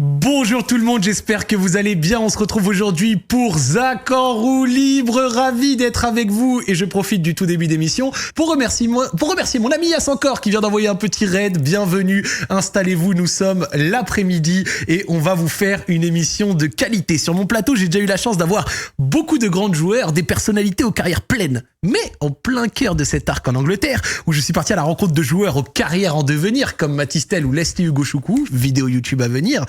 Bonjour tout le monde, j'espère que vous allez bien. On se retrouve aujourd'hui pour Zach en roue libre. Ravi d'être avec vous et je profite du tout début d'émission pour remercier mon ami Yass encore qui vient d'envoyer un petit raid. Bienvenue, installez-vous, nous sommes l'après-midi et on va vous faire une émission de qualité. Sur mon plateau, j'ai déjà eu la chance d'avoir beaucoup de grands joueurs, des personnalités aux carrières pleines. Mais en plein cœur de cet arc en Angleterre, où je suis parti à la rencontre de joueurs aux carrières en devenir, comme Mathys Tel ou Leslie Hugo Choukou, vidéo YouTube à venir.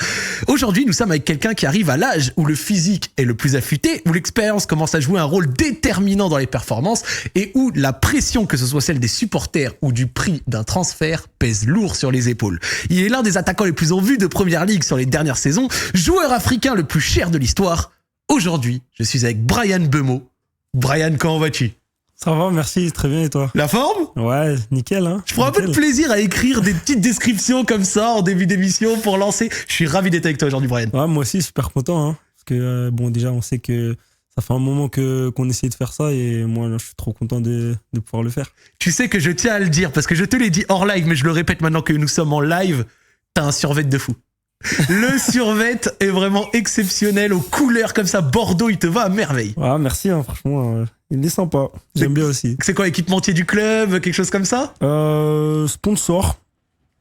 Aujourd'hui, nous sommes avec quelqu'un qui arrive à l'âge où le physique est le plus affûté, où l'expérience commence à jouer un rôle déterminant dans les performances, et où la pression, que ce soit celle des supporters ou du prix d'un transfert, pèse lourd sur les épaules. Il est l'un des attaquants les plus en vue de Première Ligue sur les dernières saisons, joueur africain le plus cher de l'histoire. Aujourd'hui, je suis avec Bryan Mbeumo. Bryan, comment vas-tu ? Ça va, merci, très bien, et toi ? La forme ? Ouais, nickel, hein. Je prends un peu de plaisir à écrire des petites descriptions comme ça en début d'émission pour lancer. Je suis ravi d'être avec toi aujourd'hui, Bryan. Ouais, moi aussi, super content, hein. Parce que, déjà, on sait que ça fait un moment qu'on essaie de faire ça et moi, là, je suis trop content de pouvoir le faire. Tu sais que je tiens à le dire parce que je te l'ai dit hors live, mais je le répète maintenant que nous sommes en live, t'as un survêt de fou. Le survêt est vraiment exceptionnel, aux couleurs comme ça, Bordeaux, il te va à merveille. Ouais, merci, hein, franchement, il est sympa. J'aime bien aussi. C'est quoi, équipementier du club, quelque chose comme ça ? Sponsor,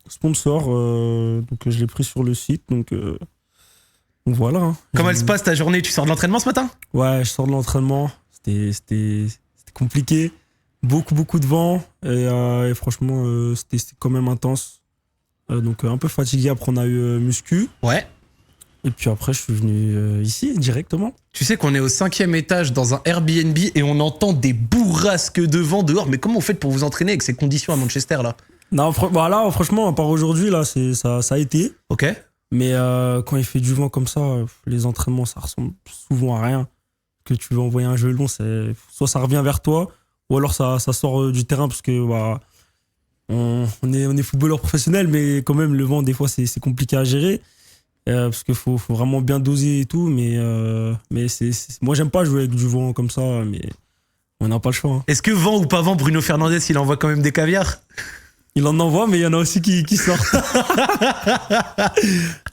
donc je l'ai pris sur le site, donc voilà. Hein. Comment elle se passe ta journée ? Tu sors de l'entraînement ce matin ? Ouais, je sors de l'entraînement, c'était compliqué, beaucoup de vent, et franchement, c'était quand même intense. Donc un peu fatigué, après on a eu muscu. Ouais. Et puis après je suis venu ici directement. Tu sais qu'on est au 5e étage dans un Airbnb et on entend des bourrasques de vent dehors. Mais comment vous faites pour vous entraîner avec ces conditions à Manchester là ? Non, là franchement, à part aujourd'hui, là, ça a été. Ok. Mais quand il fait du vent comme ça, les entraînements ça ressemble souvent à rien. Que tu veux envoyer un jeu long, soit ça revient vers toi, ou alors ça sort du terrain parce que on est footballeur professionnel, mais quand même le vent des fois c'est compliqué à gérer parce qu'il faut vraiment bien doser et tout, mais moi j'aime pas jouer avec du vent comme ça, mais on n'a pas le choix, hein. Est-ce que vent ou pas vent, Bruno Fernandes il envoie quand même des caviars ? Il en envoie, mais il y en a aussi qui sortent.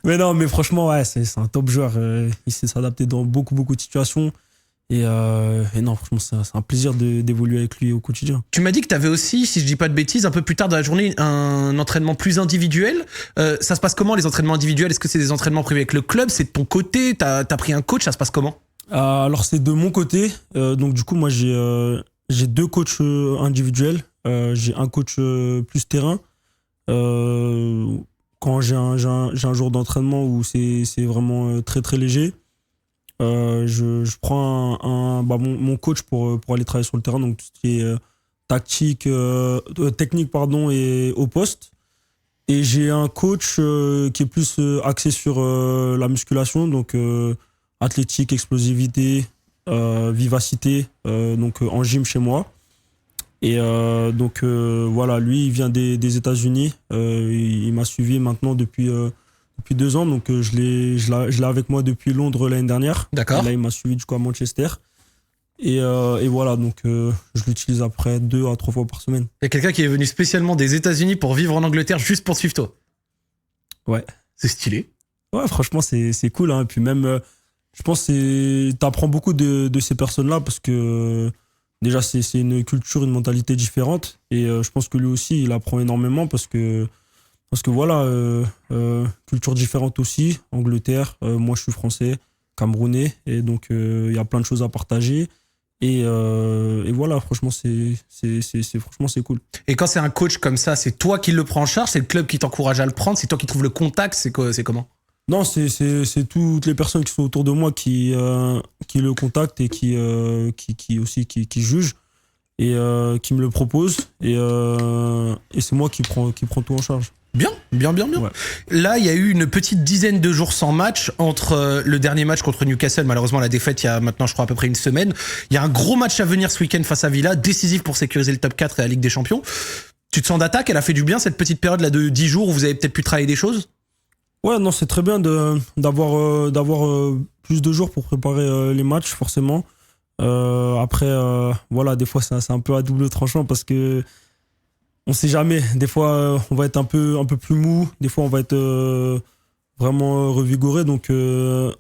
Mais non, mais franchement ouais, c'est un top joueur, il sait s'adapter dans beaucoup de situations. Et non, franchement, c'est un plaisir d'évoluer avec lui au quotidien. Tu m'as dit que tu avais aussi, si je dis pas de bêtises, un peu plus tard dans la journée, un entraînement plus individuel. Ça se passe comment les entraînements individuels ? Est-ce que c'est des entraînements privés avec le club ? C'est de ton côté ? T'as pris un coach ? Ça se passe comment ? Alors c'est de mon côté. Donc du coup, moi j'ai 2 coachs individuels. J'ai un coach plus terrain. Quand j'ai un jour d'entraînement où c'est vraiment très très léger. Je prends mon coach pour aller travailler sur le terrain, donc tout ce qui est technique et au poste. Et j'ai un coach qui est plus axé sur la musculation, donc athlétique, explosivité, vivacité, donc en gym chez moi. Et donc voilà, lui il vient des États-Unis, il m'a suivi maintenant depuis 2 ans, donc je l'ai avec moi depuis Londres l'année dernière. D'accord. Et là, il m'a suivi du coup à Manchester. Et voilà, donc je l'utilise après 2 à 3 fois par semaine. Il y a quelqu'un qui est venu spécialement des États-Unis pour vivre en Angleterre juste pour suivre toi. Ouais. C'est stylé. Ouais, franchement, c'est cool, hein. Et puis même, je pense que t'apprends beaucoup de ces personnes-là parce que déjà, c'est une culture, une mentalité différente. Et je pense que lui aussi, il apprend énormément parce que voilà, culture différente aussi, Angleterre, moi je suis français, camerounais, et donc il y a plein de choses à partager. Et voilà, franchement, c'est cool. Et quand c'est un coach comme ça, c'est toi qui le prends en charge ? C'est le club qui t'encourage à le prendre ? C'est toi qui trouves le contact ? C'est comment ? Non, c'est toutes les personnes qui sont autour de moi qui le contactent et qui jugent et qui me le proposent. Et c'est moi qui prends tout en charge. Bien. Ouais. Là, il y a eu une petite dizaine de jours sans match entre le dernier match contre Newcastle, malheureusement la défaite il y a maintenant je crois à peu près une semaine. Il y a un gros match à venir ce week-end face à Villa, décisif pour sécuriser le top 4 et la Ligue des Champions. Tu te sens d'attaque ? Elle a fait du bien cette petite période là de 10 jours où vous avez peut-être pu travailler des choses ? Ouais, non, c'est très bien d'avoir plus de jours pour préparer les matchs, forcément. Après, voilà, des fois c'est un peu à double tranchant parce que on sait jamais. Des fois, on va être un peu plus mou. Des fois, on va être vraiment revigoré. Donc,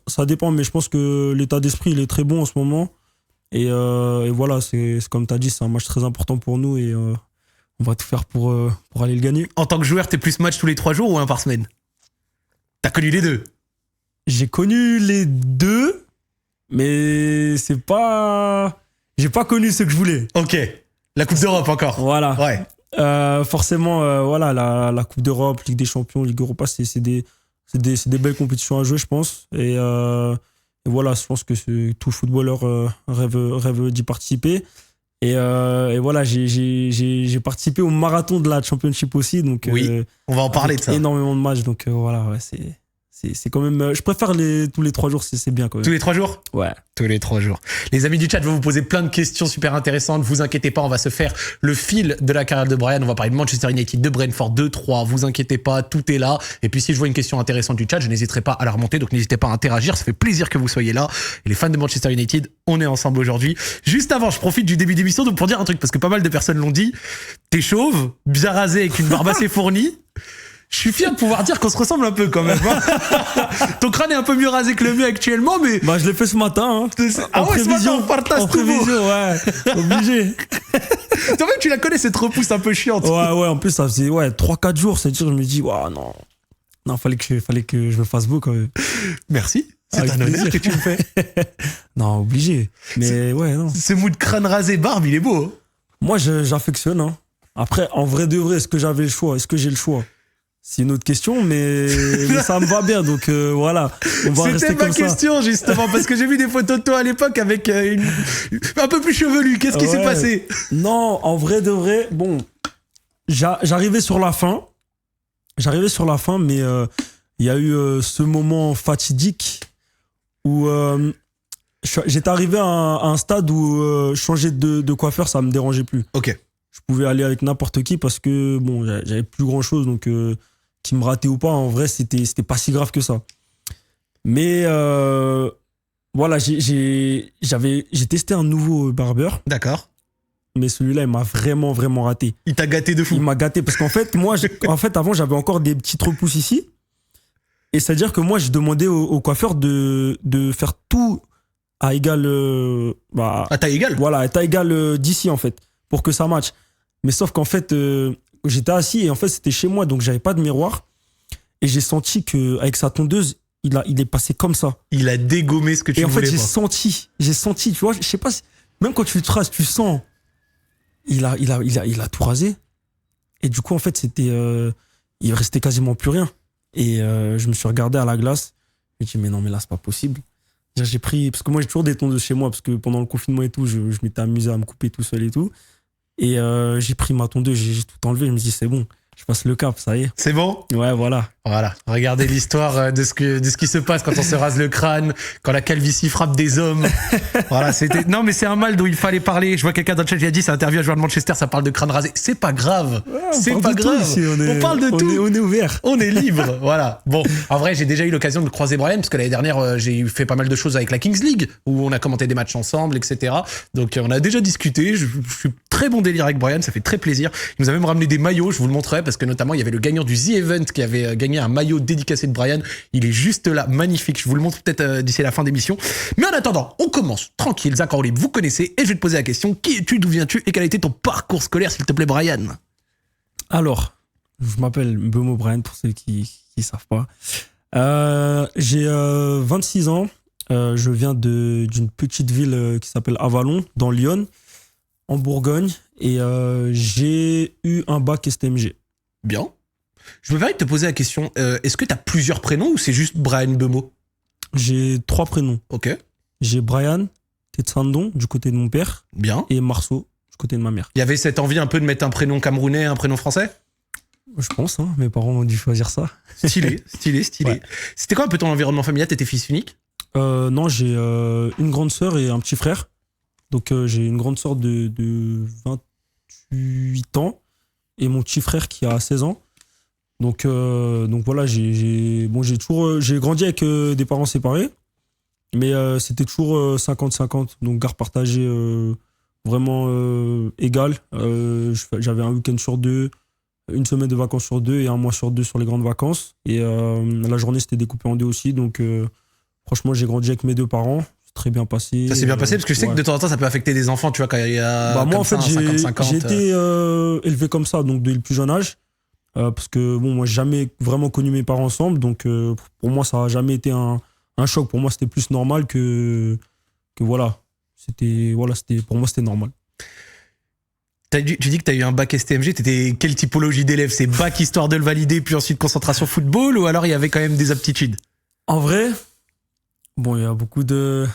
ça dépend, mais je pense que l'état d'esprit, il est très bon en ce moment. Et voilà, c'est comme tu as dit, c'est un match très important pour nous et on va tout faire pour aller le gagner. En tant que joueur, t'es plus match tous les 3 jours ou un par semaine? T'as connu les deux? J'ai connu les deux, mais c'est pas... J'ai pas connu ce que je voulais. Ok. La Coupe d'Europe encore. Voilà. Ouais. Forcément, voilà, la Coupe d'Europe, Ligue des Champions, Ligue Europa, c'est des belles compétitions à jouer, je pense. Et voilà, je pense que tout footballeur rêve d'y participer. Et voilà, j'ai participé au marathon de la Championship aussi. Donc, oui, on va en parler de ça. Énormément de matchs, donc voilà, ouais, c'est quand même... Je préfère tous les 3 jours, c'est bien quand même. Tous les 3 jours? Ouais. Tous les 3 jours. Les amis du chat, je vais vous poser plein de questions super intéressantes. Vous inquiétez pas, on va se faire le fil de la carrière de Bryan. On va parler de Manchester United, de Brentford, de 3. Vous inquiétez pas, tout est là. Et puis si je vois une question intéressante du chat, je n'hésiterai pas à la remonter. Donc n'hésitez pas à interagir. Ça fait plaisir que vous soyez là. Et les fans de Manchester United, on est ensemble aujourd'hui. Juste avant, je profite du début d'émission donc pour dire un truc, parce que pas mal de personnes l'ont dit. T'es chauve, bien rasé, avec une barbe assez fournie. Je suis fier de pouvoir dire qu'on se ressemble un peu quand même. Hein. Ton crâne est un peu mieux rasé que le mien actuellement, mais... Bah, je l'ai fait ce matin. Hein. Ah ouais, ce matin, on partage en tout. prévision, ouais. Obligé. Toi-même, tu la connais, cette repousse un peu chiante. Ouais, en plus, ça faisait 3-4 jours. C'est-à-dire, je me dis, non. Non, fallait que je me fasse beau quand même. Merci. C'est un honneur que tu me fais. Non, obligé. Mais ouais, non. Ce mood de crâne rasé, barbe, il est beau. Hein. Moi, j'affectionne. Hein. Après, en vrai de vrai, est-ce que j'avais le choix? Est-ce que j'ai le choix? C'est une autre question, mais ça me va bien, donc voilà. On va rester comme ça. C'était ma question, justement, parce que j'ai vu des photos de toi à l'époque avec un peu plus chevelu. Qu'est-ce qui s'est passé? Non, en vrai de vrai, bon, j'arrivais sur la fin, mais il y a eu ce moment fatidique où j'étais arrivé à un stade où changer de coiffeur, ça me dérangeait plus. Ok. Je pouvais aller avec n'importe qui parce que bon, j'avais plus grand chose, donc qui me ratait ou pas, en vrai, c'était pas si grave que ça. Mais voilà, j'ai testé un nouveau barbeur. D'accord. Mais celui-là, il m'a vraiment, vraiment raté. Il t'a gâté de fou. Il m'a gâté parce qu'en fait, moi, avant, j'avais encore des petites repousses ici. Et c'est-à-dire que moi, je demandais au coiffeur de faire tout à égal. À taille égale? Voilà, à taille égale d'ici, en fait, pour que ça matche. Mais sauf qu'en fait, j'étais assis et en fait, c'était chez moi, donc j'avais pas de miroir. Et j'ai senti qu'avec sa tondeuse, il est passé comme ça. Il a dégommé ce que tu voulais. Et en fait, j'ai senti, tu vois, je sais pas, même quand tu le traces, tu sens, il a tout rasé. Et du coup, en fait, il restait quasiment plus rien. Et je me suis regardé à la glace. Je me dit, mais non, mais là, c'est pas possible. J'ai pris, parce que moi, j'ai toujours des tondeuses chez moi, parce que pendant le confinement et tout, je m'étais amusé à me couper tout seul et tout. Et j'ai pris ma tondeuse, j'ai tout enlevé. Je me suis dit, c'est bon, je passe le cap, ça y est. C'est bon? Ouais, voilà. Voilà. Regardez l'histoire de ce qui se passe quand on se rase le crâne, quand la calvitie frappe des hommes. Voilà, non, mais c'est un mal dont il fallait parler. Je vois quelqu'un dans le chat qui a dit, c'est interview à joueur de Manchester, ça parle de crâne rasé. C'est pas grave. Ouais, c'est pas grave. Ici, on parle de tout. On est ouvert. On est libre. Voilà. Bon, en vrai, j'ai déjà eu l'occasion de croiser Bryan, parce que l'année dernière, j'ai fait pas mal de choses avec la Kings League, où on a commenté des matchs ensemble, etc. Donc, on a déjà discuté. Je suis très bon délire avec Bryan, ça fait très plaisir. Il nous a même ramené des maillots, je vous le montrerai, parce que notamment, il y avait le gagnant du The Event qui avait gagné un maillot dédicacé de Bryan. Il est juste là, magnifique. Je vous le montre peut-être d'ici la fin d'émission. Mais en attendant, on commence tranquille. Zach Libre, vous connaissez, et je vais te poser la question. Qui es-tu, d'où viens-tu, et quel a été ton parcours scolaire, s'il te plaît, Bryan? Alors, je m'appelle Bemo Bryan, pour ceux qui savent pas. J'ai 26 ans. Je viens d'une petite ville qui s'appelle Avallon, dans l'Yonne, en Bourgogne. Et j'ai eu un bac STMG. Bien. Je me permets de te poser la question. Est-ce que tu as plusieurs prénoms ou c'est juste Bryan Bemo? J'ai 3 prénoms. Ok. J'ai Bryan Tetsandon, du côté de mon père. Bien. Et Marceau, du côté de ma mère. Il y avait cette envie un peu de mettre un prénom camerounais, un prénom français? Je pense, hein, mes parents ont dû choisir ça. Stylé. Ouais. C'était quoi un peu ton environnement familial? T'étais fils unique? Non, j'ai une grande sœur et un petit frère. Donc j'ai une grande sœur de 28 ans et mon petit frère qui a 16 ans. Donc voilà, j'ai grandi avec des parents séparés, mais c'était toujours 50-50, donc garde partagée vraiment égale. J'avais un week-end sur 2, une semaine de vacances sur 2 et un mois sur 2 sur les grandes vacances. Et la journée, c'était découpé en 2 aussi. Donc, franchement, j'ai grandi avec mes 2 parents. C'est très bien passé. Ça s'est bien passé parce que je sais que de temps en temps, ça peut affecter des enfants, tu vois, quand il y a. Moi, en fait, j'ai 50-50. été élevé comme ça, donc dès le plus jeune âge. Parce que, bon, moi, j'ai jamais vraiment connu mes parents ensemble. Donc, pour moi, ça n'a jamais été un choc. Pour moi, c'était plus normal que voilà. Pour moi, c'était normal. Tu dis que tu as eu un bac STMG, t'étais quelle typologie d'élève? C'est bac histoire de le valider, puis ensuite concentration football, ou alors il y avait quand même des aptitudes? En vrai, bon, il y a beaucoup de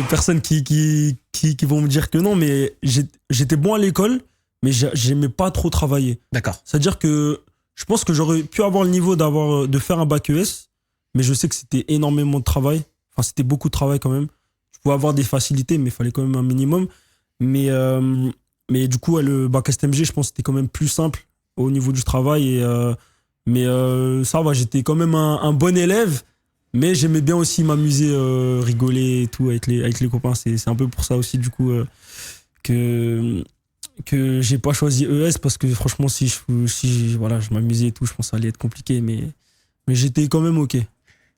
personnes qui vont me dire que non, mais j'étais bon à l'école, mais j'aimais pas trop travailler. D'accord. C'est-à-dire que je pense que j'aurais pu avoir le niveau de faire un bac ES, mais je sais que c'était énormément de travail. Enfin, c'était beaucoup de travail quand même. Je pouvais avoir des facilités, mais il fallait quand même un minimum. Mais du coup, le bac STMG, je pense que c'était quand même plus simple au niveau du travail. Mais ça va, j'étais quand même un bon élève, mais j'aimais bien aussi m'amuser, rigoler et tout avec les copains. C'est un peu pour ça aussi, du coup, que j'ai pas choisi ES, parce que franchement, si je m'amusais et tout, je pense que ça allait être compliqué, mais j'étais quand même OK.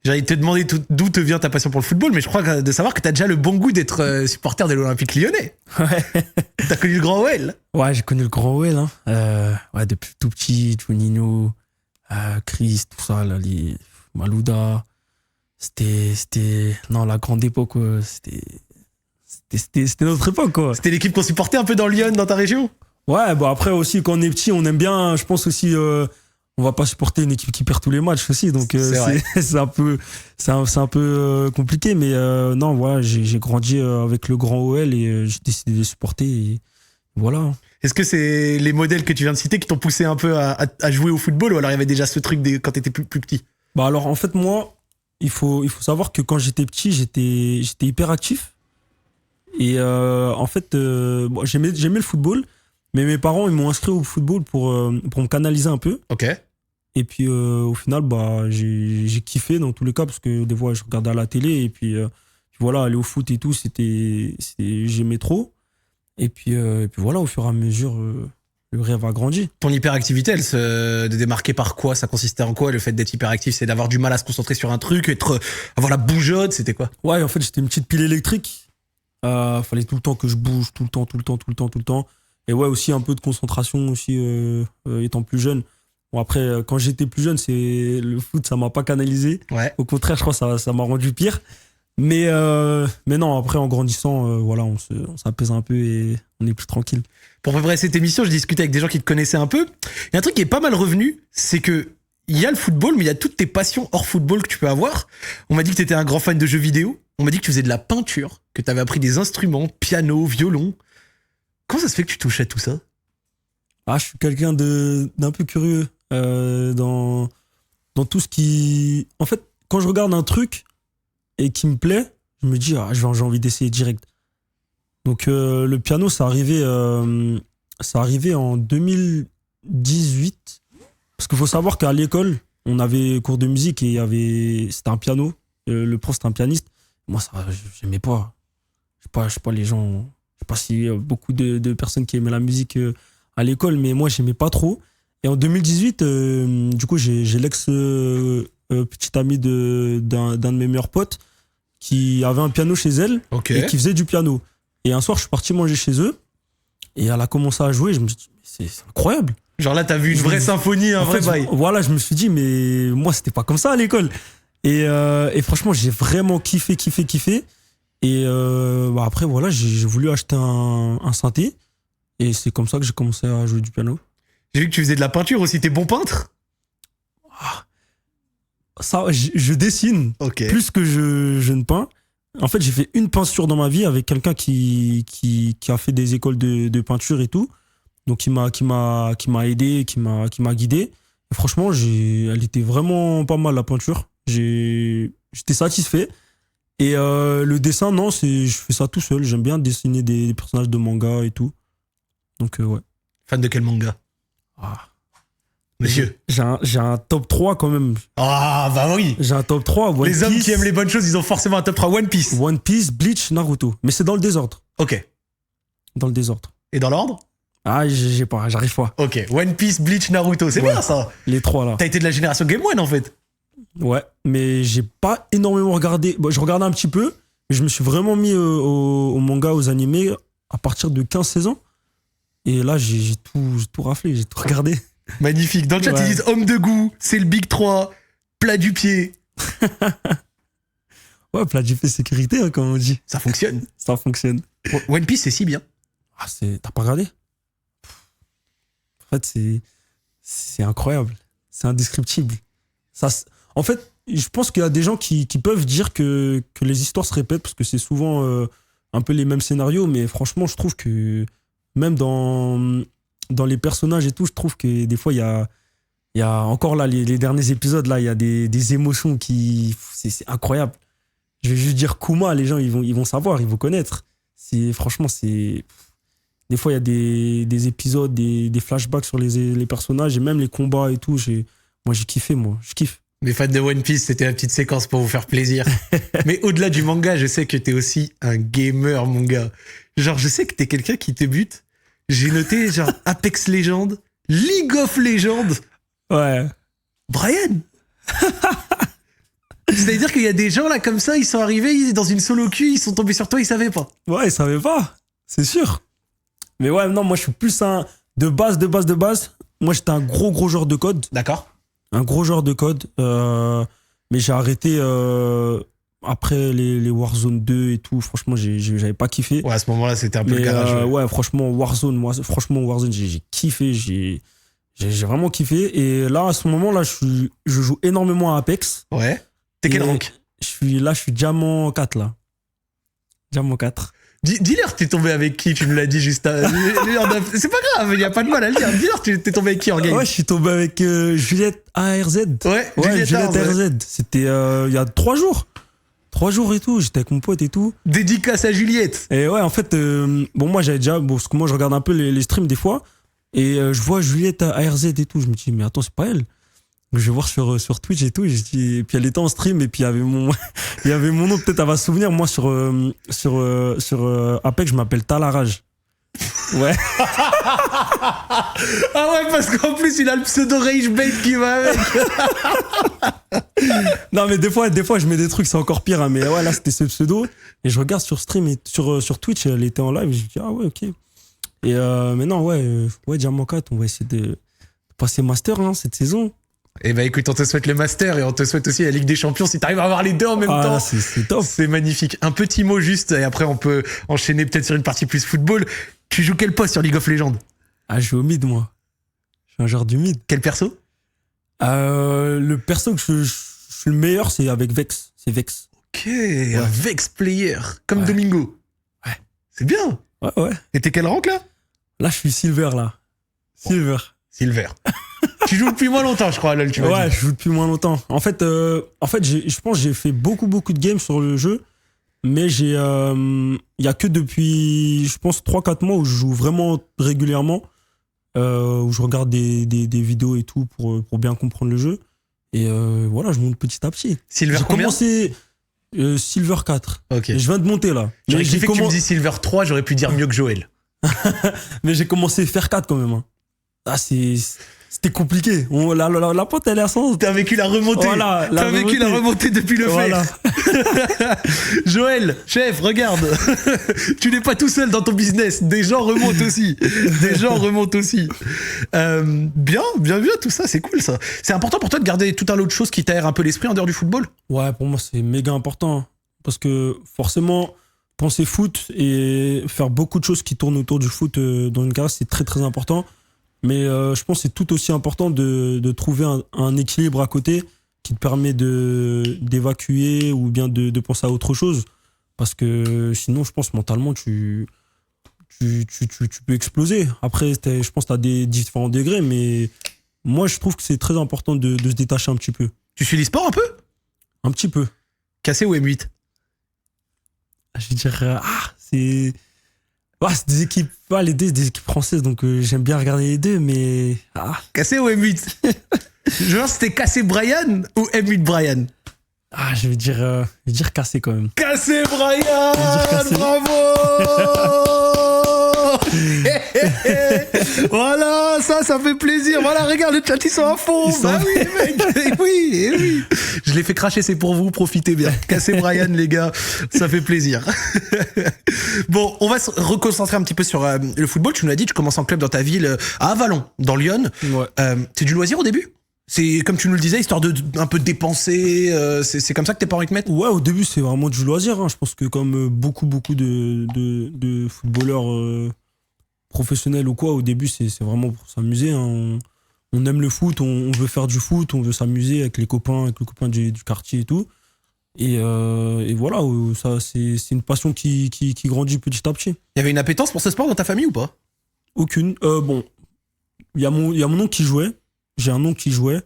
J'allais te demander d'où te vient ta passion pour le football, mais je crois de savoir que t'as déjà le bon goût d'être supporter de l'Olympique Lyonnais. Ouais. T'as connu le Grand OL. Ouais, j'ai connu le Grand OL. Ouais, depuis tout petit, Juninho, Chris, tout ça, là, les Malouda. C'était non, la grande époque, quoi. C'était notre époque, quoi. C'était l'équipe qu'on supportait un peu dans Lyon, dans ta région? Ouais, bah après aussi, quand on est petit, on aime bien, je pense aussi, on va pas supporter une équipe qui perd tous les matchs aussi, donc c'est un peu compliqué, mais non, voilà, j'ai grandi avec le Grand OL et j'ai décidé de les supporter, et voilà. Est-ce que c'est les modèles que tu viens de citer qui t'ont poussé un peu à jouer au football, ou alors il y avait déjà ce truc quand t'étais plus petit? Bah alors, en fait, moi, il faut savoir que quand j'étais petit, j'étais hyper actif, et en fait, bon, j'aimais le football, mais mes parents, ils m'ont inscrit au football pour me canaliser un peu. Ok. Et puis au final, bah, j'ai kiffé dans tous les cas, parce que des fois je regardais à la télé, et puis voilà, aller au foot et tout, j'aimais trop. Et puis voilà, au fur et à mesure, le rêve a grandi. Ton hyperactivité, elle se démarquait par quoi? Ça consistait en quoi, le fait d'être hyperactif? C'est d'avoir du mal à se concentrer sur un truc, avoir la bougeotte, c'était quoi? Ouais, en fait, j'étais une petite pile électrique. Fallait tout le temps que je bouge, tout le temps. Et ouais, aussi un peu de concentration aussi, étant plus jeune. Bon, après, quand j'étais plus jeune, le foot, ça m'a pas canalisé. Ouais. Au contraire, je crois que ça m'a rendu pire. Mais non, après, en grandissant, voilà, on s'apaise un peu et on est plus tranquille. Pour préparer cette émission, je discutais avec des gens qui te connaissaient un peu. Il y a un truc qui est pas mal revenu, c'est que il y a le football, mais il y a toutes tes passions hors football que tu peux avoir. On m'a dit que tu étais un grand fan de jeux vidéo. On m'a dit que tu faisais de la peinture, que tu avais appris des instruments, piano, violon. Comment ça se fait que tu touches à tout ça? Je suis quelqu'un d'un peu curieux dans tout ce qui... En fait, quand je regarde un truc et qui me plaît, je me dis, j'ai envie d'essayer direct. Donc le piano, ça arrivait en 2018. Parce qu'il faut savoir qu'à l'école, on avait cours de musique et c'était un piano. Le prof, c'était un pianiste. Moi, ça, j'aimais pas. Je sais pas, les gens... Je sais pas s'il y a beaucoup de personnes qui aimaient la musique à l'école, mais moi, j'aimais pas trop. Et en 2018, du coup, j'ai l'ex-petite amie d'un de mes meilleurs potes qui avait un piano chez elle, okay, et qui faisait du piano. Et un soir, je suis parti manger chez eux et elle a commencé à jouer. Je me suis dit, c'est incroyable. Genre là, t'as vu une vraie symphonie, un vrai bail. Voilà, je me suis dit, mais moi, c'était pas comme ça à l'école. Et franchement, j'ai vraiment kiffé. Et après, voilà, j'ai voulu acheter un synthé. Et c'est comme ça que j'ai commencé à jouer du piano. J'ai vu que tu faisais de la peinture aussi. T'es bon peintre? Ça, je dessine, okay, plus que je ne peins. En fait, j'ai fait une peinture dans ma vie avec quelqu'un qui a fait des écoles de peinture et tout. Donc, qui m'a aidé, qui m'a guidé. Et franchement, elle était vraiment pas mal, la peinture. J'étais satisfait. Et le dessin, non, je fais ça tout seul. J'aime bien dessiner des personnages de manga et tout. Donc, ouais. Fan de quel manga? Monsieur. J'ai un top 3 quand même. Ah, bah oui. J'ai un top 3. One les Piece, hommes qui aiment les bonnes choses, ils ont forcément un top 3. One Piece. One Piece, Bleach, Naruto. Mais c'est dans le désordre. Ok. Dans le désordre. Et dans l'ordre? Ah, j'ai pas, j'arrive pas. Ok, One Piece, Bleach, Naruto, c'est bien ça. Les 3 là. T'as été de la génération Game One en fait. Ouais, mais j'ai pas énormément regardé. Bon, je regardais un petit peu, mais je me suis vraiment mis au manga, aux animés à partir de 15-16 ans. Et là, j'ai tout raflé, j'ai tout regardé. Magnifique. Dans le chat, ils disent homme de goût, c'est le Big 3, plat du pied. Ouais, plat du pied sécurité, hein, comme on dit. Ça fonctionne. Ça fonctionne. One Piece, c'est si bien. Ah, t'as pas regardé? En fait, c'est incroyable. C'est indescriptible. En fait, je pense qu'il y a des gens qui peuvent dire que les histoires se répètent parce que c'est souvent un peu les mêmes scénarios, mais franchement, je trouve que même dans les personnages et tout, je trouve que des fois, il y a encore là, les derniers épisodes, là, il y a des émotions c'est incroyable. Je vais juste dire Kuma, les gens, ils vont savoir, ils vont connaître. Franchement, des fois, il y a des épisodes, des flashbacks sur les personnages et même les combats et tout. Moi, j'ai kiffé, je kiffe. Mes fans de One Piece, c'était la petite séquence pour vous faire plaisir. Mais au-delà du manga, je sais que t'es aussi un gamer, mon gars. Genre, je sais que t'es quelqu'un qui te bute. J'ai noté, genre, Apex Legends, League of Legends. Ouais. Brian. C'est-à-dire qu'il y a des gens là comme ça, ils sont arrivés dans une solo queue, ils sont tombés sur toi, ils savaient pas. Ouais, ils savaient pas, c'est sûr. Mais ouais, non, moi je suis plus un de base. Moi j'étais un gros joueur de code. D'accord. Un gros joueur de code. Mais j'ai arrêté après les Warzone 2 et tout. Franchement, j'avais pas kiffé. Ouais, à ce moment-là, c'était un peu le garage. Ouais, franchement, Warzone, j'ai kiffé. J'ai vraiment kiffé. Et là, à ce moment-là, je joue énormément à Apex. Ouais. T'es quel rank? Je suis Diamant 4 là. Diamant 4. Dis-leur, t'es tombé avec qui? Tu me l'as dit juste à... C'est pas grave, il y a pas de mal à le dire. Dis-leur, t'es tombé avec qui en game? Ouais, je suis tombé avec Juliette ARZ. Ouais, Juliette ARZ. C'était il y a 3 jours. 3 jours et tout, j'étais avec mon pote et tout. Dédicace à Juliette. Et ouais, en fait, moi j'avais déjà... parce que moi je regarde un peu les streams des fois. Et je vois Juliette ARZ et tout. Je me dis, mais attends, c'est pas elle. Je vais voir sur Twitch et tout. Et puis elle était en stream et puis il y avait mon nom, peut-être elle va se souvenir. Moi sur Apex, je m'appelle Talarage. Ouais. Ah ouais, parce qu'en plus il a le pseudo Ragebait qui va avec. Non mais des fois je mets des trucs, c'est encore pire. Hein, mais ouais, là c'était ce pseudo. Et je regarde sur stream et sur Twitch, elle était en live. Et je me dis, ah ouais, ok. Et maintenant, ouais, Diamant 4, on va essayer de passer Master cette saison. Eh ben écoute, on te souhaite le Master et on te souhaite aussi la Ligue des Champions. Si t'arrives à avoir les deux en même temps, c'est top. C'est magnifique. Un petit mot juste, et après on peut enchaîner peut-être sur une partie plus football. Tu joues quel poste sur League of Legends? Ah, je joue au mid, moi. Je suis un joueur du mid. Quel perso? Le perso que je suis le meilleur, c'est avec Vex. C'est Vex. Ok, ouais. Un Vex player, comme Domingo. Ouais. C'est bien. Ouais. Et t'es quel rank là? Là, je suis Silver, là. Silver. Silver. Tu joues depuis moins longtemps, je crois, là, tu m'as dit. Ouais, je joue depuis moins longtemps. En fait, je pense que j'ai fait beaucoup de games sur le jeu, mais il y a que depuis, je pense, 3-4 mois où je joue vraiment régulièrement, où je regarde des vidéos et tout pour bien comprendre le jeu. Et voilà, je monte petit à petit. Silver j'ai combien? Commencé Silver 4. Ok. Et je viens de monter là. J'aurais kiffé que tu me dises Silver 3, j'aurais pu dire mieux que Joël. Mais j'ai commencé Fer 4 quand même. Hein. Ah, c'était compliqué. La pente, elle est à 100. T'as vécu la remontée. Voilà, T'as vécu la remontée depuis le fer. Joël, chef, regarde. Tu n'es pas tout seul dans ton business. Des gens remontent aussi. Bien, tout ça, c'est cool ça. C'est important pour toi de garder tout un lot de choses qui t'aèrent un peu l'esprit en dehors du football? Ouais, pour moi, c'est méga important. Parce que forcément, penser foot et faire beaucoup de choses qui tournent autour du foot dans une carrière, c'est très très important. Mais je pense que c'est tout aussi important de trouver un équilibre à côté qui te permet d'évacuer ou bien de penser à autre chose. Parce que sinon, je pense mentalement, tu peux exploser. Après, je pense que tu as des différents degrés, mais moi, je trouve que c'est très important de se détacher un petit peu. Tu suis l'e-sport un peu? Un petit peu. KC ou M8? Je veux dire, c'est des équipes, les deux, des équipes françaises, donc j'aime bien regarder les deux, mais. KC ou M8? Je pense que c'était KC Brian ou M8 Brian? Je vais dire KC quand même. KC Brian! Bravo! Voilà, ça fait plaisir. Voilà, regarde, le chat, ils sont à fond. Bah oui, mec. Oui. Je l'ai fait cracher, c'est pour vous, profitez bien. Cassez Brian, les gars, ça fait plaisir. Bon, on va se reconcentrer un petit peu sur le football. Tu nous l'as dit, tu commences en club dans ta ville, à Avallon, dans l'Yonne. Ouais. C'est du loisir au début? C'est comme tu nous le disais, histoire de un peu dépenser. C'est comme ça que tes parents te mettent? Ouais, au début, c'est vraiment du loisir. Hein. Je pense que comme beaucoup de footballeurs professionnels ou quoi, au début, c'est vraiment pour s'amuser. Hein. On aime le foot, on veut faire du foot, on veut s'amuser avec les copains du quartier et tout. Et voilà, ça, c'est une passion qui grandit petit à petit. Il y avait une appétence pour ce sport dans ta famille ou pas? Aucune. Bon, il y a mon oncle qui jouait. J'ai un oncle qui jouait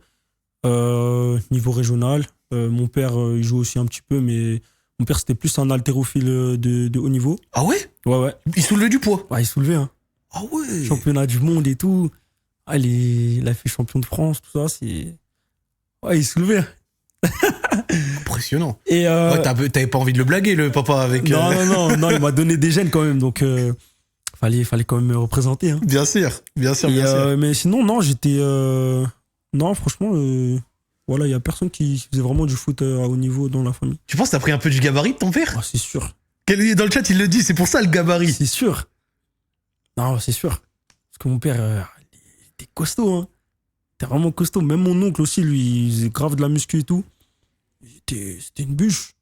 niveau régional. Mon père, il joue aussi un petit peu, mais mon père, c'était plus un haltérophile de haut niveau. Ah ouais? Ouais. Il soulevait du poids? Ouais, il soulevait, hein. Ah ouais? Championnat du monde et tout. Ah, il a fait champion de France, tout ça, c'est... Ouais, il soulevait. Impressionnant. Et ouais, t'avais pas envie de le blaguer, le papa, avec... Non, il m'a donné des gènes quand même, donc... Fallait quand même me représenter. Hein. Bien sûr. Mais sinon, non, j'étais... Non, franchement, voilà, il y a personne qui faisait vraiment du foot à haut niveau dans la famille. Tu penses que t'as pris un peu du gabarit de ton père? Ah, c'est sûr. Dans le chat, il le dit, c'est pour ça le gabarit. C'est sûr. Non, c'est sûr. Parce que mon père, il était costaud. Hein. Il était vraiment costaud. Même mon oncle aussi, lui, il faisait grave de la muscu et tout. C'était une bûche.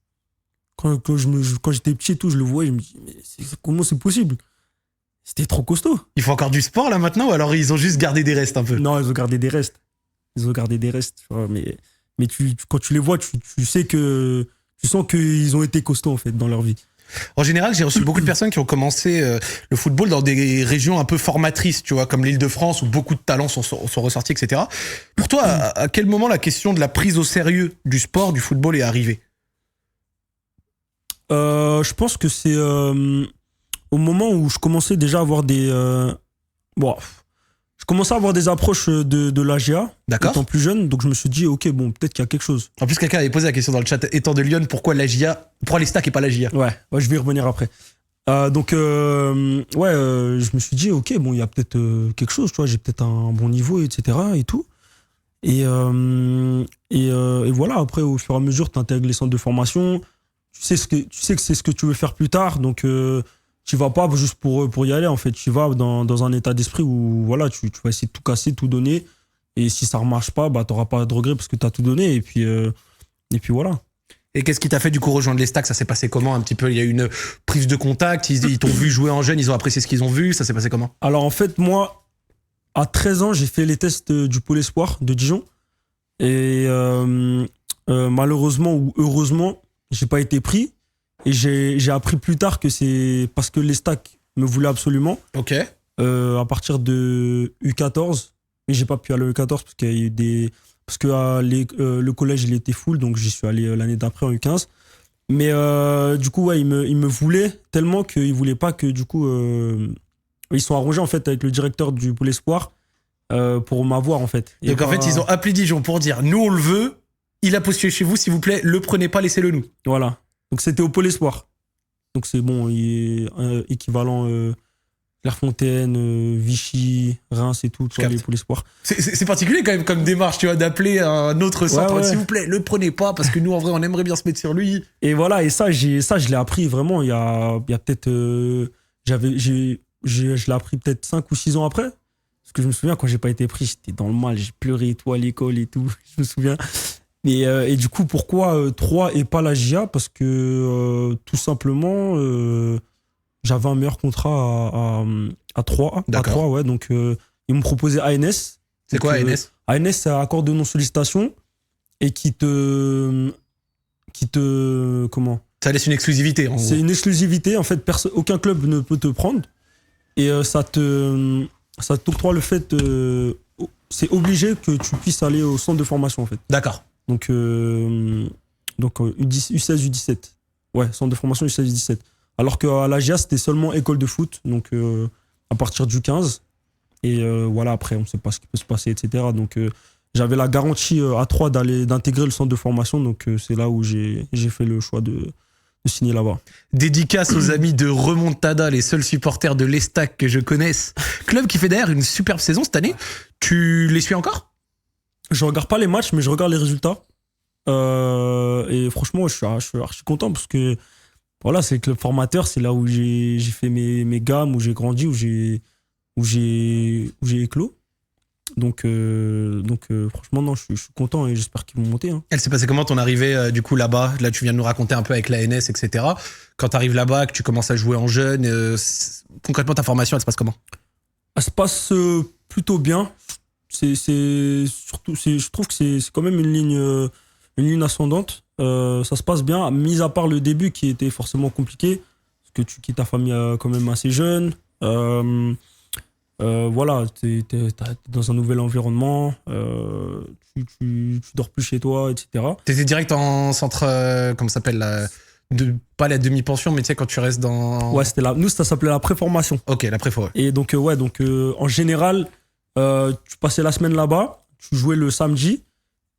Quand j'étais petit et tout, je le voyais, je me dis, mais comment c'est possible? C'était trop costaud. Il faut encore du sport là maintenant ou alors ils ont juste gardé des restes un peu? Non, ils ont gardé des restes. Tu vois, mais quand tu les vois, tu sais que... Tu sens qu'ils ont été costauds en fait dans leur vie. En général, j'ai reçu beaucoup de personnes qui ont commencé le football dans des régions un peu formatrices, tu vois, comme l'Île-de-France où beaucoup de talents sont ressortis, etc. Pour toi, à quel moment la question de la prise au sérieux du sport, du football est arrivée? Je pense que c'est au moment où je commençais déjà à avoir des... je commençais à avoir des approches de l'AGA, étant plus jeune, donc je me suis dit, ok, bon, peut-être qu'il y a quelque chose. En plus, quelqu'un avait posé la question dans le chat, étant de Lyon, pourquoi l'AGA, pourquoi les stacks et pas l'AGA? Ouais, je vais y revenir après. Je me suis dit, ok, bon, il y a peut-être quelque chose, tu vois, j'ai peut-être un bon niveau, etc. et tout. Et voilà, après, au fur et à mesure, tu intègres les centres de formation, tu sais que c'est ce que tu veux faire plus tard, donc... tu vas pas juste pour y aller, en fait. Tu vas dans un état d'esprit où voilà, tu vas essayer de tout casser, tout donner. Et si ça ne marche pas, bah, tu n'auras pas de regret parce que tu as tout donné. Et puis voilà. Et qu'est-ce qui t'a fait du coup rejoindre les stacks? Ça s'est passé comment un petit peu? Il y a eu une prise de contact, ils t'ont vu jouer en jeune, ils ont apprécié ce qu'ils ont vu. Ça s'est passé comment? Alors en fait, moi, à 13 ans, j'ai fait les tests du Pôle Espoir de Dijon. Et malheureusement ou heureusement, j'ai pas été pris. Et j'ai appris plus tard que c'est parce que les stacks me voulaient absolument. Ok. À partir de U14, mais j'ai pas pu aller au U14 parce qu'il y a eu parce que le collège il était full, donc j'y suis allé l'année d'après en U15. Mais du coup, ouais, ils me voulaient tellement qu'ils voulaient pas que du coup ils sont arrangés en fait avec le directeur du Pôle Espoir pour m'avoir en fait. Donc en fait, ils ont appelé Dijon pour dire nous on le veut, il a postulé chez vous, s'il vous plaît, le prenez pas, laissez-le nous. Voilà. Donc c'était au Pôle Espoir. Donc c'est bon, il est équivalent Clairefontaine, Vichy, Reims et tout, tu vois, les Pôles Espoir. C'est particulier quand même comme démarche, tu vois, d'appeler un autre centre, ouais. S'il vous plaît, le prenez pas, parce que nous en vrai on aimerait bien se mettre sur lui. Et voilà, et ça je l'ai appris vraiment il y a peut-être je l'ai appris peut-être 5 ou 6 ans après. Parce que je me souviens quand j'ai pas été pris, j'étais dans le mal, j'ai pleuré et tout à l'école et tout, je me souviens. Et du coup, pourquoi 3 et pas la GIA? Parce que tout simplement, j'avais un meilleur contrat à 3. D'accord. À 3, ouais. Donc, ils m'ont proposé ANS. C'est quoi ANS? ANS, c'est accord de non-sollicitation et qui te. Comment? Ça laisse une exclusivité, en gros. C'est une exclusivité. En fait, aucun club ne peut te prendre. Et ça t'octroie le fait. C'est obligé que tu puisses aller au centre de formation, en fait. D'accord. Donc U16, U17. Ouais, centre de formation U16, U17. Alors qu'à la GIA, c'était seulement école de foot, donc à partir du 15. Et voilà, après, on ne sait pas ce qui peut se passer, etc. Donc j'avais la garantie à 3 d'intégrer le centre de formation. Donc c'est là où j'ai fait le choix de signer là-bas. Dédicace aux amis de Remontada, les seuls supporters de l'Estac que je connaisse. Club qui fait d'ailleurs une superbe saison cette année. Tu les suis encore ? Je regarde pas les matchs, mais je regarde les résultats. Et franchement, je suis archi content parce que voilà, c'est le club formateur, c'est là où j'ai fait mes gammes, où j'ai grandi, où j'ai éclos. Donc franchement, non, je suis content et j'espère qu'ils vont monter. Hein. Elle s'est passée comment ton arrivée du coup là-bas ? Là, tu viens de nous raconter un peu avec l'ANS, etc. Quand tu arrives là-bas, que tu commences à jouer en jeune, concrètement, ta formation, elle se passe comment ? Elle se passe plutôt bien. Surtout, je trouve que c'est quand même une ligne ascendante. Ça se passe bien, mis à part le début qui était forcément compliqué, parce que tu quittes ta famille quand même assez jeune. Voilà, t'es dans un nouvel environnement, tu dors plus chez toi, etc. T'étais direct en centre, comment ça s'appelle pas la demi-pension, mais tu sais, quand tu restes dans... Ouais, nous, ça s'appelait la préformation. Ok, la préfo. Ouais. Et donc, en général, tu passais la semaine là-bas, tu jouais le samedi,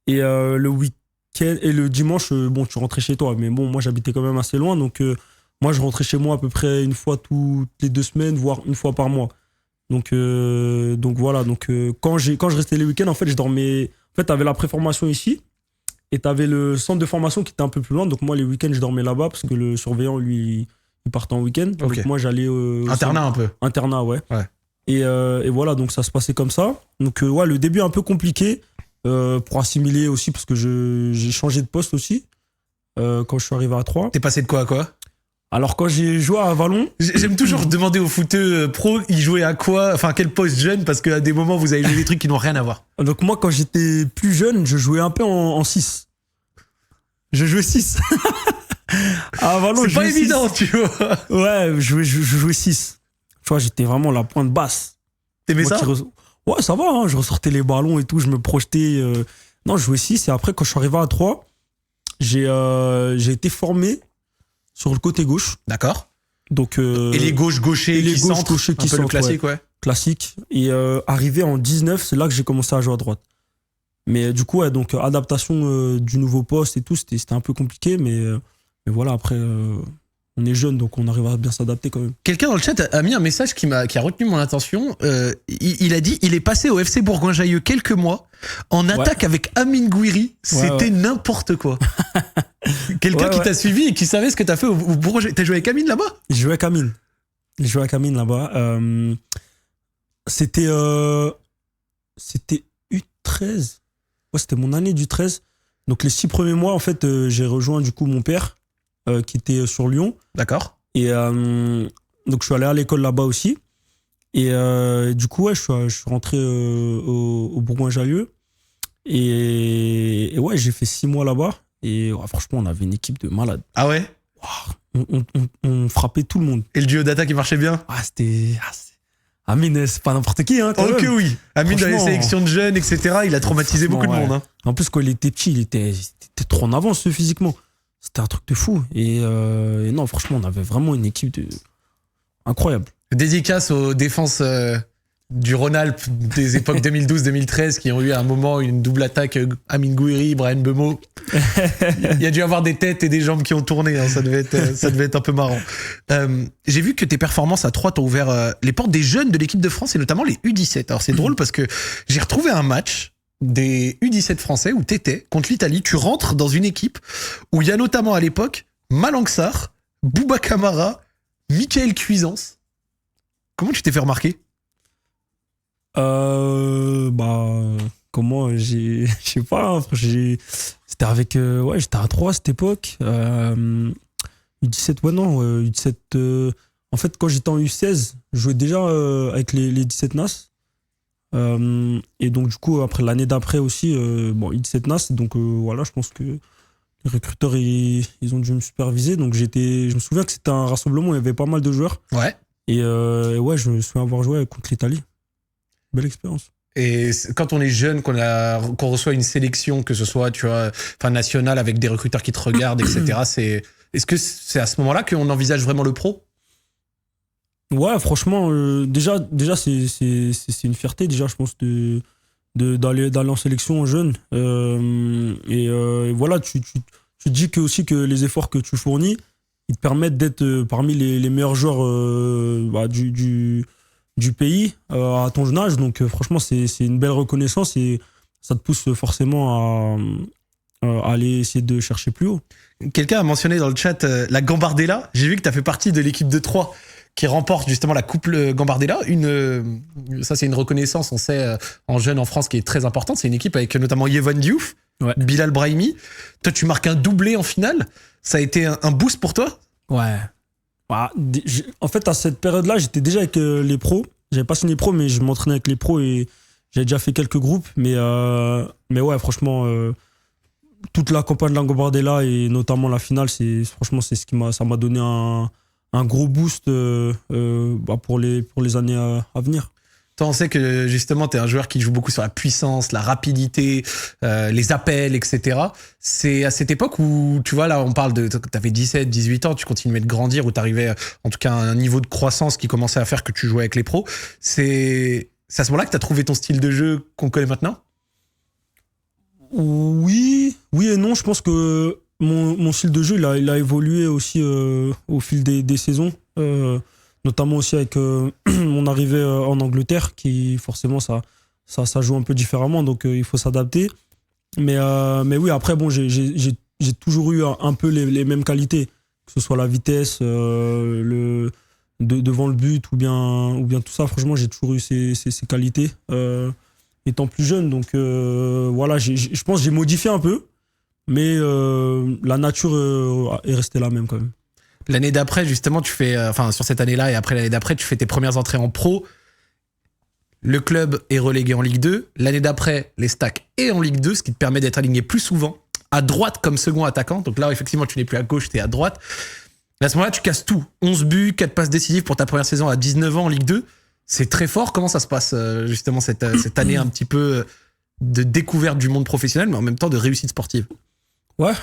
et le week-end, et le dimanche, tu rentrais chez toi. Mais bon, moi, j'habitais quand même assez loin, donc moi, je rentrais chez moi à peu près une fois toutes les 2 semaines, voire une fois par mois. Donc voilà, quand je restais les week-ends, en fait, je dormais. En fait, t'avais la préformation ici et t'avais le centre de formation qui était un peu plus loin. Donc moi, les week-ends, je dormais là-bas parce que le surveillant, lui, il partait en week-end. Okay. Donc moi, j'allais. Internat un peu. Internat, ouais. Et voilà, donc ça se passait comme ça. Donc ouais, le début un peu compliqué pour assimiler aussi parce que j'ai changé de poste aussi quand je suis arrivé à 3. T'es passé de quoi à quoi ? Alors quand j'ai joué à Vallon... J'aime toujours demander aux footeux pro, ils jouaient à quoi ? Enfin, quel poste jeune ? Parce qu'à des moments, vous avez joué des trucs qui n'ont rien à voir. Donc moi, quand j'étais plus jeune, je jouais un peu en 6. Je jouais 6. À Vallon, c'est pas évident, 6. Tu vois. Ouais, je jouais 6. Tu vois, j'étais vraiment la pointe basse. T'aimais ça ? Ouais, ça va, hein, je ressortais les ballons et tout, je me projetais... Non, je jouais 6 et après, quand je suis arrivé à 3, j'ai été formé sur le côté gauche. D'accord. Donc, et les gauchers qui centrent, un peu le classique, ouais. Classique. Et arrivé en 19, c'est là que j'ai commencé à jouer à droite. Mais du coup, ouais, donc adaptation du nouveau poste et tout, c'était un peu compliqué, mais voilà, après, on est jeune, donc on arrive à bien s'adapter quand même. Quelqu'un dans le chat a mis un message qui a retenu mon attention. Il a dit, il est passé au FC Bourgoin-Jallieu quelques mois en attaque avec Amine Gouiri. C'était n'importe quoi. Quelqu'un qui t'a suivi et qui savait ce que t'as fait au Bourgoin-Jallieu. T'as joué avec Amine là-bas ? J'ai joué avec Amine là-bas. C'était U13. Ouais, c'était mon année du 13. Donc les 6 premiers mois, en fait, j'ai rejoint du coup mon père qui était sur Lyon. D'accord. Et donc je suis allé à l'école là-bas aussi. Et du coup, ouais, je suis rentré au Bourgoin-Jallieu. Et ouais, j'ai fait 6 mois là-bas. Et ouais, franchement, on avait une équipe de malades. Ah ouais ? On frappait tout le monde. Et le duo d'attaque, il marchait bien ? Amine, c'est pas n'importe qui, hein. Ok, même. Oui. Amine, dans les sélections de jeunes, etc., il a traumatisé beaucoup de monde. Hein. En plus, quand il était petit, il était trop en avance physiquement. C'était un truc de fou. Et non, franchement, on avait vraiment une équipe incroyable. Dédicace aux défenses du Rhône-Alpes des époques 2012-2013 qui ont eu à un moment une double attaque Amine Gouiri, Brahim Bemo. Il y a dû avoir des têtes et des jambes qui ont tourné, hein, ça devait être un peu marrant. J'ai vu que tes performances à 3 t'ont ouvert les portes des jeunes de l'équipe de France et notamment les U17. Alors c'est drôle parce que j'ai retrouvé un match des U17 français où t'étais contre l'Italie. Tu rentres dans une équipe où il y a notamment à l'époque Malang Sarr, Bouba Camara, Michael Cuisance. Comment tu t'es fait remarquer ? Comment je sais pas, c'était avec j'étais à 3 à cette époque. U17, ouais, non, U17 en fait quand j'étais en U16 je jouais déjà avec les 17 NAS et donc du coup après l'année d'après aussi U17 NAS, donc voilà, je pense que les recruteurs ils ont dû me superviser, donc je me souviens que c'était un rassemblement où il y avait pas mal de joueurs, ouais, et ouais, je me souviens avoir joué contre l'Italie. Belle expérience. Et quand on est jeune, qu'on reçoit une sélection, que ce soit, tu vois, enfin nationale avec des recruteurs qui te regardent, etc. Est-ce que c'est à ce moment-là qu'on envisage vraiment le pro ? Ouais, franchement, déjà c'est une fierté, déjà, je pense, d'aller en sélection jeune. Et voilà, tu dis que aussi que les efforts que tu fournis, ils te permettent d'être parmi les meilleurs joueurs du pays à ton jeune âge. Donc franchement, c'est une belle reconnaissance et ça te pousse forcément à aller essayer de chercher plus haut. Quelqu'un a mentionné dans le chat la Gambardella. J'ai vu que tu as fait partie de l'équipe de 3 qui remporte justement la Coupe Gambardella. Ça, c'est une reconnaissance, on sait, en jeune en France qui est très importante. C'est une équipe avec notamment Yevon Diouf, Bilal Brahimi. Toi, tu marques un doublé en finale. Ça a été un boost pour toi? Ouais. En fait, à cette période-là, j'étais déjà avec les pros. J'avais pas signé pro, mais je m'entraînais avec les pros et j'avais déjà fait quelques groupes. Mais ouais, franchement, toute la campagne de la Gambardella et notamment la finale, franchement, c'est ça m'a donné un gros boost pour les années à venir. Toi, on sait que justement, tu es un joueur qui joue beaucoup sur la puissance, la rapidité, les appels, etc. C'est à cette époque où, tu vois, là, on parle de... Tu avais 17, 18 ans, tu continuais de grandir, où tu arrivais, en tout cas, à un niveau de croissance qui commençait à faire que tu jouais avec les pros. C'est à ce moment-là que tu as trouvé ton style de jeu qu'on connaît maintenant? Oui et non. Je pense que mon style de jeu, il a évolué aussi au fil des saisons. Notamment aussi avec mon arrivée en Angleterre, qui forcément ça joue un peu différemment, donc il faut s'adapter. Mais oui, après bon, j'ai toujours eu un peu les mêmes qualités, que ce soit la vitesse, devant le but ou bien tout ça. Franchement, j'ai toujours eu ces qualités étant plus jeune. Donc voilà, je pense que j'ai modifié un peu, mais la nature est restée la même quand même. L'année d'après, justement, tu fais, sur cette année-là et après l'année d'après, tu fais tes premières entrées en pro. Le club est relégué en Ligue 2. L'année d'après, les Stacks est en Ligue 2, ce qui te permet d'être aligné plus souvent à droite comme second attaquant. Donc là, effectivement, tu n'es plus à gauche, tu es à droite. À ce moment-là, tu casses tout. 11 buts, 4 passes décisives pour ta première saison à 19 ans en Ligue 2. C'est très fort. Comment ça se passe, justement, cette année un petit peu de découverte du monde professionnel, mais en même temps de réussite sportive? Ouais,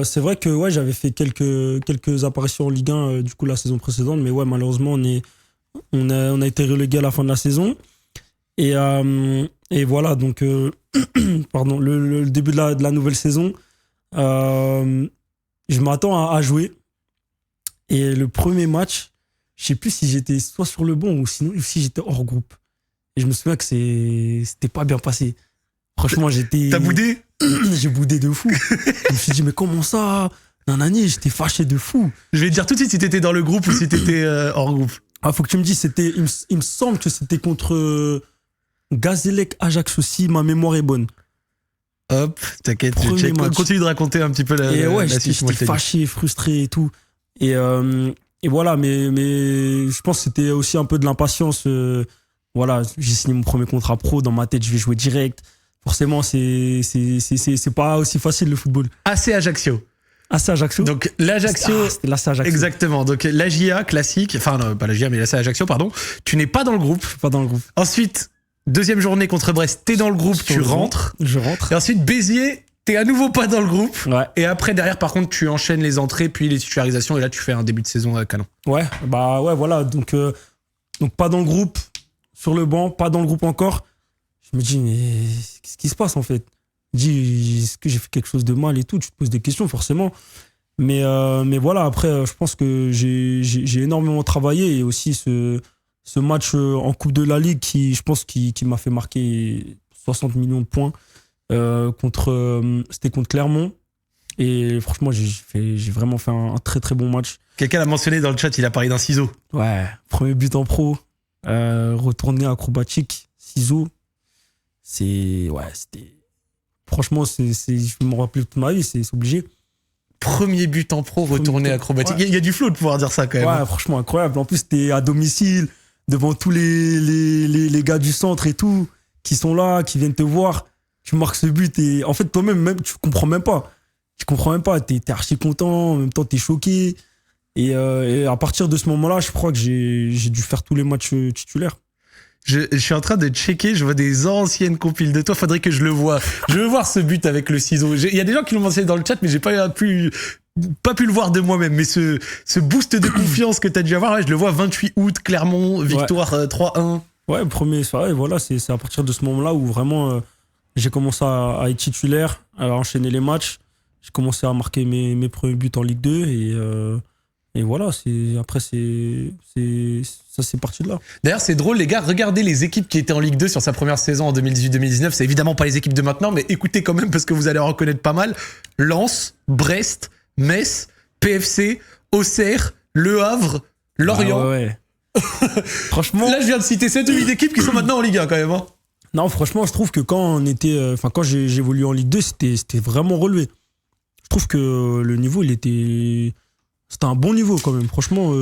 c'est vrai que j'avais fait quelques apparitions en Ligue 1 du coup la saison précédente, mais ouais, malheureusement on a été relégué à la fin de la saison et voilà, donc pardon, le début de la nouvelle saison, je m'attends à jouer et le premier match, je sais plus si j'étais soit sur le banc ou si j'étais hors groupe et je me souviens que c'était pas bien passé. Franchement, T'as boudé? J'ai boudé de fou. Je me suis dit, mais comment ça? Nanani, j'étais fâché de fou. Je vais te dire tout de suite si t'étais dans le groupe ou si t'étais hors groupe. Ah, faut que tu me dises, il me semble que c'était contre Gazélec Ajax aussi, ma mémoire est bonne. Hop, t'inquiète, continue de raconter un petit peu la suite. J'étais fâché, frustré et tout. Et voilà, mais je pense que c'était aussi un peu de l'impatience. Voilà, j'ai signé mon premier contrat pro, dans ma tête, je vais jouer direct. Forcément, c'est pas aussi facile le football. AC Ajaccio. AC Ajaccio. Donc l'Ajaccio. C'était l'AC Ajaccio. Exactement. Donc l'AJA classique, enfin non, pas l'AJA mais l'AC Ajaccio, pardon. Tu n'es pas dans le groupe. Pas dans le groupe. Ensuite, deuxième journée contre Brest, t'es dans le groupe, tu rentres. Je rentre. Et ensuite Béziers, t'es à nouveau pas dans le groupe. Ouais. Et après derrière, par contre, tu enchaînes les entrées puis les titularisations et là tu fais un début de saison canon. Ouais, bah ouais, voilà. Donc pas dans le groupe, sur le banc, pas dans le groupe encore. Je me dis, mais qu'est-ce qui se passe en fait? Je dis, est-ce que j'ai fait quelque chose de mal et tout? Tu te poses des questions forcément. Mais voilà, après, je pense que j'ai énormément travaillé et aussi ce match en Coupe de la Ligue qui, je pense, qui m'a fait marquer 60 millions de points c'était contre Clermont. Et franchement, j'ai vraiment fait un très très bon match. Quelqu'un l'a mentionné dans le chat, il a parlé d'un ciseau. Ouais, premier but en pro, retourné acrobatique, ciseau. C'était. Franchement, je me rappelle toute ma vie, c'est obligé. Premier but en pro, retourné acrobatique. Ouais. Il y a du flow de pouvoir dire ça quand même. Ouais, franchement, incroyable. En plus, c'était à domicile, devant tous les gars du centre et tout, qui sont là, qui viennent te voir. Tu marques ce but et en fait, toi-même, tu comprends même pas. Tu comprends même pas. T'es archi content, en même temps, t'es choqué. Et à partir de ce moment-là, je crois que j'ai dû faire tous les matchs titulaires. Je suis en train de checker, je vois des anciennes compiles de toi, faudrait que je le voie. Je veux voir ce but avec le ciseau. Il y a des gens qui l'ont mentionné dans le chat, mais j'ai pas pu le voir de moi-même. Mais ce boost de confiance que t'as dû avoir, ouais, je le vois 28 août, Clermont, victoire 3-1. Ouais, premier soirée, voilà, c'est à partir de ce moment-là où vraiment j'ai commencé à être titulaire, à enchaîner les matchs. J'ai commencé à marquer mes premiers buts en Ligue 2 et Et voilà, après, ça, c'est parti de là. D'ailleurs, c'est drôle, les gars, regardez les équipes qui étaient en Ligue 2 sur sa première saison en 2018-2019. C'est évidemment pas les équipes de maintenant, mais écoutez quand même parce que vous allez en reconnaître pas mal. Lens, Brest, Metz, PFC, Auxerre, Le Havre, Lorient. Ah ouais. Franchement. Là, je viens de citer 7 ou 8 équipes qui sont maintenant en Ligue 1 quand même. Hein. Non, franchement, je trouve que quand j'ai évolué en Ligue 2, c'était vraiment relevé. Je trouve que le niveau, c'était un bon niveau quand même. Franchement,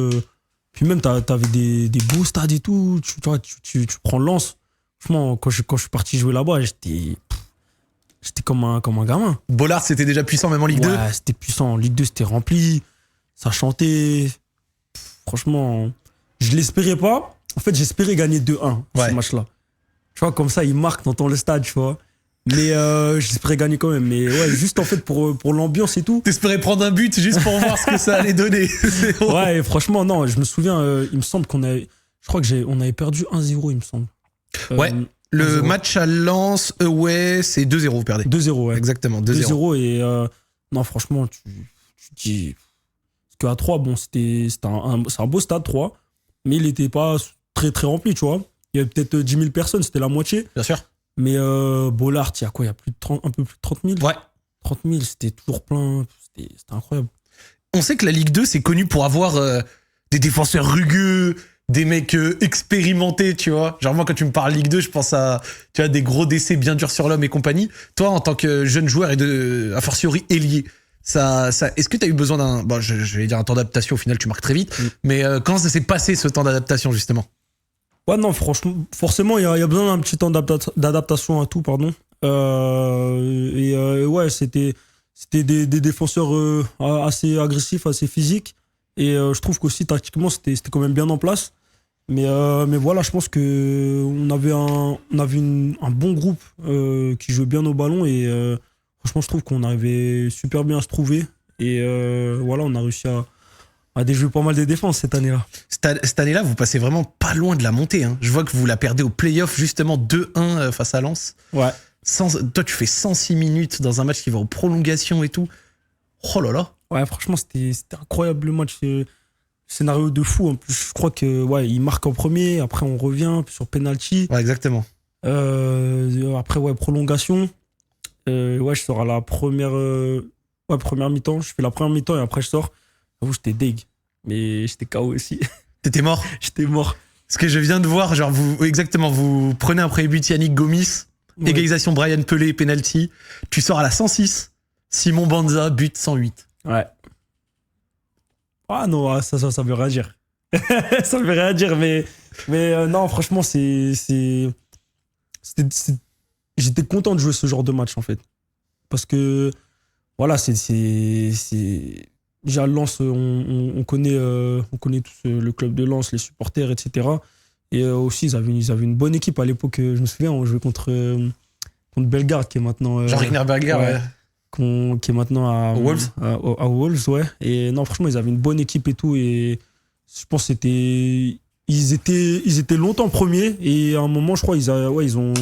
puis même, t'avais des beaux stades et tout. Tu prends Lens. Franchement, quand je suis parti jouer là-bas, j'étais comme un gamin. Bollard, c'était déjà puissant même en Ligue 2. Ouais, c'était puissant. En Ligue 2, c'était rempli. Ça chantait. Franchement, je l'espérais pas. En fait, j'espérais gagner 2-1 ce match-là. Tu vois, comme ça, il marque dans le stade, tu vois. Mais j'espérais gagner quand même. Mais ouais, juste en fait pour l'ambiance et tout. T'espérais prendre un but juste pour voir ce que ça allait donner. Ouais, et franchement, non, je me souviens, il me semble qu'on avait. Je crois on avait perdu 1-0, il me semble. Ouais. Le match à Lens, ouais, c'est 2-0, vous perdez. 2-0, ouais. Exactement, 2-0. Et non, franchement, tu dis. Parce qu'à 3, bon, c'est un beau stade, 3. Mais il n'était pas très, très rempli, tu vois. Il y avait peut-être 10 000 personnes, c'était la moitié. Bien sûr. Mais Bollard, il y a quoi? Il y a un peu plus de 30 000. Ouais. 30 000, c'était toujours plein. C'était incroyable. On sait que la Ligue 2, c'est connu pour avoir des défenseurs rugueux, des mecs expérimentés, tu vois. Genre moi, quand tu me parles Ligue 2, je pense à des gros décès bien durs sur l'homme et compagnie. Toi, en tant que jeune joueur et a fortiori ailier, est-ce que tu as eu besoin d'un... Bon, je vais dire un temps d'adaptation, au final, tu marques très vite. Mais comment ça s'est passé, ce temps d'adaptation, justement? Ouais, non, franchement, forcément, il y a besoin d'un petit temps d'adaptation à tout, pardon. Ouais, c'était des défenseurs assez agressifs, assez physiques. Et je trouve qu'aussi, tactiquement, c'était quand même bien en place. Mais voilà, je pense qu'on avait un bon groupe qui jouait bien au ballon. Et franchement, je trouve qu'on arrivait super bien à se trouver. Et voilà, on a réussi à déjouer pas mal des défenses cette année-là. Cette année-là, vous passez vraiment pas loin de la montée. Hein. Je vois que vous la perdez au play-off, justement 2-1 face à Lens. Ouais. Toi, tu fais 106 minutes dans un match qui va en prolongation et tout. Oh là là. Ouais, franchement, c'était incroyable le match. Scénario de fou. En plus, je crois que il marque en premier, après on revient sur penalty. Ouais, exactement. Après, prolongation. Je sors à la première mi-temps. Je fais la première mi-temps et après je sors. J'avoue, j'étais deg. Mais j'étais KO aussi. T'étais mort? J'étais mort. Ce que je viens de voir, genre, vous prenez un premier but Yannick Gomis, égalisation Brian Pelé, penalty. Tu sors à la 106. Simon Banza, but 108. Ouais. Ah non, ça veut rien dire. Ça veut rien dire, mais non, franchement, j'étais content de jouer ce genre de match, en fait. Parce que, voilà, déjà, Lens, on connaît tous le club de Lens, les supporters, etc. Et aussi, ils avaient une bonne équipe à l'époque. Je me souviens, on jouait contre Bellegarde, qui est maintenant... Jean-Rigner Bellegarde, ouais. Qui est maintenant à Wolves. À Wolves, ouais. Et non, franchement, ils avaient une bonne équipe et tout. Et je pense que ils étaient longtemps premiers. Et à un moment, je crois, ils ont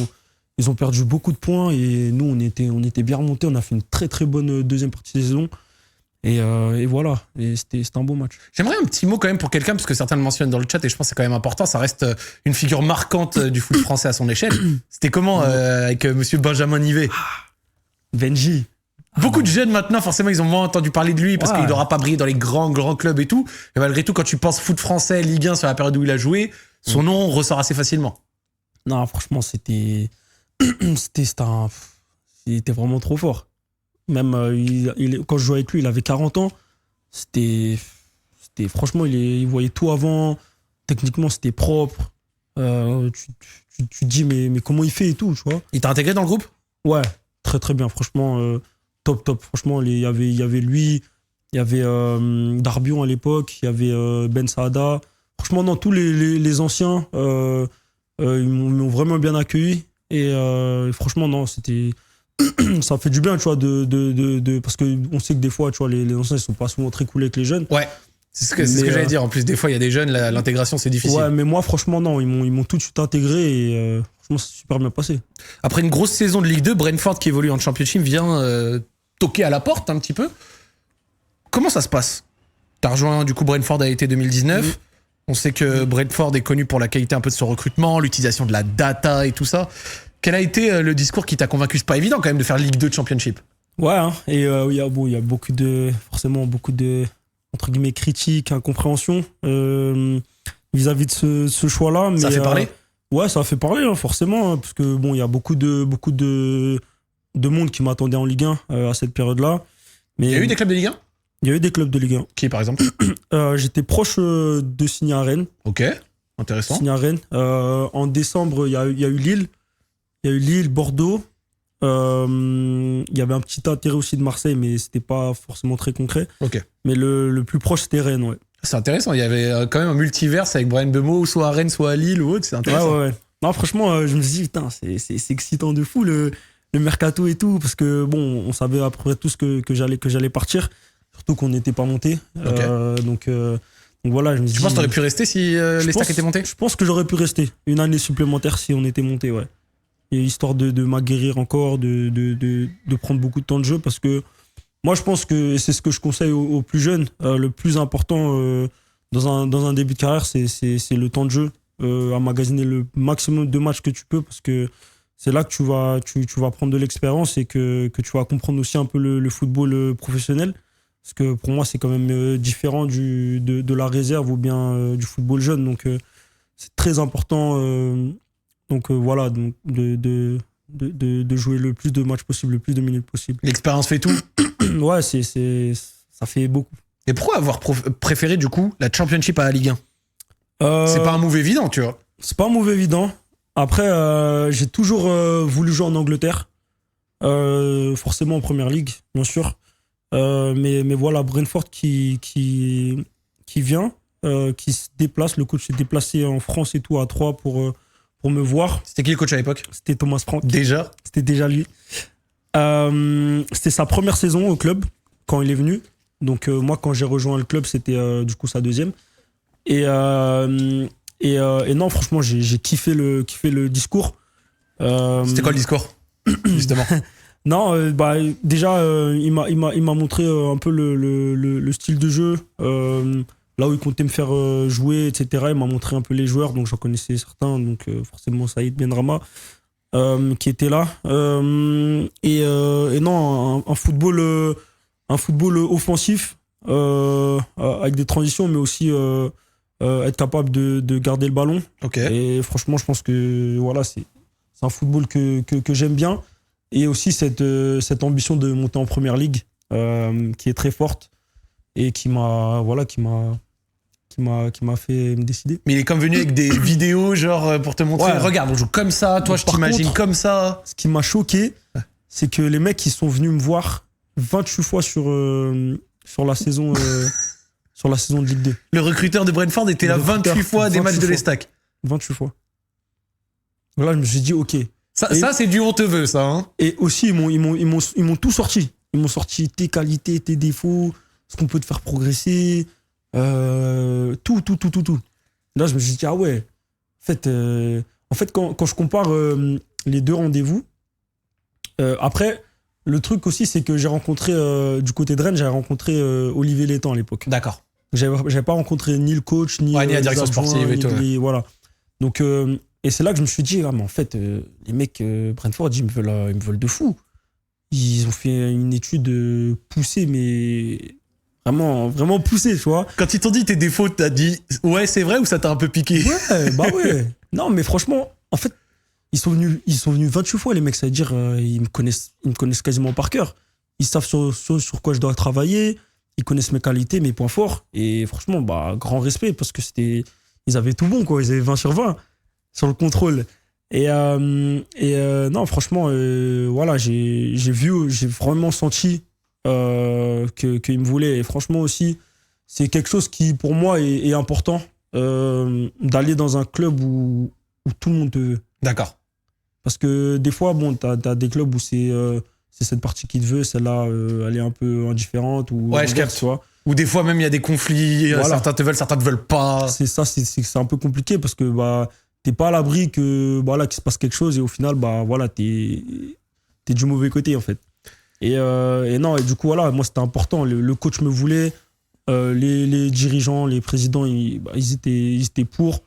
perdu beaucoup de points. Et nous, on était bien remontés. On a fait une très, très bonne deuxième partie de saison. Et voilà. Et c'était un beau match. J'aimerais un petit mot quand même pour quelqu'un, parce que certains le mentionnent dans le chat et je pense que c'est quand même important. Ça reste une figure marquante du foot français à son échelle. C'était comment avec monsieur Benjamin Nivet? Benji. Beaucoup de jeunes maintenant, forcément, ils ont moins entendu parler de lui parce qu'il n'aura pas brillé dans les grands clubs et tout. Et malgré tout, quand tu penses foot français, Ligue 1 sur la période où il a joué, son nom ressort assez facilement. Non, franchement, c'était vraiment trop fort. Même quand je jouais avec lui, il avait 40 ans. Franchement, il voyait tout avant. Techniquement, c'était propre. Tu te dis, mais comment il fait et tout, tu vois. Il t'a intégré dans le groupe? Ouais, très très bien. Franchement, top. Franchement, il y avait lui, il y avait Darbion à l'époque, il y avait Ben Saada. Franchement, non, tous les anciens, ils m'ont vraiment bien accueilli. Et franchement, non, c'était... ça fait du bien, tu vois, parce qu'on sait que des fois, tu vois, les anciens, ils sont pas souvent très cool avec les jeunes. Ouais, c'est ce que j'allais dire. En plus, des fois, il y a des jeunes, l'intégration, c'est difficile. Ouais, mais moi, franchement, non, ils m'ont tout de suite intégré et franchement, c'est super bien passé. Après une grosse saison de Ligue 2, Brentford, qui évolue en Championship, vient toquer à la porte un petit peu. Comment ça se passe? T'as rejoint du coup Brentford à l'été 2019. On sait que Brentford est connu pour la qualité un peu de son recrutement, l'utilisation de la data et tout ça. Quel a été le discours qui t'a convaincu? C'est pas évident quand même de faire Ligue 2 de Championship. Ouais, hein, et il y a beaucoup de entre guillemets critiques, incompréhensions vis-à-vis de ce choix-là. Mais, Ça a fait parler. Ouais, ça a fait parler, hein, forcément, hein, parce que bon, il y a beaucoup de monde qui m'attendait en Ligue 1 à cette période-là. Mais Il y a eu des clubs de Ligue 1? il y a eu des clubs de Ligue 1. Qui par exemple? J'étais proche de signer à Rennes. Ok, intéressant. Signé à Rennes. En décembre, il y a eu Lille. Il y a eu Lille, Bordeaux. Il y avait un petit intérêt aussi de Marseille, mais c'était pas forcément très concret. Ok. Mais le plus proche, c'était Rennes, ouais. C'est intéressant, il y avait quand même un multiverse avec Brian Bemo, soit à Rennes, soit à Lille ou autre, c'est intéressant. Ouais. Non, franchement, je me suis dit, putain, c'est excitant de fou le mercato et tout, parce que bon, on savait à peu près tous que j'allais partir, surtout qu'on n'était pas monté. Ok. Donc voilà, je me suis dit. Tu penses que t'aurais pu rester si les stacks étaient montés? Je pense que j'aurais pu rester une année supplémentaire si on était monté, ouais. Et histoire de m'aguerrir encore, de prendre beaucoup de temps de jeu, parce que moi je pense que, et c'est ce que je conseille aux plus jeunes, le plus important dans un début de carrière, c'est le temps de jeu, emmagasiner le maximum de matchs que tu peux, parce que c'est là que tu vas prendre de l'expérience et que tu vas comprendre aussi un peu le football professionnel. Parce que pour moi, c'est quand même différent de la réserve ou bien du football jeune. Donc, c'est très important voilà, donc de jouer le plus de matchs possible, le plus de minutes possible. L'expérience fait tout. Ouais, ça fait beaucoup. Et pourquoi avoir préféré du coup la Championship à la Ligue 1? C'est pas un move évident, tu vois. C'est pas un move évident. Après, j'ai toujours voulu jouer en Angleterre. Forcément en Première Ligue, bien sûr. Mais voilà, Brentford qui vient, qui se déplace. Le coach s'est déplacé en France et tout à 3 pour me voir. C'était qui le coach à l'époque? C'était Thomas Frank. Déjà? C'était déjà lui. C'était sa première saison au club quand il est venu. Donc moi, quand j'ai rejoint le club, c'était du coup sa deuxième. Et non, franchement, j'ai kiffé le discours. C'était quoi le discours, justement? Non, déjà, il m'a montré un peu le style de jeu, là où il comptait me faire jouer, etc. Il m'a montré un peu les joueurs, donc j'en connaissais certains, donc forcément Saïd Benrahma, qui était là. Et non, un football offensif, avec des transitions, mais aussi être capable de garder le ballon. Okay. Et franchement, je pense que voilà, c'est un football que j'aime bien. Et aussi cette ambition de monter en Première Ligue, qui est très forte et qui m'a fait me décider. Mais il est comme venu avec des vidéos genre pour te montrer, regarde, on joue comme ça, toi je t'imagine comme ça. Ce qui m'a choqué, c'est que les mecs, ils sont venus me voir 28 fois sur la saison sur la saison de Ligue 2. Le recruteur de Brentford était là 28 fois des matchs de l'Estac. 28 fois. Là, je me suis dit, ok. Ça c'est du on te veut, ça. Hein. Et aussi, ils m'ont tout sorti. Ils m'ont sorti tes qualités, tes défauts, ce qu'on peut te faire progresser, tout. Là, je me suis dit, ah ouais. En fait quand je compare les deux rendez-vous, après, le truc aussi, c'est que j'ai rencontré, du côté de Rennes, j'avais rencontré Olivier Létang à l'époque. D'accord. J'avais pas rencontré ni le coach, ni la direction sportive et tout. Voilà. Donc, et c'est là que je me suis dit, ah, mais en fait, les mecs Brentford, ils me veulent de fou. Ils ont fait une étude poussée, mais vraiment, vraiment poussée, tu vois. Quand ils t'ont dit tes défauts, t'as dit, ouais, c'est vrai, ou ça t'a un peu piqué? Ouais, bah ouais. Non, mais franchement, en fait, ils sont venus 28 fois, les mecs, ça veut dire, ils me connaissent quasiment par cœur. Ils savent sur quoi je dois travailler, ils connaissent mes qualités, mes points forts, et franchement, bah, grand respect, parce que ils avaient tout bon, quoi. Ils avaient 20 sur 20 sur le contrôle. Et non, franchement, voilà, j'ai vraiment senti qu'ils me voulaient. Et franchement aussi, c'est quelque chose qui, pour moi, est important, d'aller dans un club où tout le monde te veut. D'accord. Parce que des fois, bon, t'as des clubs où c'est cette partie qui te veut, celle-là, elle est un peu indifférente. Ou ouais, je capte. Tu vois. Ou des fois même, il y a des conflits, voilà. Certains te veulent, certains te veulent pas. C'est ça, c'est un peu compliqué parce que bah, t'es pas à l'abri que voilà, qu'il se passe quelque chose et au final, bah, voilà, t'es du mauvais côté en fait. Et non, et du coup, voilà, moi c'était important. Le coach me voulait, Les dirigeants, les présidents, ils étaient pour.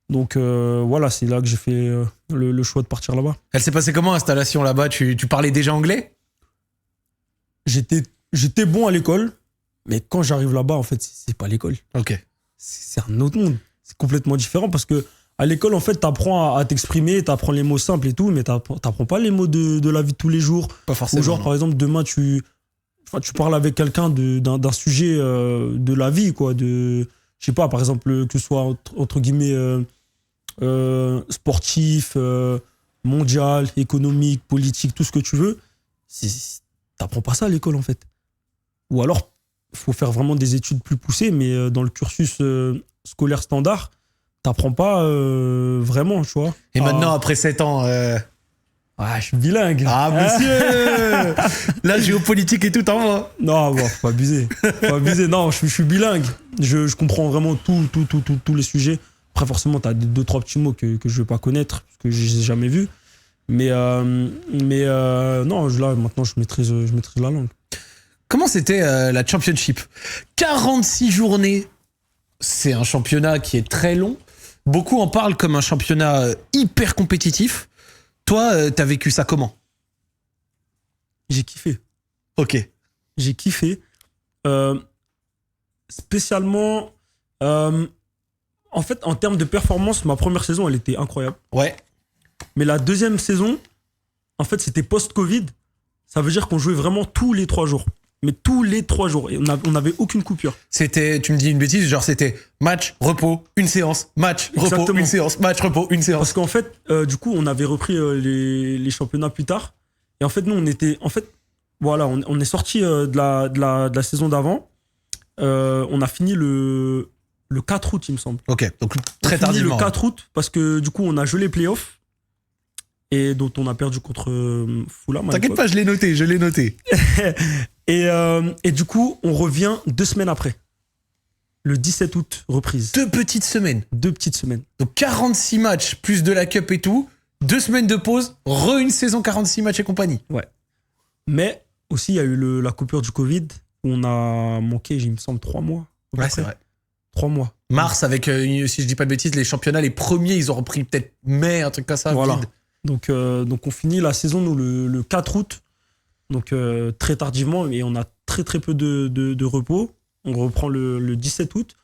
Donc voilà, c'est là que j'ai fait le choix de partir là-bas. Elle s'est passée comment l'installation là-bas? Tu parlais déjà anglais? J'étais bon à l'école, mais quand j'arrive là-bas, en fait, c'est pas l'école. Ok. C'est un autre monde. C'est complètement différent parce que à l'école, en fait, t'apprends à t'exprimer, t'apprends les mots simples et tout, mais t'apprends pas les mots de la vie de tous les jours. Pas forcément. Ou genre, par exemple, demain, tu parles avec quelqu'un d'un sujet de la vie, quoi. Je sais pas, par exemple, que ce soit entre guillemets sportif, mondial, économique, politique, tout ce que tu veux. T'apprends pas ça à l'école, en fait. Ou alors, il faut faire vraiment des études plus poussées, mais dans le cursus scolaire standard, t'apprends pas vraiment, tu vois. Et maintenant, après 7 ans... Ah, je suis bilingue. Ah, monsieur. La géopolitique et tout en moi. Non, bon, faut pas abuser. Non, je suis bilingue. Je comprends vraiment tous les sujets. Après, forcément, t'as 2-3 petits mots que je vais pas connaître, parce que je les ai jamais vus. Mais non, là, maintenant, je maîtrise la langue. Comment c'était la Championship? 46 journées, c'est un championnat qui est très long. Beaucoup en parlent comme un championnat hyper compétitif. Toi, t'as vécu ça comment? J'ai kiffé. Ok. J'ai kiffé. Spécialement, en fait, en termes de performance, ma première saison, elle était incroyable. Ouais. Mais la deuxième saison, en fait, c'était post-Covid. Ça veut dire qu'on jouait vraiment tous les 3 jours. Mais tous les 3 jours. Et on n'avait aucune coupure. C'était, tu me dis une bêtise, genre c'était match, repos, une séance, match, repos, Exactement. une séance, match, repos, une séance. Parce qu'en fait, du coup, on avait repris les championnats plus tard. Et en fait, nous, voilà, on est sorti de la saison d'avant. On a fini le 4 août, il me semble. Ok, donc très On finit tardivement. le 4 août, parce que du coup, on a joué les playoffs. Et dont on a perdu contre Fulham. T'inquiète pas, je l'ai noté. Et du coup, on revient 2 semaines après. Le 17 août, reprise. 2 petites semaines. 2 petites semaines. Donc 46 matchs, plus de la Cup et tout. 2 semaines de pause, une saison 46 matchs et compagnie. Ouais. Mais aussi, il y a eu la coupure du Covid, où on a manqué, il me semble, 3 mois. Ouais, c'est vrai. 3 mois. Mars, avec, si je dis pas de bêtises, les championnats, les premiers, ils ont repris peut-être mai, un truc comme ça. Voilà. Vide. Donc on finit la saison, nous, le 4 août. Donc très tardivement, et on a très peu de repos. On reprend le 17 août.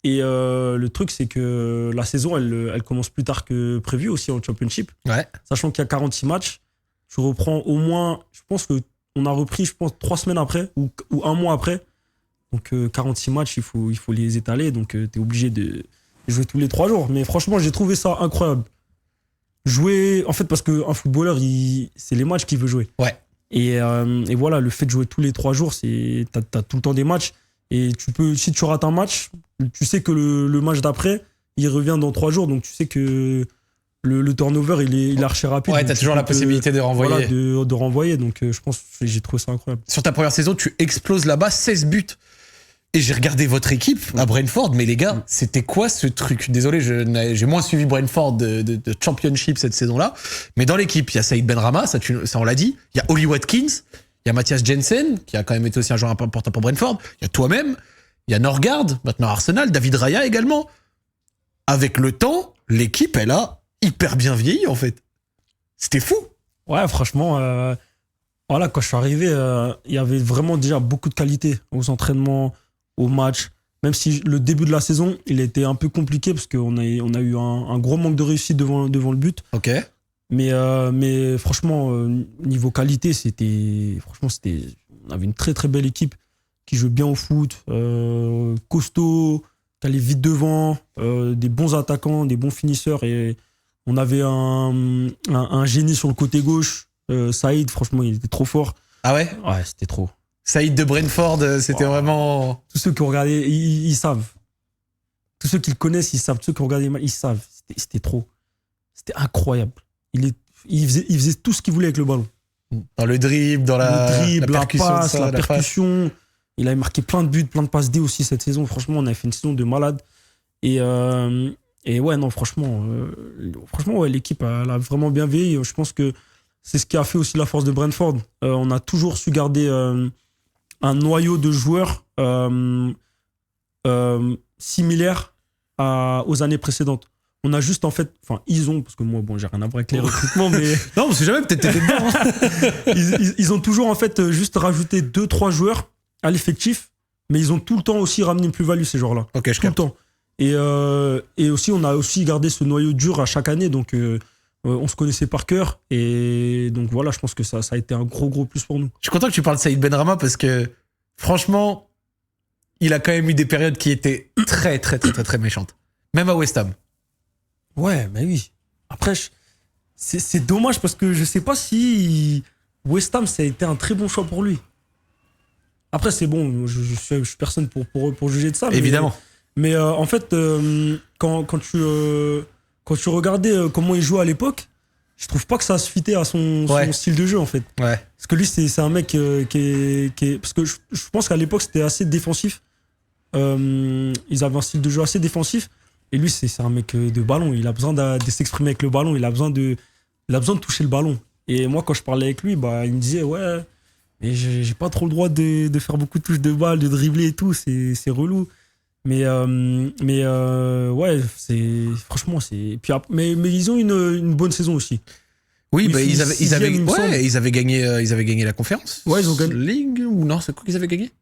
Et le truc, c'est que la saison, elle commence plus tard que prévu aussi en Championship. Ouais. Sachant qu'il y a 46 matchs. Tu reprends au moins, je pense qu'on a repris, 3 semaines après ou 1 mois après. Donc 46 matchs, il faut les étaler. Donc tu es obligé de jouer tous les 3 jours. Mais franchement, j'ai trouvé ça incroyable. Jouer, en fait, parce qu'un footballeur, c'est les matchs qu'il veut jouer. Ouais. Et voilà, le fait de jouer tous les 3 jours, t'as tout le temps des matchs. Et si tu rates un match, tu sais que le match d'après, il revient dans 3 jours. Donc tu sais que le turnover, il est archi rapide. Ouais, t'as toujours la possibilité de renvoyer. Voilà, de renvoyer. Donc je pense que j'ai trouvé ça incroyable. Sur ta première saison, tu exploses là-bas, 16 buts. Et j'ai regardé votre équipe à Brentford, mais les gars, c'était quoi ce truc? Désolé, j'ai moins suivi Brentford de Championship cette saison-là. Mais dans l'équipe, il y a Saïd Benrahma, ça on l'a dit. Il y a Ollie Watkins, il y a Matthias Jensen, qui a quand même été aussi un joueur important pour Brentford. Il y a toi-même, il y a Norgard, maintenant Arsenal, David Raya également. Avec le temps, l'équipe, elle a hyper bien vieilli, en fait. C'était fou. Ouais, franchement, voilà, quand je suis arrivé, il y avait vraiment déjà beaucoup de qualité aux entraînements, aux matchs. Même si le début de la saison, il était un peu compliqué parce qu'on a eu un gros manque de réussite devant le but. Ok. Mais franchement, niveau qualité, on avait une très belle équipe qui jouait bien au foot, costaud, qui allait vite devant, des bons attaquants, des bons finisseurs. Et on avait un génie sur le côté gauche. Saïd, franchement, il était trop fort. Ah ouais? Ouais, c'était trop. Saïd de Brentford, c'était vraiment... Tous ceux qui ont regardé, ils savent. Tous ceux qui le connaissent, ils savent. Tous ceux qui ont regardé, ils savent. C'était trop. C'était incroyable. Il faisait tout ce qu'il voulait avec le ballon. Dans le dribble, dans la percussion, la passe, la percussion. Il avait marqué plein de buts, plein de passes D aussi cette saison. Franchement, on a fait une saison de malade. Et ouais, non, franchement, ouais, l'équipe, elle a vraiment bien vieilli. Je pense que c'est ce qui a fait aussi la force de Brentford. On a toujours su garder un noyau de joueurs similaires aux années précédentes. On a juste en fait, enfin ils ont, parce que moi bon j'ai rien à voir avec les recrutements, mais Non, on sait jamais, peut-être t'étais dedans. Hein. ils ont toujours en fait juste rajouté 2-3 joueurs à l'effectif, mais ils ont tout le temps aussi ramené une plus-value ces joueurs-là. Ok, je Tout le capte. temps. Et aussi on a aussi gardé ce noyau dur à chaque année, donc on se connaissait par cœur, et donc voilà, je pense que ça a été un gros plus pour nous. Je suis content que tu parles de Saïd Benrahma parce que, franchement, il a quand même eu des périodes qui étaient très méchantes. Même à West Ham. Ouais, mais oui. Après, c'est dommage parce que je sais pas si West Ham, ça a été un très bon choix pour lui. Après, c'est bon, je suis personne pour juger de ça. Évidemment. Mais en fait, quand tu regardais comment il jouait à l'époque, je trouve pas que ça se fitait à son style de jeu, en fait. Ouais. Parce que lui, c'est un mec qui est. Parce que je pense qu'à l'époque, c'était assez défensif. Ils avaient un style de jeu assez défensif. Et lui, c'est un mec de ballon. Il a besoin de s'exprimer avec le ballon. Il a besoin de toucher le ballon. Et moi, quand je parlais avec lui, bah, il me disait, ouais, mais j'ai pas trop le droit de faire beaucoup de touches de balle, de dribbler et tout. C'est relou. Mais ouais, franchement, c'est. Puis, mais ils ont une bonne saison aussi. Oui, Ils bah, ils finissent avaient sixième, ils avaient gagné la conférence. Ouais, ils ont gagné. Ligue ou non, c'est quoi qu'ils avaient gagné?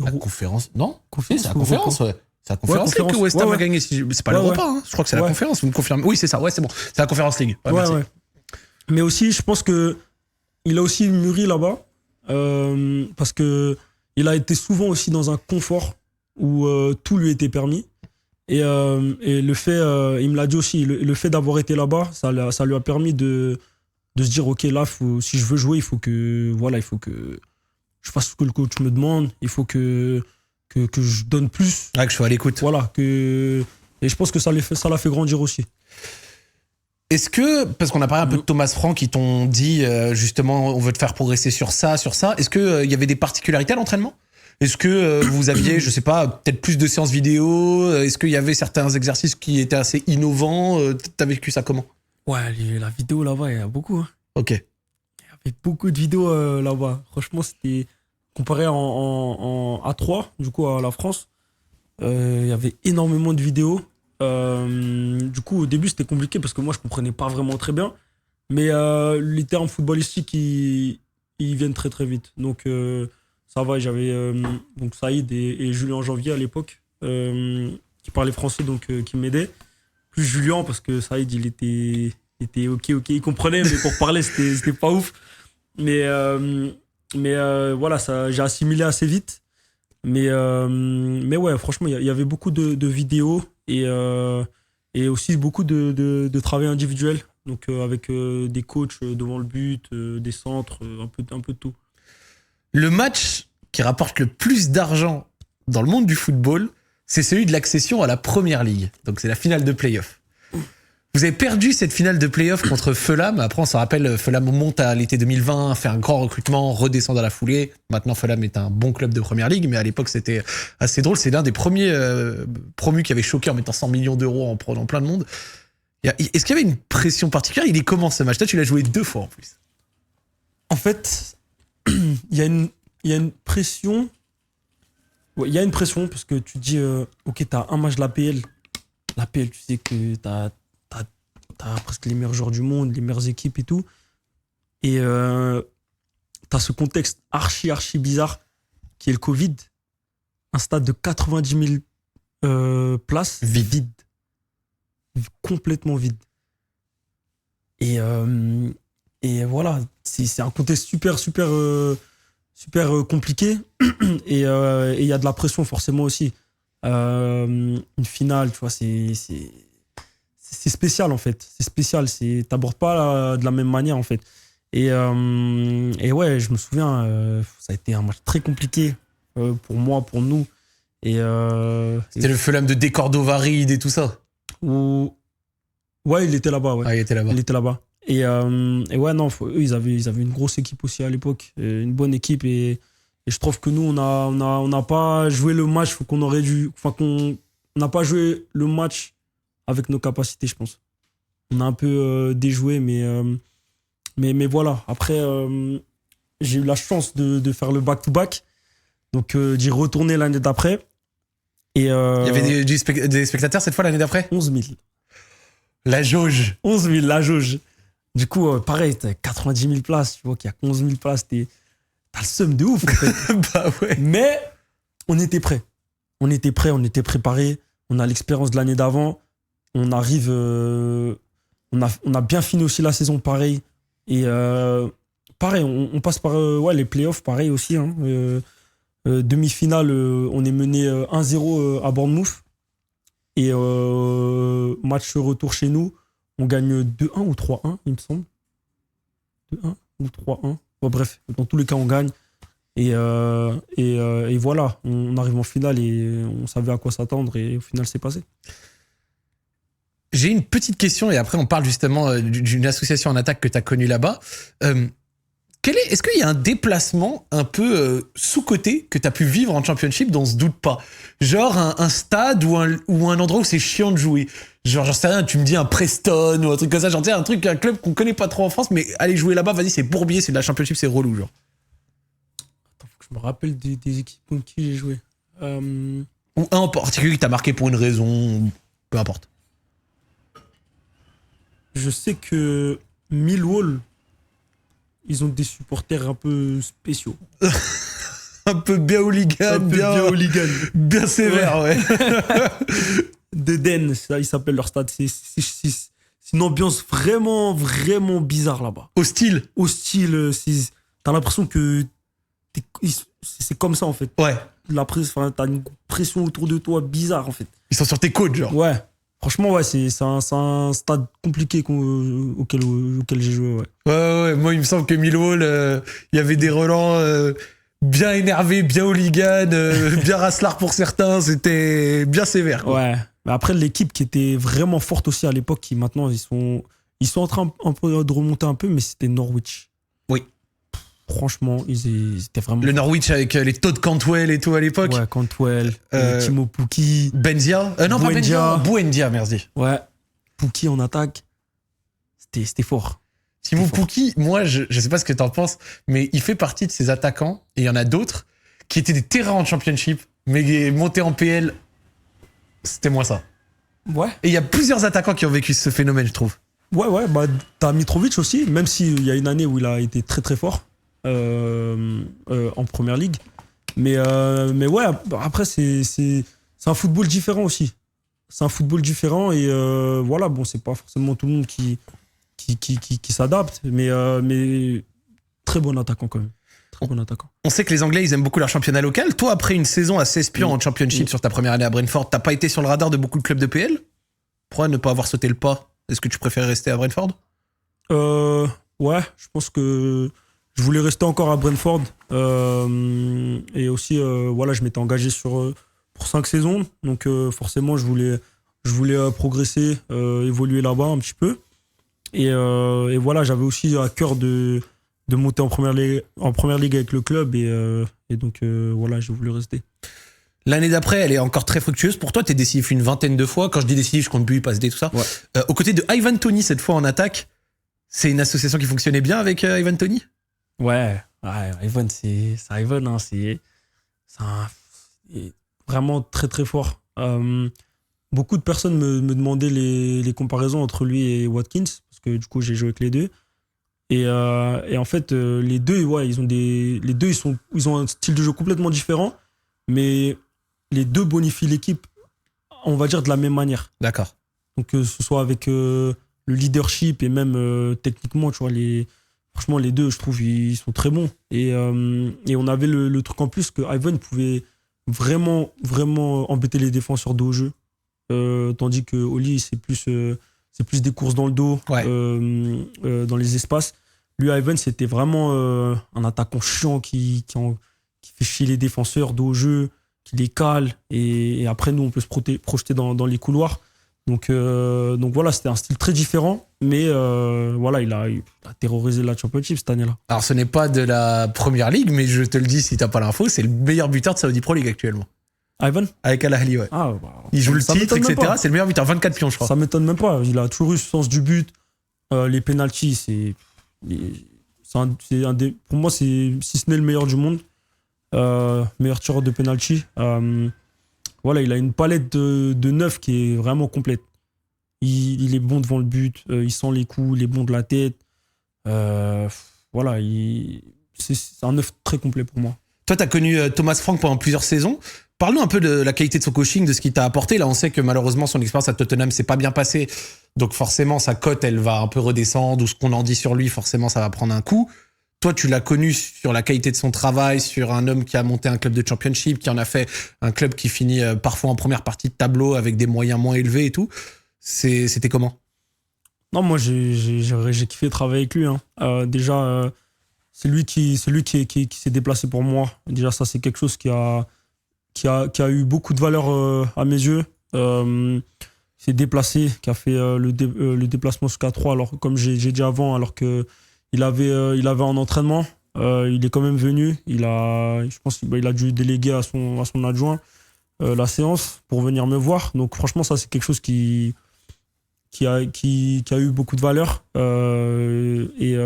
La Euro- conférence. Non? Conférence Si, c'est la ou conférence, ouais. C'est la conférence League que conférence. West Ham Ouais, a ouais. gagné. C'est pas Ouais, l'Europa, ouais. hein. Je crois que c'est la Ouais. conférence. Vous me confirmez? Oui, c'est ça. Ouais, c'est bon. C'est la conférence League. Ouais, Ouais, merci. ouais. Mais aussi, je pense que il a aussi mûri là-bas parce que il a été souvent aussi dans un confort où tout lui était permis. Et le fait, il me l'a dit aussi, le fait d'avoir été là-bas, ça lui a permis de se dire, ok, là, si je veux jouer, il faut que je fasse ce que le coach me demande, il faut que je donne plus. Ah, que je sois à l'écoute. Voilà, et je pense que ça l'a fait grandir aussi. Est-ce que, parce qu'on a parlé un peu de Thomas Frank, qui t'ont dit justement, on veut te faire progresser sur ça, est-ce que il y avait des particularités à l'entraînement? Est-ce que vous aviez, je sais pas, peut-être plus de séances vidéo? Est-ce qu'il y avait certains exercices qui étaient assez innovants? T'as vécu ça comment? Ouais, la vidéo là-bas, il y a beaucoup. Hein. Ok. Il y avait beaucoup de vidéos là-bas. Franchement, c'était comparé en A3, du coup, à la France. Il y avait énormément de vidéos. Du coup, au début, c'était compliqué parce que moi, je comprenais pas vraiment très bien. Mais les termes footballistiques, ils viennent très vite. Donc, ça va. J'avais donc Saïd et Julien Janvier à l'époque qui parlaient français, donc qui m'aidaient. Plus Julien parce que Saïd, il était ok, il comprenait, mais pour parler, c'était pas ouf. Mais voilà, j'ai assimilé assez vite. Mais ouais, franchement, il y avait beaucoup de vidéos et aussi beaucoup de travail individuel. Donc avec des coachs devant le but, des centres, un peu de tout. Le match qui rapporte le plus d'argent dans le monde du football, c'est celui de l'accession à la Première Ligue. Donc c'est la finale de play-off. Vous avez perdu cette finale de play-off contre Fulham. Après, on s'en rappelle, Fulham monte à l'été 2020, fait un grand recrutement, redescend dans la foulée. Maintenant, Fulham est un bon club de Première Ligue, mais à l'époque, c'était assez drôle. C'est l'un des premiers promus qui avait choqué en mettant 100 millions d'euros en prenant plein de monde. Est-ce qu'il y avait une pression particulière? Il est comment ce match? Toi, tu l'as joué 2 fois en plus. En fait, il y a une pression. Ouais, il y a une pression parce que tu te dis, ok, t'as un match de l'APL. L'APL, tu sais que t'as presque les meilleurs joueurs du monde, les meilleures équipes et tout. Et t'as ce contexte archi bizarre qui est le Covid. Un stade de 90 000 places. Vide. Complètement vide. Et voilà, c'est un contexte super compliqué. Et il y a de la pression forcément aussi. Une finale, tu vois, c'est spécial en fait. C'est spécial. T'abordes pas de la même manière en fait. Et ouais, je me souviens, ça a été un match très compliqué pour moi, pour nous. C'était le Fulham de Decordovaride et tout ça. Ouais, il était là-bas. Ouais. Ah, il était là-bas. Il était là-bas. Et ouais, non, eux, ils avaient une grosse équipe aussi à l'époque, une bonne équipe. Et je trouve que nous, on n'a pas joué le match qu'on aurait dû. Enfin, qu'on n'a pas joué le match avec nos capacités, je pense. On a un peu déjoué, mais voilà. Après, j'ai eu la chance de faire le back-to-back, donc d'y retourner l'année d'après. Et Il y avait des spectateurs cette fois l'année d'après? 11 000. La jauge. 11 000, la jauge. Du coup, pareil, t'as 90 000 places, tu vois qu'il y a 11 000 places, t'as le seum de ouf, en fait. Bah ouais. Mais on était prêts. On était prêts, on était préparés. On a l'expérience de l'année d'avant. On arrive... on a bien fini aussi la saison, pareil. Et pareil, on passe par les playoffs, pareil aussi. Hein. Demi-finale, on est mené 1-0 à Bournemouth. Et match retour chez nous, on gagne 2-1 ou 3-1, il me semble. 2-1 ou 3-1. Bon, bref, dans tous les cas, on gagne. Et voilà, on arrive en finale et on savait à quoi s'attendre et au final, c'est passé. J'ai une petite question et après on parle justement d'une association en attaque que tu as connue là-bas. Est-ce qu'il y a un déplacement un peu sous-coté que tu as pu vivre en Championship dont on se doute pas? Genre un stade ou un endroit où c'est chiant de jouer. Genre, j'en sais rien, tu me dis un Preston ou un truc comme ça, j'en sais un club qu'on connaît pas trop en France, mais aller jouer là-bas, vas-y, c'est bourbier, c'est de la Championship, c'est relou, genre. Attends, faut que je me rappelle des équipes contre qui j'ai joué. Ou un en particulier qui t'a marqué pour une raison, peu importe. Je sais que Millwall, ils ont des supporters un peu spéciaux. Un peu bien hooligan, bien sévère, ouais. D'Eden, il s'appelle leur stade. C'est une ambiance vraiment, vraiment bizarre là-bas. Hostile. T'as l'impression que c'est comme ça en fait. Ouais. T'as une pression autour de toi bizarre en fait. Ils sont sur tes côtes, genre. Ouais. Franchement, ouais, c'est un stade compliqué auquel j'ai joué, ouais. Ouais. Moi, il me semble que Millwall, il y avait des relents bien énervés, bien hooligan, bien raslards pour certains. C'était bien sévère, quoi. Ouais. Mais après, l'équipe qui était vraiment forte aussi à l'époque, qui maintenant, ils sont en train un peu de remonter un peu, mais c'était Norwich. Oui. Franchement, ils étaient vraiment... Le Norwich avec les Todd Cantwell et tout à l'époque. Ouais, Cantwell, Timo Pukki. Benzia. Non, pas Benzia. Buendia, merci. Ouais. Pukki en attaque. C'était fort. Timo Pukki, moi, je sais pas ce que t'en penses, mais il fait partie de ces attaquants, et il y en a d'autres, qui étaient des terrains en Championship, mais montés en PL, c'était moins ça. Ouais. Et il y a plusieurs attaquants qui ont vécu ce phénomène, je trouve. Ouais, bah, t'as Mitrovic aussi, même s'il y a une année où il a été très très fort. En première ligue, mais ouais, après c'est un football différent aussi. C'est un football différent et voilà, bon, c'est pas forcément tout le monde qui s'adapte, mais très bon attaquant quand même. Très bon attaquant. On sait que les Anglais, ils aiment beaucoup leur championnat local. Toi, après une saison à 16 pions en Championship sur ta première année à Brentford, t'as pas été sur le radar de beaucoup de clubs de PL? Pourquoi ne pas avoir sauté le pas? Est-ce que tu préfères rester à Brentford? Ouais, je pense que je voulais rester encore à Brentford et aussi voilà, je m'étais engagé pour 5 saisons, donc forcément je voulais progresser, évoluer là-bas un petit peu et voilà, j'avais aussi à cœur de monter en première ligue avec le club et donc voilà, j'ai voulu rester. L'année d'après, elle est encore très fructueuse. Pour toi, t'es décisif une vingtaine de fois. Quand je dis décisif, je compte but, passe D, tout ça. Ouais. Aux côtés de Ivan Toney, cette fois en attaque, c'est une association qui fonctionnait bien avec Ivan Toney? Ouais, Ivan, c'est Ivan, hein, c'est vraiment très très fort. Beaucoup de personnes me demandaient les comparaisons entre lui et Watkins, parce que du coup j'ai joué avec les deux. Et en fait, les deux, ouais, ils ont un style de jeu complètement différent, mais les deux bonifient l'équipe, on va dire, de la même manière. D'accord. Donc que ce soit avec le leadership et même techniquement, tu vois, franchement, les deux, je trouve, ils sont très bons. Et on avait le truc en plus que Ivan pouvait vraiment, vraiment embêter les défenseurs dos au jeu. Tandis que Oli, c'est plus des courses dans le dos, ouais. Dans les espaces. Lui, Ivan, c'était vraiment un attaquant chiant qui fait chier les défenseurs dos au jeu, qui les cale. Et après, nous, on peut se projeter dans les couloirs. Donc voilà, c'était un style très différent, mais voilà, il a terrorisé la Championship cette année-là. Alors ce n'est pas de la première ligue, mais je te le dis si t'as pas l'info, c'est le meilleur buteur de Saudi Pro League actuellement. Ivan? Avec Al Ahly, ouais. Ah, il joue le titre, etc. C'est le meilleur buteur, 24 pions, je crois. Ça m'étonne même pas. Il a toujours eu ce sens du but. Les pénaltys, pour moi, c'est si ce n'est le meilleur du monde. Meilleur tireur de pénalty. voilà, il a une palette de neuf qui est vraiment complète. Il est bon devant le but, il sent les coups, il est bon de la tête. Voilà, c'est un neuf très complet pour moi. Toi, tu as connu Thomas Frank pendant plusieurs saisons. Parle-nous un peu de la qualité de son coaching, de ce qu'il t'a apporté. Là, on sait que malheureusement, son expérience à Tottenham s'est pas bien passée. Donc forcément, sa cote, elle va un peu redescendre. Ou ce qu'on en dit sur lui, forcément, ça va prendre un coup. Toi, tu l'as connu sur la qualité de son travail, sur un homme qui a monté un club de championship, qui en a fait un club qui finit parfois en première partie de tableau avec des moyens moins élevés et tout. C'était comment? Non, moi, j'ai kiffé travailler avec lui. Hein. Déjà, c'est lui qui s'est déplacé pour moi. Déjà, ça, c'est quelque chose qui a eu beaucoup de valeur à mes yeux. Il s'est déplacé, qui a fait le déplacement jusqu'à 3, alors, comme j'ai dit avant, alors qu'il avait un entraînement. Il est quand même venu. Je pense qu'il a dû déléguer à son adjoint la séance pour venir me voir. Donc, franchement, ça, c'est quelque chose qui a eu beaucoup de valeur. Et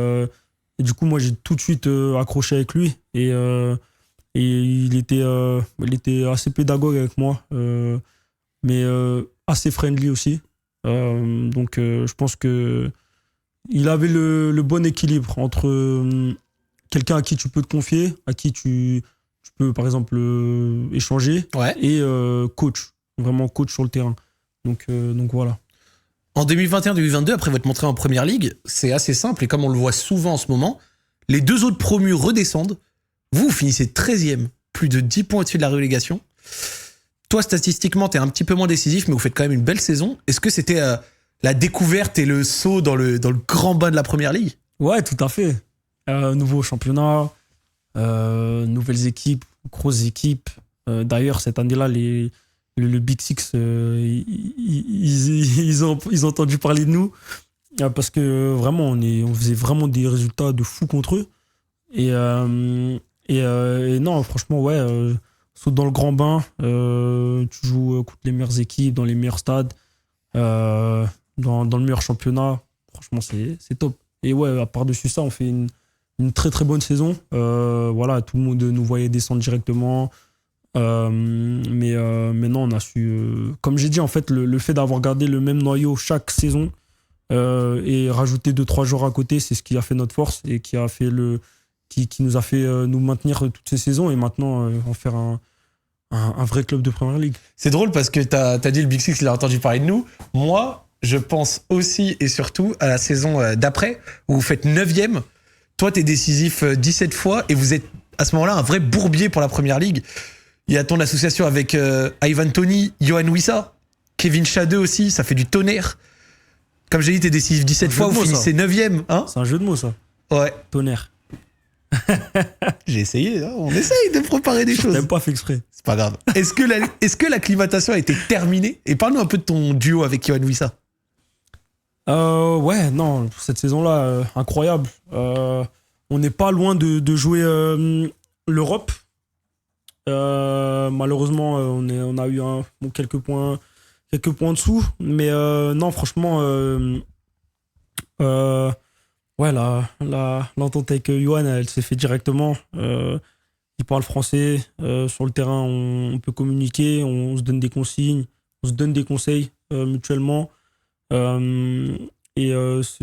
du coup, moi, j'ai tout de suite accroché avec lui. Et il était assez pédagogue avec moi, mais assez friendly aussi. Donc, je pense que il avait le bon équilibre entre quelqu'un à qui tu peux te confier, à qui tu peux, par exemple, échanger, Ouais. et coach, vraiment coach sur le terrain. Donc voilà. En 2021-2022, après votre montée en Première Ligue, c'est assez simple. Et comme on le voit souvent en ce moment, les deux autres promus redescendent. Vous finissez 13e, plus de 10 points au-dessus de la relégation. Toi, statistiquement, t'es un petit peu moins décisif, mais vous faites quand même une belle saison. Est-ce que c'était la découverte et le saut dans le grand bain de la Première Ligue? Ouais, tout à fait. Nouveau championnat, nouvelles équipes, grosses équipes. D'ailleurs, cette année-là, le Big Six, ils ont entendu parler de nous, parce que vraiment, on faisait vraiment des résultats de fou contre eux. Et non, franchement, ouais, saute dans le grand bain, tu joues contre les meilleures équipes, dans les meilleurs stades, dans le meilleur championnat. Franchement, c'est top. Et ouais, à part-dessus ça, on fait une très très bonne saison. Voilà, tout le monde nous voyait descendre directement. Mais non, on a su, comme j'ai dit, en fait, le fait d'avoir gardé le même noyau chaque saison et rajouter 2-3 joueurs à côté, c'est ce qui a fait notre force et qui nous a fait nous maintenir toutes ces saisons et maintenant en faire un vrai club de Première Ligue. C'est drôle parce que t'as dit le Big Six, il a entendu parler de nous. Moi, je pense aussi et surtout à la saison d'après où vous faites 9e. Toi, t'es décisif 17 fois et vous êtes à ce moment-là un vrai bourbier pour la Première Ligue. Il y a ton association avec Ivan Toney, Yohan Wissa, Kevin Schade aussi, ça fait du tonnerre. Comme j'ai dit, t'es décisif 17 fois, vous finissez 9e. Hein, c'est un jeu de mots, ça. Ouais. Tonnerre. J'ai essayé, hein, on essaye de préparer des choses. T'as même pas fait exprès. C'est pas grave. Est-ce que l'acclimatation a été terminée? Et parle-nous un peu de ton duo avec Yohan Wissa. Ouais, non, cette saison-là, incroyable. On n'est pas loin de jouer l'Europe. Malheureusement, on a eu quelques points dessous, mais non, franchement, ouais, l'entente avec Yohan, elle s'est fait directement. Il parle français, sur le terrain, on peut communiquer, on se donne des consignes, on se donne des conseils mutuellement. Et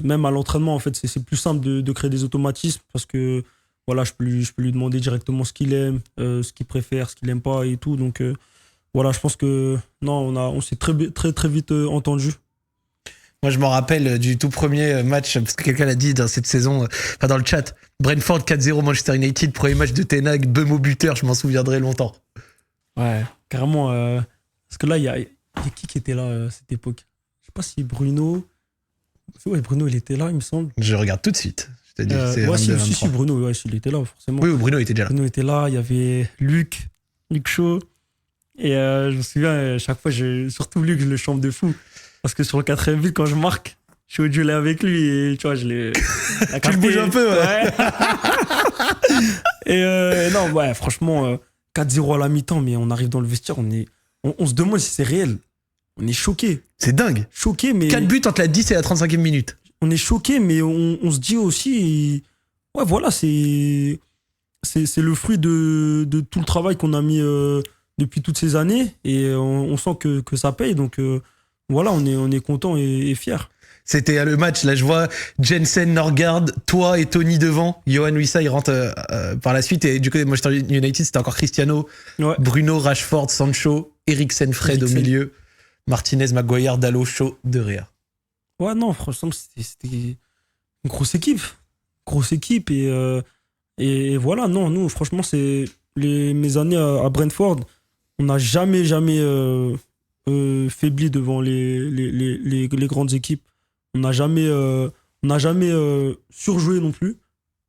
même à l'entraînement, en fait, c'est plus simple de créer des automatismes parce que voilà, je peux lui demander directement ce qu'il aime, ce qu'il préfère, ce qu'il aime pas et tout. Donc voilà, je pense que non, on s'est très, très, très vite entendu. Moi, je me rappelle du tout premier match, parce que quelqu'un l'a dit dans cette saison, enfin dans le chat, Brentford 4-0 Manchester United, premier match de Ten Hag, Bum au buteur, je m'en souviendrai longtemps. Ouais, carrément. Parce que là, il y a qui était là à cette époque? Je sais pas si Bruno... Ouais, Bruno, il était là, il me semble. Je regarde tout de suite. Je t'ai dit, c'est ouais, si, Bruno, ouais, il était là, forcément. Oui, Bruno était déjà là. Bruno était là, il y avait Luc Shaw. Et je me souviens, chaque fois, surtout Luc, je le chante de fou. Parce que sur le 4e but, quand je marque, je suis au duel avec lui et tu vois, je l'ai. Tu le bouges un peu, ouais. Et non, ouais, franchement, 4-0 à la mi-temps, mais on arrive dans le vestiaire, on se demande si c'est réel. On est choqué. C'est dingue. Choqué, mais. 4 buts entre la 10 et la 35e minute. On est choqué, mais on se dit aussi. Ouais, voilà, c'est le fruit de tout le travail qu'on a mis depuis toutes ces années et on sent que ça paye. Donc voilà, on est content et fier. C'était le match, là je vois Jensen, Norgard, toi et Tony devant. Yohan Wissa il rentre par la suite et du côté de Manchester United c'était encore Cristiano, Ouais. Bruno, Rashford, Sancho, Eriksen, Fred au milieu, Martinez, Maguire, Dalot, Shaw derrière. Ouais, non, franchement, c'était une grosse équipe. Grosse équipe et voilà, non, nous, franchement, c'est mes années à Brentford, on n'a jamais faibli devant les grandes équipes. On n'a jamais surjoué non plus.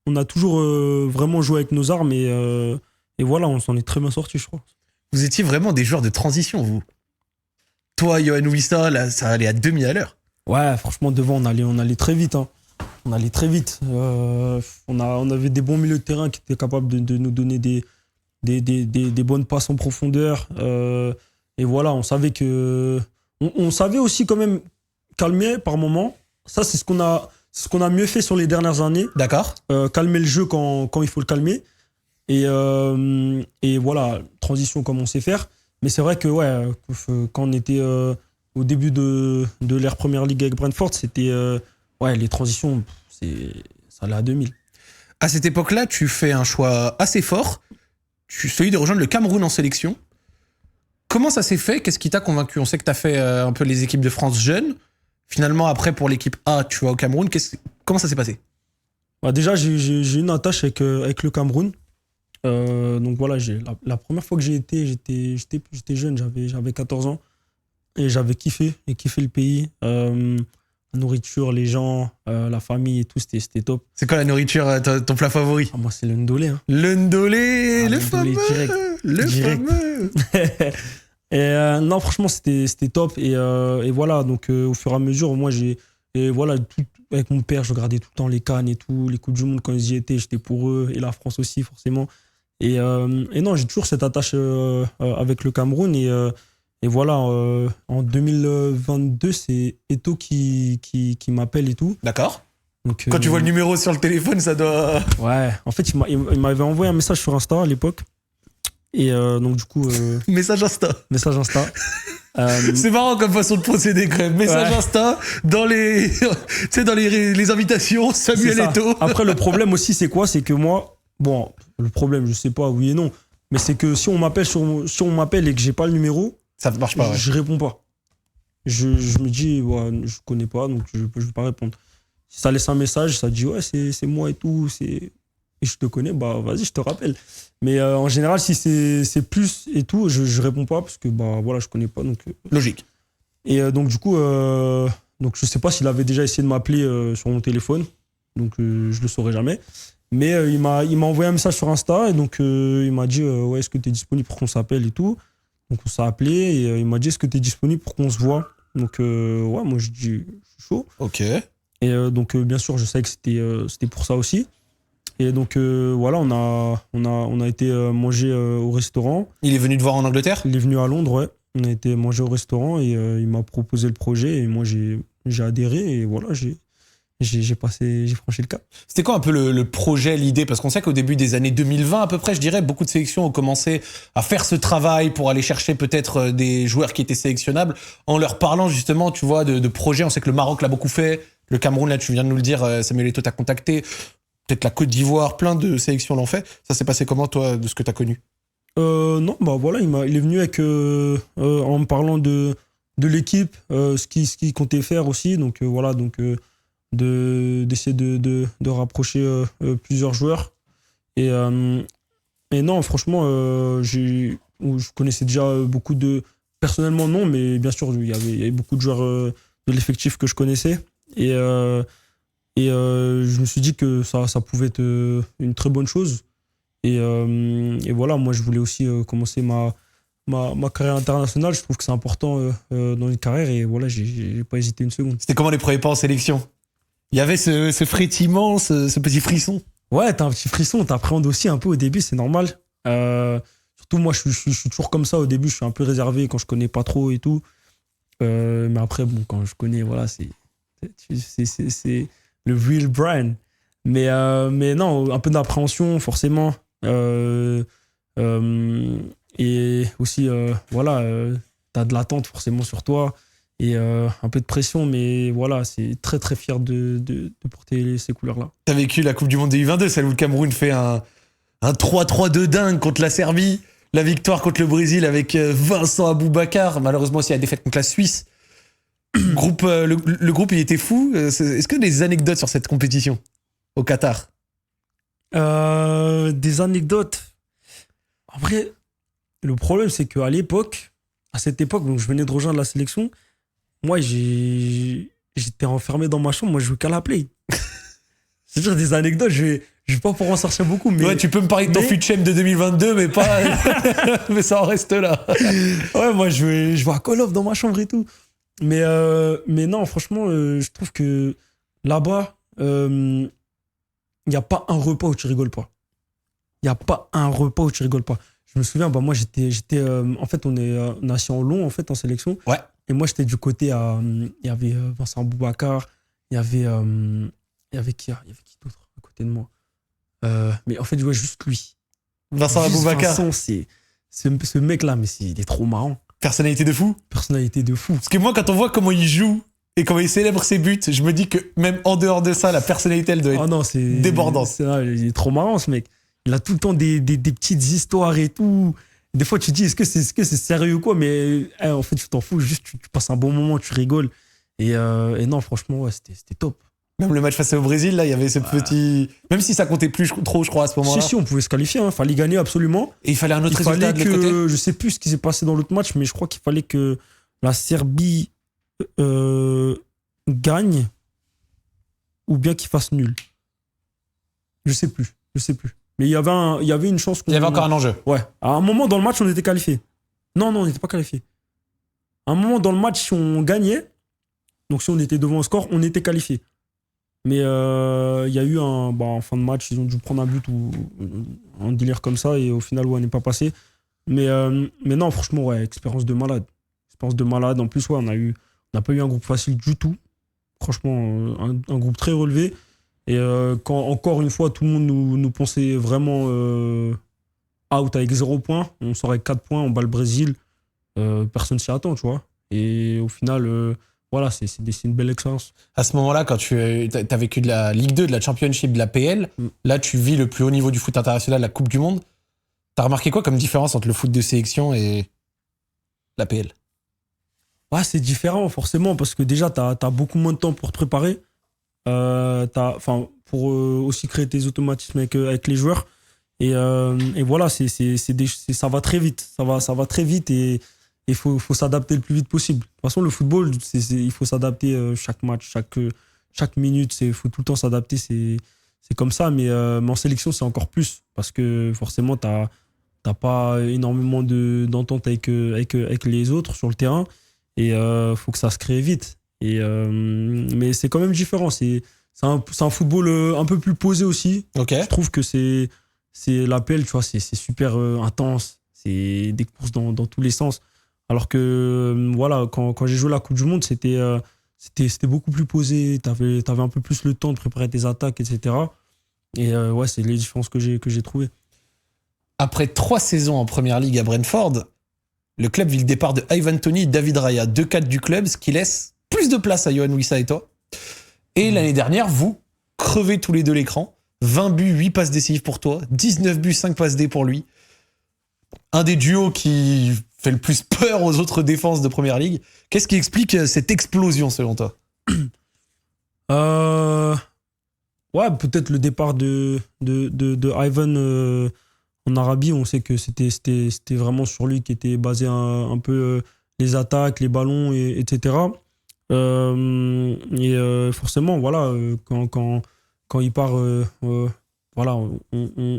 On a toujours vraiment joué avec nos armes et voilà, on s'en est très bien sorti, je crois. Vous étiez vraiment des joueurs de transition, vous. Toi, Yohan Wissa, là, ça allait à 2000 à l'heure. Ouais, franchement, devant, on allait très vite. Hein. On allait très vite. On avait des bons milieux de terrain qui étaient capables de nous donner des bonnes passes en profondeur. Et voilà, on savait que. On savait aussi quand même calmer par moment. Ça, c'est ce qu'on a mieux fait sur les dernières années. D'accord. Calmer le jeu quand il faut le calmer. Et voilà, transition comme on sait faire. Mais c'est vrai que ouais, quand on était au début de l'ère Première Ligue avec Brentford, c'était ouais, les transitions, ça allait à 2000. À cette époque-là, tu fais un choix assez fort. Celui de rejoindre le Cameroun en sélection. Comment ça s'est fait? Qu'est-ce qui t'a convaincu? On sait que tu as fait un peu les équipes de France jeunes. Finalement, après, pour l'équipe A, tu vas au Cameroun. Comment ça s'est passé? Bah déjà, j'ai une attache avec le Cameroun. Donc voilà, la première fois que j'étais jeune, j'avais 14 ans. Et j'avais kiffé le pays. La nourriture, les gens, la famille et tout, c'était top. C'est quoi la nourriture, ton plat favori? Ah, moi, c'est le ndolé. Hein. Le ndolé, le fameux. Direct. Le fameux. Et non, franchement, c'était top. Et voilà, donc au fur et à mesure, moi, voilà, avec mon père, je regardais tout le temps les CAN et tout, les Coupes du Monde quand ils y étaient, j'étais pour eux, et la France aussi, forcément. Et non, j'ai toujours cette attache avec le Cameroun. Et voilà, en 2022, c'est Eto'o qui m'appelle et tout. D'accord. Donc, quand tu vois le numéro sur le téléphone, ça doit... Ouais, en fait, il m'avait envoyé un message sur Insta à l'époque. Et donc, du coup... Message Insta. Message Insta. C'est marrant comme façon de procéder quand même. Message Ouais. Insta dans les, tu sais, dans les invitations, Samuel Eto'o. Après, le problème aussi, c'est quoi? C'est que moi, bon, le problème, je sais pas, oui et non, mais c'est que si on m'appelle et que j'ai pas le numéro, Ça ne marche pas, ouais. je réponds pas. Je me dis, ouais, je connais pas, donc je vais pas répondre. Si ça laisse un message, ça dit, ouais, c'est moi et tout, et je te connais, bah vas-y, je te rappelle. Mais en général, si c'est plus et tout, je réponds pas parce que, bah voilà, je connais pas. Donc, Logique. et donc, du coup, donc, je sais pas s'il avait déjà essayé de m'appeler sur mon téléphone, donc je le saurai jamais. Mais il m'a envoyé un message sur Insta et donc il m'a dit, ouais, est-ce que tu es disponible pour qu'on s'appelle et tout. Donc on s'est appelé et il m'a dit est-ce que tu es disponible pour qu'on se voit. Donc ouais, moi je dis je suis chaud. Ok. Et donc bien sûr je savais que c'était pour ça aussi. Et donc voilà, on a été manger au restaurant. Il est venu te voir en Angleterre? Il est venu à Londres, ouais. On a été manger au restaurant et il m'a proposé le projet et moi j'ai adhéré et voilà, j'ai franchi le cap. C'était quoi un peu le projet, l'idée? Parce qu'on sait qu'au début des années 2020 à peu près, je dirais, beaucoup de sélections ont commencé à faire ce travail pour aller chercher peut-être des joueurs qui étaient sélectionnables en leur parlant justement, tu vois, de projets. On sait que le Maroc l'a beaucoup fait, le Cameroun, là tu viens de nous le dire, Samuel Eto'o t'a contacté, peut-être la Côte d'Ivoire, plein de sélections l'ont fait. Ça s'est passé comment toi, de ce que t'as connu? Non, bah voilà, il est venu avec en me parlant de l'équipe, ce qu'il comptait faire aussi. Donc voilà, donc d'essayer de rapprocher plusieurs joueurs. Et non, franchement, je connaissais déjà beaucoup de... Personnellement, non, mais bien sûr, il y avait beaucoup de joueurs de l'effectif que je connaissais. Et je me suis dit que ça pouvait être une très bonne chose. Et voilà, moi, je voulais aussi commencer ma carrière internationale. Je trouve que c'est important dans une carrière. Et voilà, j'ai pas hésité une seconde. C'était comment les premiers pas en sélection? Il y avait ce frétillement, ce petit frisson? Ouais, t'as un petit frisson, t'appréhendes aussi un peu au début, c'est normal. Surtout moi, je suis toujours comme ça au début, je suis un peu réservé quand je connais pas trop et tout. Mais après, bon, quand je connais, voilà, c'est le real Brian. Mais non, un peu d'appréhension, forcément. Et Et aussi, voilà, t'as de l'attente forcément sur toi et un peu de pression, mais voilà, c'est très très fier de porter ces couleurs-là. T'as vécu la Coupe du Monde des U22, celle où le Cameroun fait un 3-3 de dingue contre la Serbie, la victoire contre le Brésil avec Vincent Aboubakar, malheureusement aussi la défaite contre la Suisse. Le groupe, il était fou. Est-ce que des anecdotes sur cette compétition au Qatar? Des anecdotes. En vrai, le problème, c'est qu'à l'époque, à cette époque, donc je venais de rejoindre la sélection, moi, j'étais enfermé dans ma chambre, moi, je jouais qu'à la play. C'est-à-dire des anecdotes, je vais pas pouvoir en sortir beaucoup. Mais, ouais, tu peux me parler de ton FUTCHEM de 2022, mais pas. Mais ça en reste là. Ouais, moi, je vais à Call of dans ma chambre et tout. Mais non, franchement, je trouve que là-bas, il n'y a pas un repas où tu rigoles pas. Il n'y a pas un repas où tu rigoles pas. Je me souviens, bah, moi, j'étais en fait, on est assis en long, en fait, en sélection. Ouais. Et moi, j'étais du côté il y avait Vincent Aboubakar, il y avait qui d'autre à côté de moi? Mais en fait, je vois juste lui. Vincent Aboubakar. Vincent, ce mec-là, mais il est trop marrant. Personnalité de fou. Personnalité de fou. Parce que moi, quand on voit comment il joue et comment il célèbre ses buts, je me dis que même en dehors de ça, la personnalité, elle doit être débordante. Il est trop marrant, ce mec. Il a tout le temps des petites histoires et tout. Des fois, tu te dis, est-ce que c'est sérieux ou quoi? Mais en fait, tu t'en fous. Juste, tu passes un bon moment, tu rigoles. Et non, franchement, ouais, c'était top. Même le match face au Brésil, là, il y avait ce petit... Même si ça comptait plus trop, je crois, à ce moment-là. Si, on pouvait se qualifier. Il fallait gagner absolument. Et il fallait un autre résultat de l'autre côté. Je sais plus ce qui s'est passé dans l'autre match, mais je crois qu'il fallait que la Serbie gagne ou bien qu'il fasse nul. Je sais plus. Mais il y avait une chance. Il y avait encore un enjeu. Ouais. À un moment dans le match, on était qualifié. Non, on n'était pas qualifié. À un moment dans le match, si on gagnait, donc si on était devant un score, on était qualifié. Mais il y a eu en fin de match, ils ont dû prendre un but ou un délire comme ça et au final, ouais, on n'est pas passé. Mais non, franchement, ouais, expérience de malade. En plus, ouais, on n'a pas eu un groupe facile du tout. Franchement, un groupe très relevé. Et quand, encore une fois, tout le monde nous pensait vraiment out avec 0 points, on sort avec 4 points, on bat le Brésil. Personne s'y attend, tu vois. Et au final... voilà, c'est une belle expérience. À ce moment-là, quand tu as vécu de la Ligue 2, de la Championship, de la PL, là, tu vis le plus haut niveau du foot international, la Coupe du Monde. T'as remarqué quoi comme différence entre le foot de sélection et la PL? Ouais, c'est différent, forcément, parce que déjà, t'as beaucoup moins de temps pour te préparer. Pour aussi créer tes automatismes avec les joueurs. Et voilà, ça va très vite. Ça va très vite et il faut s'adapter le plus vite possible. De toute façon, le football, il faut s'adapter chaque match, chaque minute. Il faut tout le temps s'adapter. C'est comme ça. Mais en sélection, c'est encore plus. Parce que forcément, t'as pas énormément d'entente avec les autres sur le terrain. Et il faut que ça se crée vite. Mais c'est quand même différent. C'est un football un peu plus posé aussi. Okay. Je trouve que c'est l'appel, tu vois, c'est super intense. C'est des courses dans tous les sens. Alors que, voilà, quand j'ai joué la Coupe du Monde, c'était beaucoup plus posé. T'avais un peu plus le temps de préparer tes attaques, etc. Et ouais, c'est les différences que j'ai trouvées. Après 3 saisons en Première Ligue à Brentford, le club vit le départ de Ivan Toney et David Raya, 2 cadres du club, ce qui laisse plus de place à Yohan Wissa et toi. Et l'année dernière, vous crevez tous les deux l'écran. 20 buts, 8 passes décisives pour toi, 19 buts, 5 passes D pour lui. Un des duos qui fait le plus peur aux autres défenses de Première Ligue. Qu'est-ce qui explique cette explosion selon toi? Ouais, peut-être le départ de Ivan en Arabie. On sait que c'était vraiment sur lui qui était basé un peu les attaques, les ballons, etc. Forcément, voilà, quand il part, voilà, on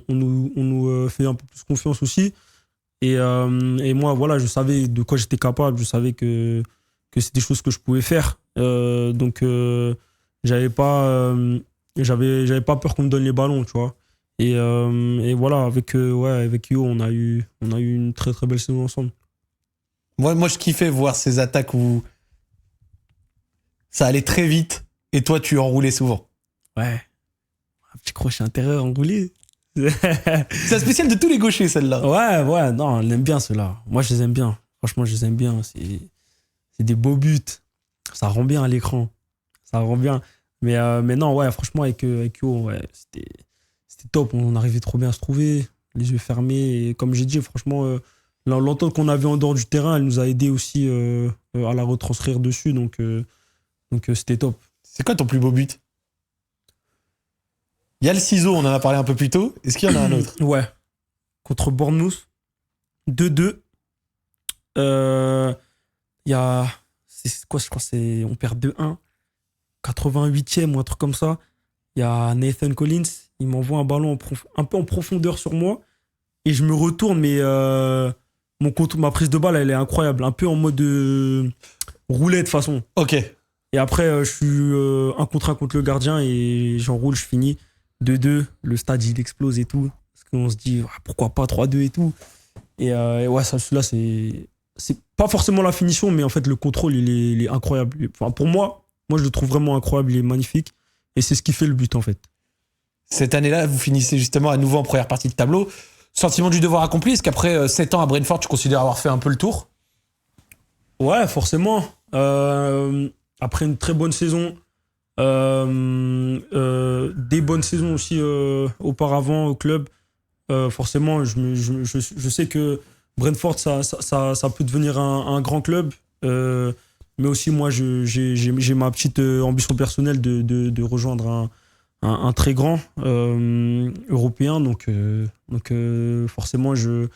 nous fait un peu plus confiance aussi. Et moi, voilà, je savais de quoi j'étais capable. Je savais que c'était des choses que je pouvais faire. Donc, j'avais pas peur qu'on me donne les ballons, tu vois. Et voilà, avec Yo, on a eu une très très belle saison ensemble. Moi, je kiffais voir ces attaques où ça allait très vite et toi, tu enroulais souvent. Ouais. Un petit crochet intérieur enroulé. C'est la spéciale de tous les gauchers, celle-là. Ouais, non, on aime bien ceux-là. Moi, je les aime bien. Franchement, je les aime bien. C'est des beaux buts. Ça rend bien à l'écran. Ça rend bien. Mais non, ouais, franchement, avec Yo, ouais, c'était top. On arrivait trop bien à se trouver, les yeux fermés. Et comme j'ai dit, franchement, l'entente qu'on avait en dehors du terrain, elle nous a aidé aussi à la retranscrire dessus. Donc c'était top. C'est quoi ton plus beau but? Il y a le ciseau, on en a parlé un peu plus tôt. Est-ce qu'il y en a un autre? Ouais. Contre Bournemouth, 2-2. Il y a... C'est quoi, je crois que on perd 2-1. 88e ou un truc comme ça. Il y a Nathan Collins, il m'envoie un ballon un peu en profondeur sur moi. Et je me retourne, mais ma prise de balle, elle est incroyable. Un peu en mode roulette de façon. Ok. Et après, je suis un contre le gardien et j'enroule, je finis. 2-2, le stade il explose et tout. Parce qu'on se dit, pourquoi pas 3-2 et tout. Et ouais, celui-là, c'est pas forcément la finition, mais en fait, le contrôle, il est incroyable. Enfin, pour moi, je le trouve vraiment incroyable, il est magnifique. Et c'est ce qui fait le but, en fait. Cette année-là, vous finissez justement à nouveau en première partie de tableau. Sentiment du devoir accompli, est-ce qu'après 7 ans à Brentford, tu considères avoir fait un peu le tour? Ouais, forcément. Après une très bonne saison, des bonnes saisons aussi auparavant au club, forcément, je sais que Brentford, ça peut devenir un grand club. Mais aussi, moi, j'ai ma petite ambition personnelle de rejoindre un très grand européen. Donc forcément, je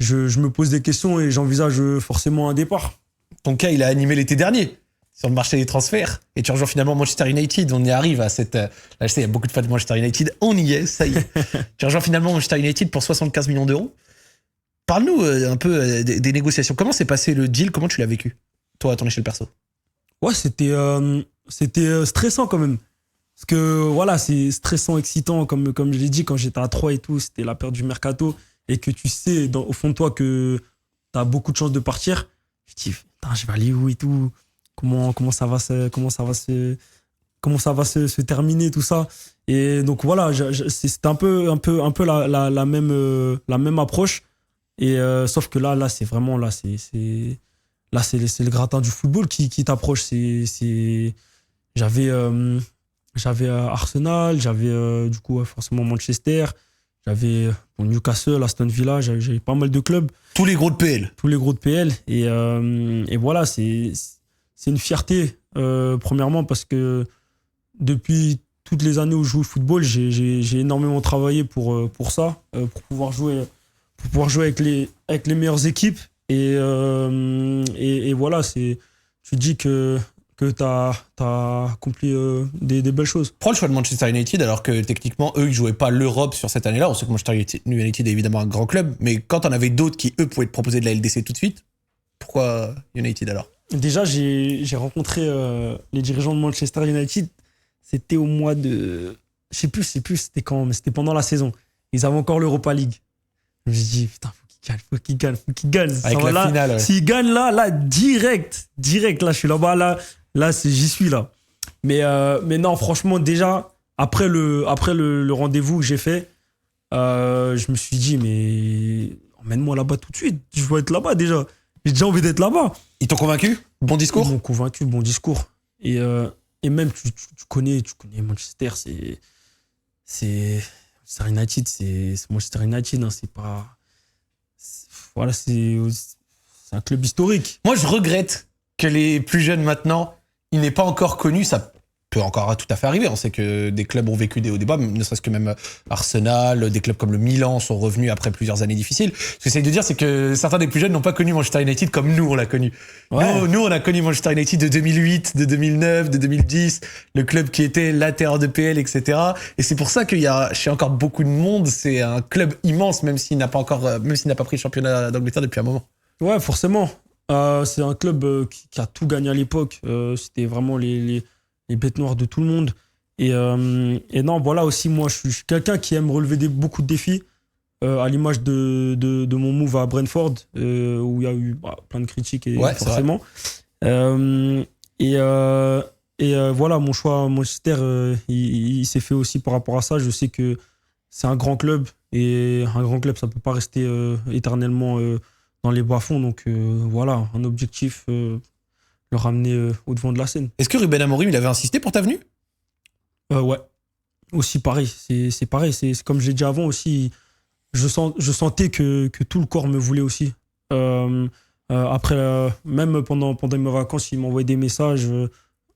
me pose des questions et j'envisage forcément un départ. Ton cas, il a animé l'été dernier sur le marché des transferts. Et tu rejoins finalement Manchester United. On y arrive à cette... Là, je sais, il y a beaucoup de fans de Manchester United. On y est, ça y est. Tu rejoins finalement Manchester United pour 75 millions d'euros. Parle-nous un peu des négociations. Comment s'est passé le deal? Comment tu l'as vécu, toi, à ton échelle perso? Ouais, c'était stressant quand même. Parce que voilà, c'est stressant, excitant, comme je l'ai dit, quand j'étais à 3 et tout, c'était la période du mercato, et que tu sais au fond de toi que tu as beaucoup de chances de partir. Je te dis, putain, je vais aller où et tout? Comment ça va se terminer, tout ça? Et donc voilà, c'était un peu la même approche. Et sauf que là c'est vraiment c'est le gratin du football qui t'approche. J'avais Arsenal, j'avais du coup forcément Manchester, j'avais Newcastle, Aston Villa, j'avais pas mal de clubs. Tous les gros de PL. Et voilà, c'est une fierté premièrement parce que depuis toutes les années où je joue au football, j'ai énormément travaillé pour ça, pour pouvoir jouer avec les meilleures équipes. Et voilà, tu dis que t'as accompli des belles choses. Pourquoi le choix de Manchester United alors que techniquement, eux, ils jouaient pas l'Europe sur cette année-là? On sait que Manchester United est évidemment un grand club, mais quand on avait d'autres qui, eux, pouvaient te proposer de la LDC tout de suite, pourquoi United alors? Déjà, j'ai rencontré les dirigeants de Manchester United. C'était au mois de... Je sais plus c'était quand, mais c'était pendant la saison. Ils avaient encore l'Europa League. Je me suis dit, putain, faut qu'il gagne. Avec la finale, ouais. S'il gagne là, direct, là, je suis là-bas, là, j'y suis là. Mais non, franchement, déjà, après le rendez-vous que j'ai fait, je me suis dit, mais emmène-moi là-bas tout de suite. Je veux être là-bas déjà. J'ai déjà envie d'être là-bas. Ils t'ont convaincu? Bon discours? Ils m'ont convaincu, bon discours. Et même, tu connais Manchester, c'est Manchester United, c'est Manchester United, hein, c'est pas... Voilà, c'est un club historique. Moi, je regrette que les plus jeunes maintenant, ils n'aient pas encore connu, ça peut encore tout à fait arriver. On sait que des clubs ont vécu des hauts débats, ne serait-ce que même Arsenal, des clubs comme le Milan sont revenus après plusieurs années difficiles. Ce que j'essaie de dire, c'est que certains des plus jeunes n'ont pas connu Manchester United comme nous, on l'a connu. Ouais. Nous, on a connu Manchester United de 2008, de 2009, de 2010, le club qui était la terre de PL, etc. Et c'est pour ça qu'il y a chez encore beaucoup de monde, c'est un club immense, même s'il n'a pas pris le championnat d'Angleterre depuis un moment. Ouais, forcément. C'est un club qui a tout gagné à l'époque. C'était vraiment les bêtes noires de tout le monde. Et non, voilà aussi, moi, je suis quelqu'un qui aime relever beaucoup de défis, à l'image de mon move à Brentford, où il y a eu plein de critiques, et forcément. Voilà, mon choix à Manchester, il s'est fait aussi par rapport à ça. Je sais que c'est un grand club. Et un grand club, ça peut pas rester éternellement dans les bas-fonds. Donc voilà, un objectif, le ramener au devant de la scène. Est-ce que Ruben Amorim, il avait insisté pour ta venue? Ouais, aussi pareil. C'est pareil. C'est comme j'ai dit avant aussi. Je sentais que tout le corps me voulait aussi. Après, même pendant mes vacances, il m'envoyait des messages.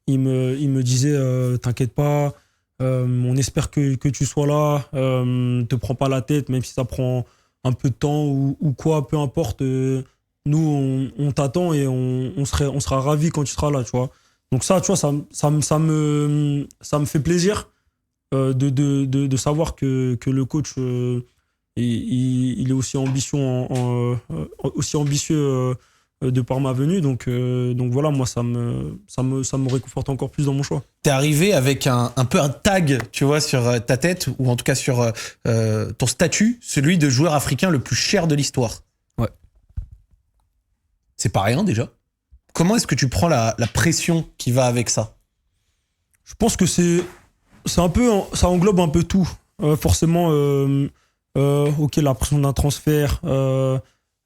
Il me disait t'inquiète pas, on espère que tu sois là. Te prends pas la tête, même si ça prend un peu de temps ou quoi, peu importe. Nous, on t'attend et on sera ravis quand tu seras là, tu vois. Donc ça, tu vois, ça me fait plaisir de savoir que le coach il est aussi aussi ambitieux de par ma venue. Donc voilà, moi, ça me réconforte encore plus dans mon choix. T'es arrivé avec un peu un tag, tu vois, sur ta tête, ou en tout cas sur ton statut, celui de joueur africain le plus cher de l'histoire. Ouais. C'est pas rien déjà. Comment est-ce que tu prends la pression qui va avec ça? Je pense que c'est un peu, ça englobe un peu tout. Forcément, ok, la pression d'un transfert,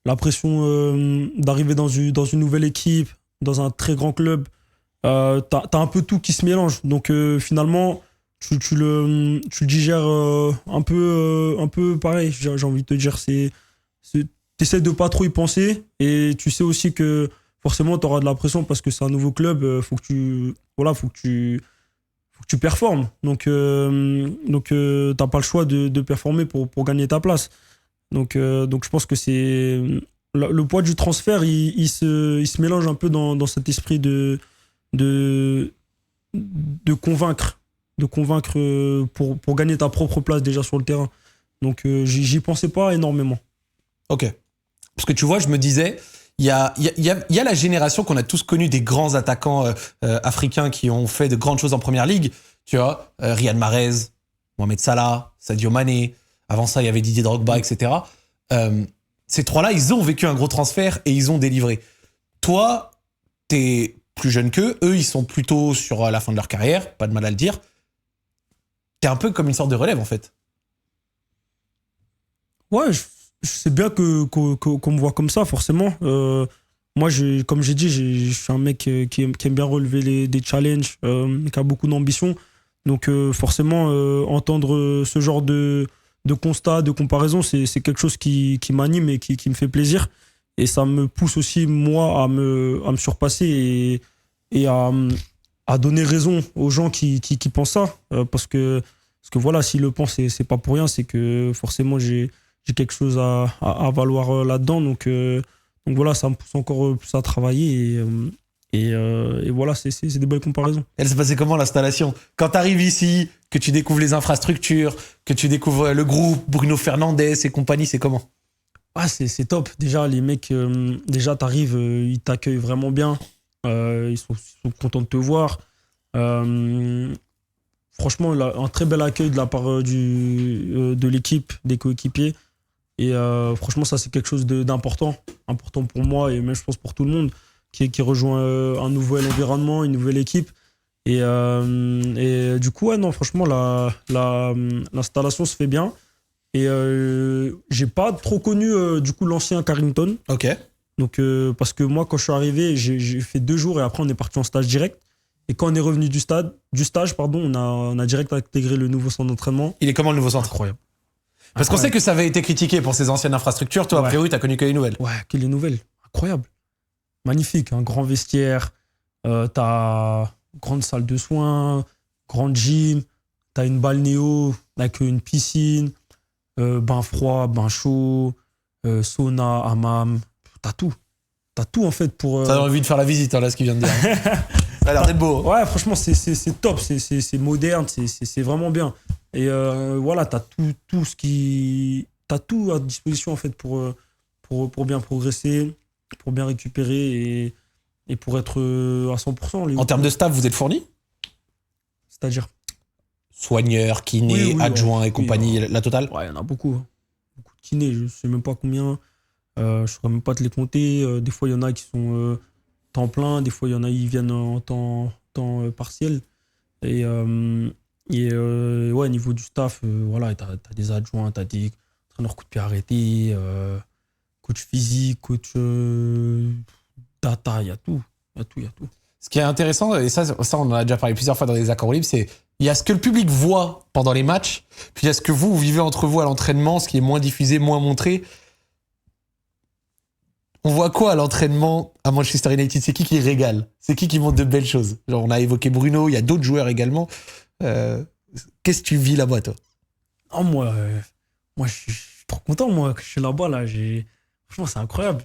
la pression d'arriver dans une nouvelle équipe, dans un très grand club. T'as un peu tout qui se mélange. Donc finalement, tu le digères un peu pareil. J'ai envie de te dire, t'essaies de pas trop y penser et tu sais aussi que forcément t'auras de la pression parce que c'est un nouveau club. Faut que tu performes. Donc t'as pas le choix de performer pour gagner ta place. Donc je pense que c'est le poids du transfert, il se mélange un peu dans cet esprit de convaincre pour gagner ta propre place déjà sur le terrain. Donc j'y pensais pas énormément. Ok. Parce que tu vois, je me disais, il y a la génération qu'on a tous connue des grands attaquants africains qui ont fait de grandes choses en première ligue. Tu vois, Riyad Mahrez, Mohamed Salah, Sadio Mané. Avant ça, il y avait Didier Drogba, etc. Ces trois-là, ils ont vécu un gros transfert et ils ont délivré. Toi, t'es plus jeune qu'eux. Eux, ils sont plutôt sur la fin de leur carrière. Pas de mal à le dire. T'es un peu comme une sorte de relève, en fait. Ouais, je sais bien qu'on me voit comme ça, forcément. Moi, comme j'ai dit, je suis un mec qui aime bien relever des challenges, qui a beaucoup d'ambition. Donc forcément, entendre ce genre de constat, de comparaison, c'est quelque chose qui m'anime et qui me fait plaisir. Et ça me pousse aussi, moi, à me surpasser et à donner raison aux gens qui pensent ça. Parce que voilà, s'ils le pensent, c'est pas pour rien, c'est que forcément, j'ai quelque chose à valoir là-dedans. Donc voilà, ça me pousse encore plus à travailler et voilà, c'est des belles comparaisons. Elle s'est passée comment l'installation? Quand t'arrives ici, que tu découvres les infrastructures, que tu découvres le groupe, Bruno Fernandes et compagnie, c'est comment? Ah, c'est top. Déjà, les mecs, déjà, t'arrives, ils t'accueillent vraiment bien. Ils sont contents de te voir. Franchement, un très bel accueil de la part de l'équipe, des coéquipiers. Et franchement, ça, c'est quelque chose d'important. Important pour moi et même, je pense, pour tout le monde qui rejoint un nouvel environnement, une nouvelle équipe. Et du coup, ouais, non, franchement, l'installation se fait bien. Et j'ai pas trop connu du coup l'ancien Carrington. Ok. Donc parce que moi quand je suis arrivé, j'ai fait 2 jours et après on est parti en stage direct. Et quand on est revenu du stage, on a direct intégré le nouveau centre d'entraînement. Il est comment le nouveau centre? Incroyable. Parce qu'on sait que ça avait été critiqué pour ces anciennes infrastructures. Toi, a priori, t'as connu que les nouvelles. Ouais, que les nouvelles. Incroyable. Magnifique, un grand vestiaire. T'as grande salle de soins, grande gym. T'as une balnéo avec une piscine. Bain froid, bain chaud, sauna, hammam, t'as tout en fait pour... T'as envie de faire la visite, hein, là, ce qu'il vient de dire. Ça a l'air d'être beau. Ouais, franchement, c'est top, c'est moderne, c'est vraiment bien. Et voilà, t'as tout à disposition en fait pour bien progresser, pour bien récupérer et pour être à 100%. En termes de staff, vous êtes fournis? C'est-à-dire soigneurs, kinés, adjoints et compagnie, la totale? Ouais, il y en a beaucoup. Beaucoup de kinés, je sais même pas combien. Je saurais même pas te les compter. Des fois, il y en a qui sont temps plein, des fois, il y en a qui viennent en temps partiel. Et Et ouais, niveau du staff, voilà, t'as des adjoints, t'as des entraîneurs coup de pied arrêtés, coach physique, coach data, il y a tout. Il y a tout. Ce qui est intéressant, et ça, on en a déjà parlé plusieurs fois dans les accords libres, c'est il y a ce que le public voit pendant les matchs, puis il y a ce que vous vivez entre vous à l'entraînement, ce qui est moins diffusé, moins montré. On voit quoi à l'entraînement à Manchester United? C'est qui régale? C'est qui montre de belles choses? Genre, on a évoqué Bruno, il y a d'autres joueurs également. Qu'est-ce que tu vis là-bas, toi? Oh, moi, je suis trop content, moi, que je suis là-bas, là. Franchement, c'est incroyable.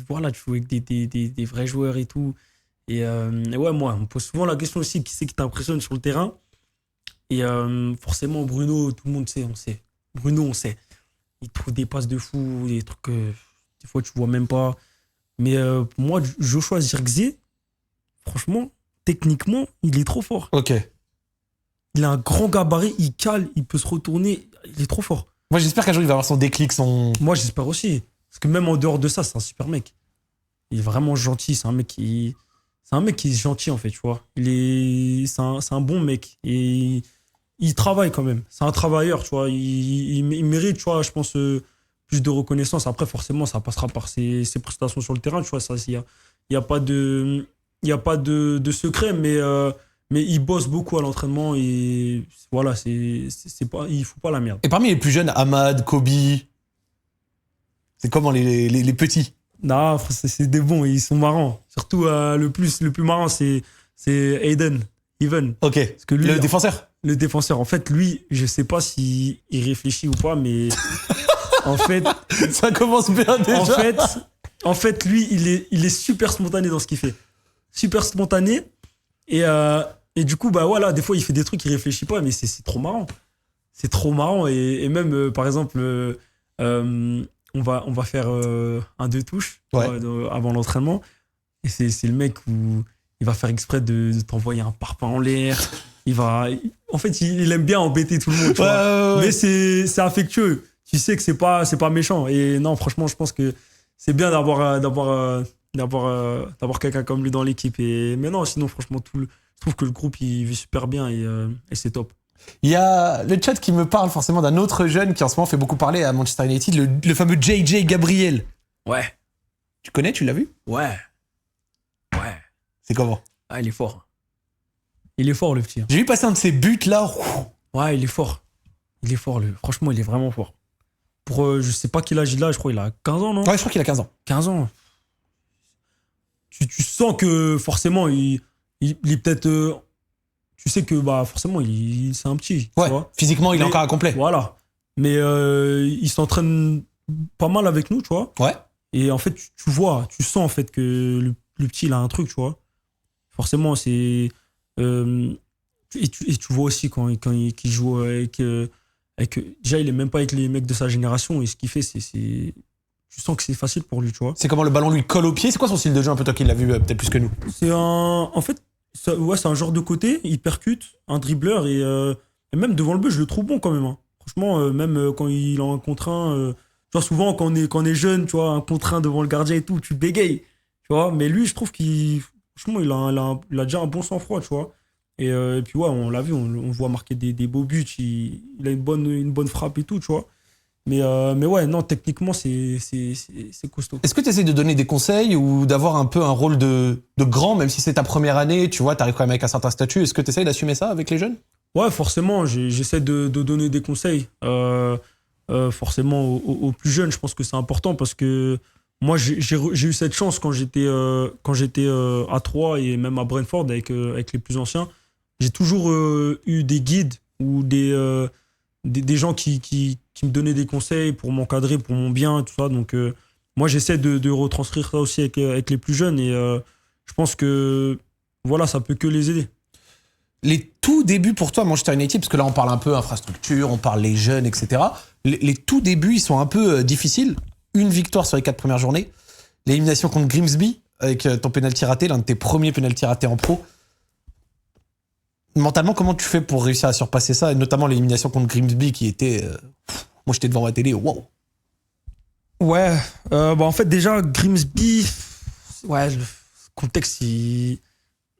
Voilà, tu joues avec des vrais joueurs et tout. Et ouais, moi, on me pose souvent la question aussi, qui c'est qui t'impressionne sur le terrain? Et forcément, Bruno, tout le monde sait, on sait. Bruno, on sait. Il trouve des passes de fou, des trucs que des fois tu vois même pas. Mais moi, Joshua Zirkzee, franchement, techniquement, il est trop fort. Ok. Il a un grand gabarit, il cale, il peut se retourner, il est trop fort. Moi, j'espère qu'un jour, il va avoir son déclic, Moi, j'espère aussi. Parce que même en dehors de ça, c'est un super mec. Il est vraiment gentil, c'est un mec qui est gentil, en fait, tu vois. C'est un bon mec. Et il travaille quand même. C'est un travailleur, tu vois. Il mérite, tu vois, je pense, plus de reconnaissance. Après, forcément, ça passera par ses prestations sur le terrain, tu vois. Il n'y a pas de secret, mais il bosse beaucoup à l'entraînement et voilà, il faut pas la merde. Et parmi les plus jeunes, Ahmad, Kobe, c'est comment les petits? Non, c'est des bons, ils sont marrants. Surtout, le plus marrant, c'est Even. Ok, Parce que lui, le défenseur. Le défenseur. En fait, lui, je sais pas s'il réfléchit ou pas, mais en fait... Ça commence bien déjà. En fait, lui, il est super spontané dans ce qu'il fait. Super spontané. Et du coup, bah voilà, des fois, il fait des trucs qu'il réfléchit pas, mais c'est trop marrant. C'est trop marrant. Et même, par exemple, on va faire un deux touches avant l'entraînement. Et c'est le mec où il va faire exprès de t'envoyer un parpaing en l'air. En fait, il aime bien embêter tout le monde, tu vois. Mais c'est affectueux. Tu sais que c'est pas méchant. Et non, franchement, je pense que c'est bien d'avoir quelqu'un comme lui dans l'équipe. Mais non, sinon, franchement, je trouve que le groupe, il vit super bien et c'est top. Il y a le chat qui me parle forcément d'un autre jeune qui en ce moment fait beaucoup parler à Manchester United, le fameux JJ Gabriel. Ouais. Tu connais, tu l'as vu? Ouais. C'est comment? Ah, il est fort. Il est fort, le petit. J'ai vu passer un de ses buts là. Ouais, il est fort. Franchement, il est vraiment fort. Pour je sais pas quel âge il a, je crois qu'il a 15 ans, non? Ouais, je crois qu'il a 15 ans. 15 ans. Tu sens que forcément, il est peut-être... tu sais que bah forcément, c'est un petit. Ouais, tu vois, physiquement, il est encore incomplet. Voilà. Mais il s'entraîne pas mal avec nous, tu vois. Ouais. Et en fait, tu vois, tu sens en fait que le petit, il a un truc, tu vois. Forcément, c'est... et tu vois aussi qu'il joue avec... déjà, il est même pas avec les mecs de sa génération. Et ce qu'il fait, tu sens que c'est facile pour lui, tu vois. C'est comment le ballon lui colle au pied. C'est quoi son style de jeu un peu, toi qui l'as vu peut-être plus que nous? En fait, c'est un genre de côté. Il percute, un dribbleur. Et même devant le but, je le trouve bon quand même. Hein. Franchement, même quand il a un contre un... tu vois, souvent, quand on est jeune, tu vois, un contre un devant le gardien et tout, tu bégayes. Tu vois, mais lui, je trouve franchement, il a déjà un bon sang-froid, tu vois. Et puis, ouais, on l'a vu, on voit marquer des beaux buts. Il a une bonne frappe et tout, tu vois. Mais ouais, non, techniquement, c'est costaud. Est-ce que tu essaies de donner des conseils ou d'avoir un peu un rôle de grand, même si c'est ta première année, tu vois, t'arrives quand même avec un certain statut. Est-ce que tu essaies d'assumer ça avec les jeunes? Ouais, forcément, j'essaie de donner des conseils. Forcément, aux plus jeunes, je pense que c'est important parce que moi, j'ai eu cette chance quand j'étais à Troyes et même à Brentford avec les plus anciens. J'ai toujours eu des guides ou des gens qui me donnaient des conseils pour m'encadrer, pour mon bien, tout ça. Donc, moi, j'essaie de retranscrire ça aussi avec les plus jeunes et je pense que voilà, ça peut que les aider. Les tout débuts pour toi, Manchester United, parce que là, on parle un peu infrastructure, on parle les jeunes, etc. Les tout débuts, ils sont un peu difficiles. Une victoire sur les 4 premières journées. L'élimination contre Grimsby, avec ton pénalty raté, l'un de tes premiers pénalty ratés en pro. Mentalement, comment tu fais pour réussir à surpasser ça, et notamment l'élimination contre Grimsby qui était... moi, j'étais devant ma télé, wow. Ouais, en fait, déjà, Grimsby, ouais, le contexte,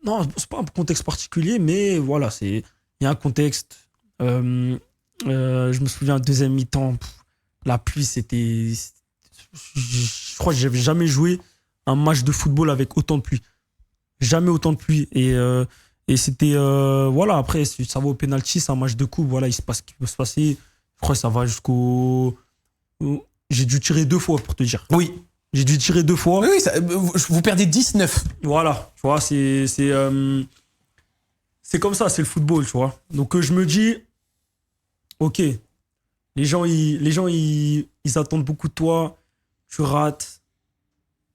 non, c'est pas un contexte particulier, mais voilà, il il y a un contexte. Je me souviens, deuxième mi-temps, la pluie, c'était. Je crois que j'avais jamais joué un match de football avec autant de pluie. Jamais autant de pluie. Et c'était. Voilà, après, ça va au penalty, c'est un match de coupe. Voilà, il se passe ce qui peut se passer. Je crois que ça va jusqu'au. J'ai dû tirer 2 fois pour te dire. Oui. J'ai dû tirer 2 fois. Oui, vous perdez 19. Voilà, tu vois, c'est comme ça, c'est le football, tu vois. Donc je me dis, ok, les gens ils attendent beaucoup de toi, tu rates.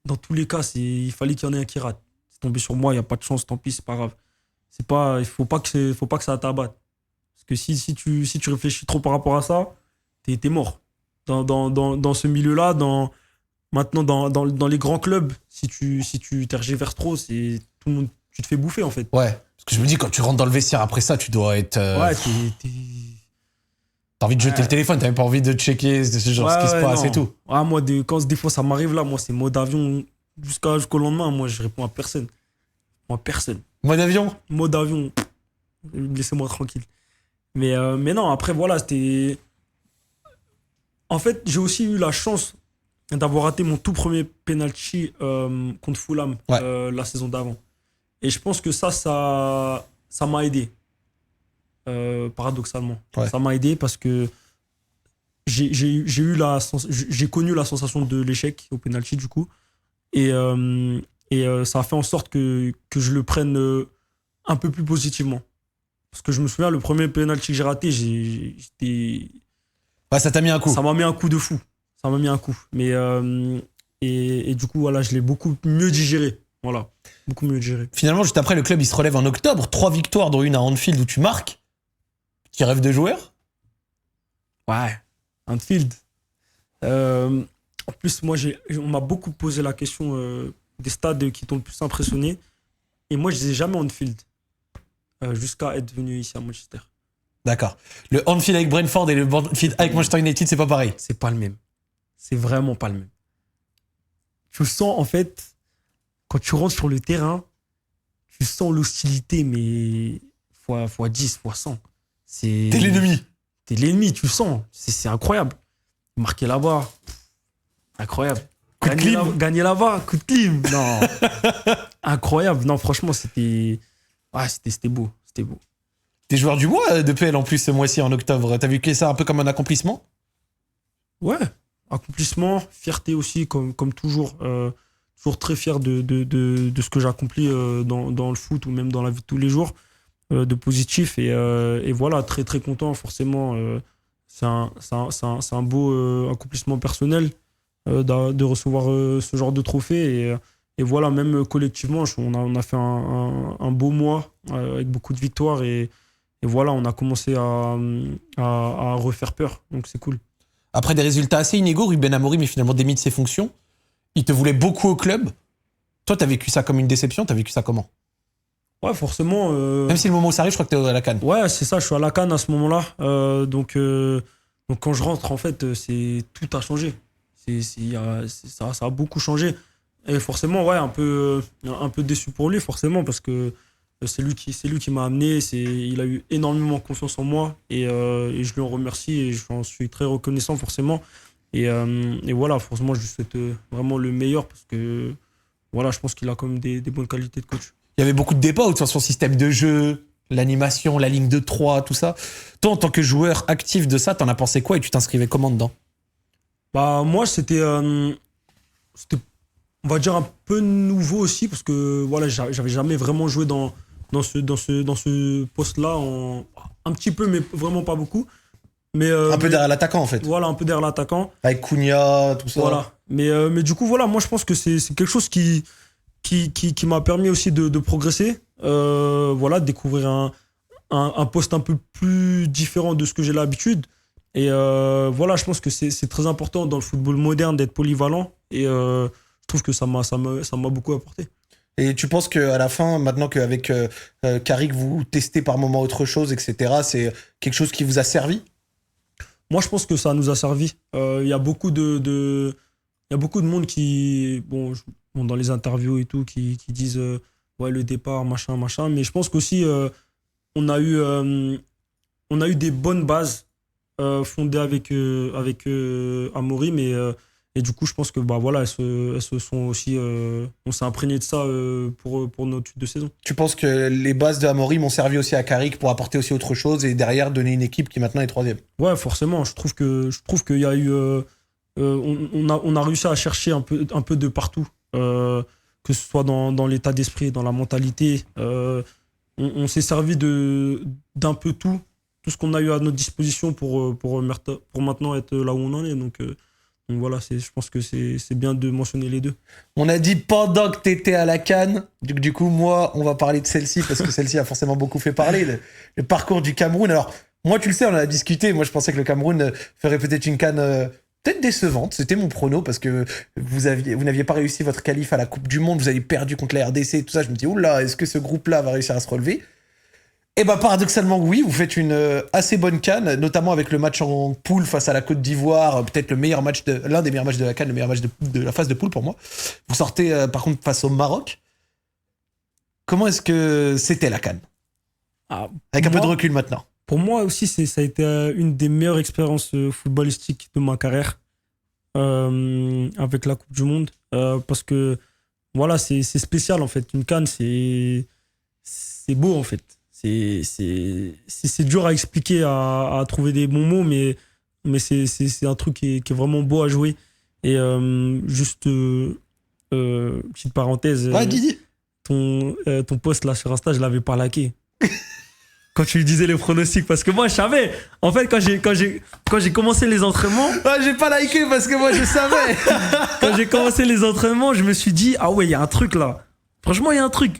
Dans tous les cas, il fallait qu'il y en ait un qui rate. C'est tombé sur moi, il n'y a pas de chance, tant pis, c'est pas grave. Il faut pas que ça t'abatte. Parce que si tu réfléchis trop par rapport à ça, t'es mort. Dans ce milieu-là, maintenant, dans les grands clubs, si tu tergiverses trop, c'est tout le monde, tu te fais bouffer en fait. Ouais. Parce que je me dis, quand tu rentres dans le vestiaire après ça, tu dois être. Ouais, T'as envie de jeter le téléphone, t'as même pas envie de checker ce qui se passe non. et tout. Ah, moi, quand des fois ça m'arrive là, moi, c'est mode avion jusqu'au lendemain. Moi, je réponds à personne. Mode avion? Mode avion, laissez-moi tranquille. Mais non, après, voilà, c'était. En fait, j'ai aussi eu la chance d'avoir raté mon tout premier penalty contre Fulham la saison d'avant. Et je pense que ça m'a aidé. Paradoxalement. Ouais. Ça m'a aidé parce que j'ai connu la sensation de l'échec au penalty du coup. Et ça a fait en sorte que je le prenne un peu plus positivement. Parce que je me souviens, le premier penalty que j'ai raté, j'étais. Ouais, ça t'a mis un coup. Ça m'a mis un coup de fou. Ça m'a mis un coup. Mais et du coup, voilà, je l'ai beaucoup mieux digéré. Voilà, beaucoup mieux digéré. Finalement, juste après, le club il se relève en octobre. 3 victoires, dont une à Anfield où tu marques. Petit rêve de joueur. Ouais, Anfield. En plus, moi, on m'a beaucoup posé la question des stades qui t'ont le plus impressionné. Et moi, je disais jamais Anfield. Jusqu'à être venu ici à Manchester. D'accord. Le Anfield avec Brentford et le Anfield avec Manchester United, c'est pas pareil. C'est pas le même. C'est vraiment pas le même. Tu sens, en fait, quand tu rentres sur le terrain, tu sens l'hostilité, mais fois 10, fois 100. T'es l'ennemi. T'es l'ennemi, tu le sens. C'est incroyable. Marquer là-bas, incroyable. Coup de clim. Gagner là-bas, coup de clim. Non. Incroyable. Non, franchement, c'était beau. C'était beau. T'es joueur du mois de PL en plus ce mois-ci en octobre. T'as vu que ça un peu comme un accomplissement? Ouais, accomplissement, fierté aussi, comme toujours. Toujours très fier de ce que j'accomplis dans le foot ou même dans la vie de tous les jours, de positif. Et voilà, très très content, forcément. C'est un beau accomplissement personnel de recevoir ce genre de trophée. Et voilà, même collectivement, on a fait un beau mois avec beaucoup de victoires. Et voilà, on a commencé à refaire peur. Donc c'est cool. Après des résultats assez inégaux, Ruben Amorim est finalement démis de ses fonctions. Il te voulait beaucoup au club. Toi, t'as vécu ça comme une déception. T'as vécu ça comment? Ouais, forcément. Même si le moment où ça arrive, je crois que t'es à la CAN. Ouais, c'est ça, je suis à la CAN à ce moment-là. Donc quand je rentre, en fait, tout a changé. Ça a beaucoup changé. Et forcément, ouais, un peu déçu pour lui, forcément, parce que c'est lui qui m'a amené. Il a eu énormément confiance en moi et je lui en remercie et j'en suis très reconnaissant, forcément. Et voilà, forcément, je lui souhaite vraiment le meilleur parce que voilà, je pense qu'il a quand même des bonnes qualités de coach. Il y avait beaucoup de débats autour de son système de jeu, l'animation, la ligne de 3, tout ça. Toi, en tant que joueur actif de ça, t'en as pensé quoi et tu t'inscrivais comment dedans? Bah, moi, c'était, on va dire, un peu nouveau aussi parce que voilà, j'avais jamais vraiment joué dans ce poste-là. Un petit peu, mais vraiment pas beaucoup. Mais, un peu derrière l'attaquant, en fait. Voilà, un peu derrière l'attaquant. Avec Cunha, tout ça. Voilà. Mais du coup, voilà, moi, je pense que c'est quelque chose qui m'a permis aussi de progresser. Voilà, de découvrir un poste un peu plus différent de ce que j'ai l'habitude. Et voilà, je pense que c'est très important dans le football moderne d'être polyvalent. Et je trouve que ça m'a beaucoup apporté. Et tu penses qu'à la fin, maintenant qu'avec Carrick, vous testez par moment autre chose, etc., c'est quelque chose qui vous a servi? Moi, je pense que ça nous a servi. Il y a beaucoup de monde qui, bon, dans les interviews et tout, qui disent ouais, le départ, machin. Mais je pense qu'aussi, on a eu des bonnes bases fondées avec Amorim et du coup, je pense que voilà, elles se sont aussi. On s'est imprégné de ça pour notre suite de saison. Tu penses que les bases de Amorim ont servi aussi à Carrick pour apporter aussi autre chose et derrière donner une équipe qui maintenant est troisième? Ouais, forcément. Je trouve qu'il y a eu. On a réussi à chercher un peu de partout, que ce soit dans l'état d'esprit, dans la mentalité. On s'est servi d'un peu tout ce qu'on a eu à notre disposition pour maintenant être là où on en est. Donc voilà, je pense que c'est bien de mentionner les deux. On a dit pendant que tu étais à la CAN, du coup, moi, on va parler de celle-ci parce que celle-ci a forcément beaucoup fait parler, le parcours du Cameroun. Alors, moi, tu le sais, on en a discuté. Moi, je pensais que le Cameroun ferait peut-être une CAN peut-être décevante. C'était mon prono parce que vous n'aviez pas réussi votre qualif à la Coupe du Monde. Vous avez perdu contre la RDC et tout ça. Je me dis, oula, est-ce que ce groupe-là va réussir à se relever? Eh ben paradoxalement oui, vous faites une assez bonne CAN, notamment avec le match en poule face à la Côte d'Ivoire, peut-être l'un des meilleurs matchs de la CAN, le meilleur match de la phase de poule pour moi. Vous sortez par contre face au Maroc. Comment est-ce que c'était la CAN avec un peu de recul maintenant? Pour moi aussi, ça a été une des meilleures expériences footballistiques de ma carrière avec la Coupe du Monde, parce que voilà, c'est spécial en fait. Une CAN, c'est beau en fait. C'est dur à expliquer, à trouver des bons mots, mais c'est un truc qui est vraiment beau à jouer. Et juste, petite parenthèse, ouais, Didi. ton post là sur Insta, je l'avais pas liké. Quand tu lui disais les pronostics, parce que moi je savais. En fait, quand j'ai commencé les entraînements. Ah, j'ai pas liké parce que moi je savais. Quand j'ai commencé les entraînements, je me suis dit, ah ouais, il y a un truc là. Franchement, il y a un truc.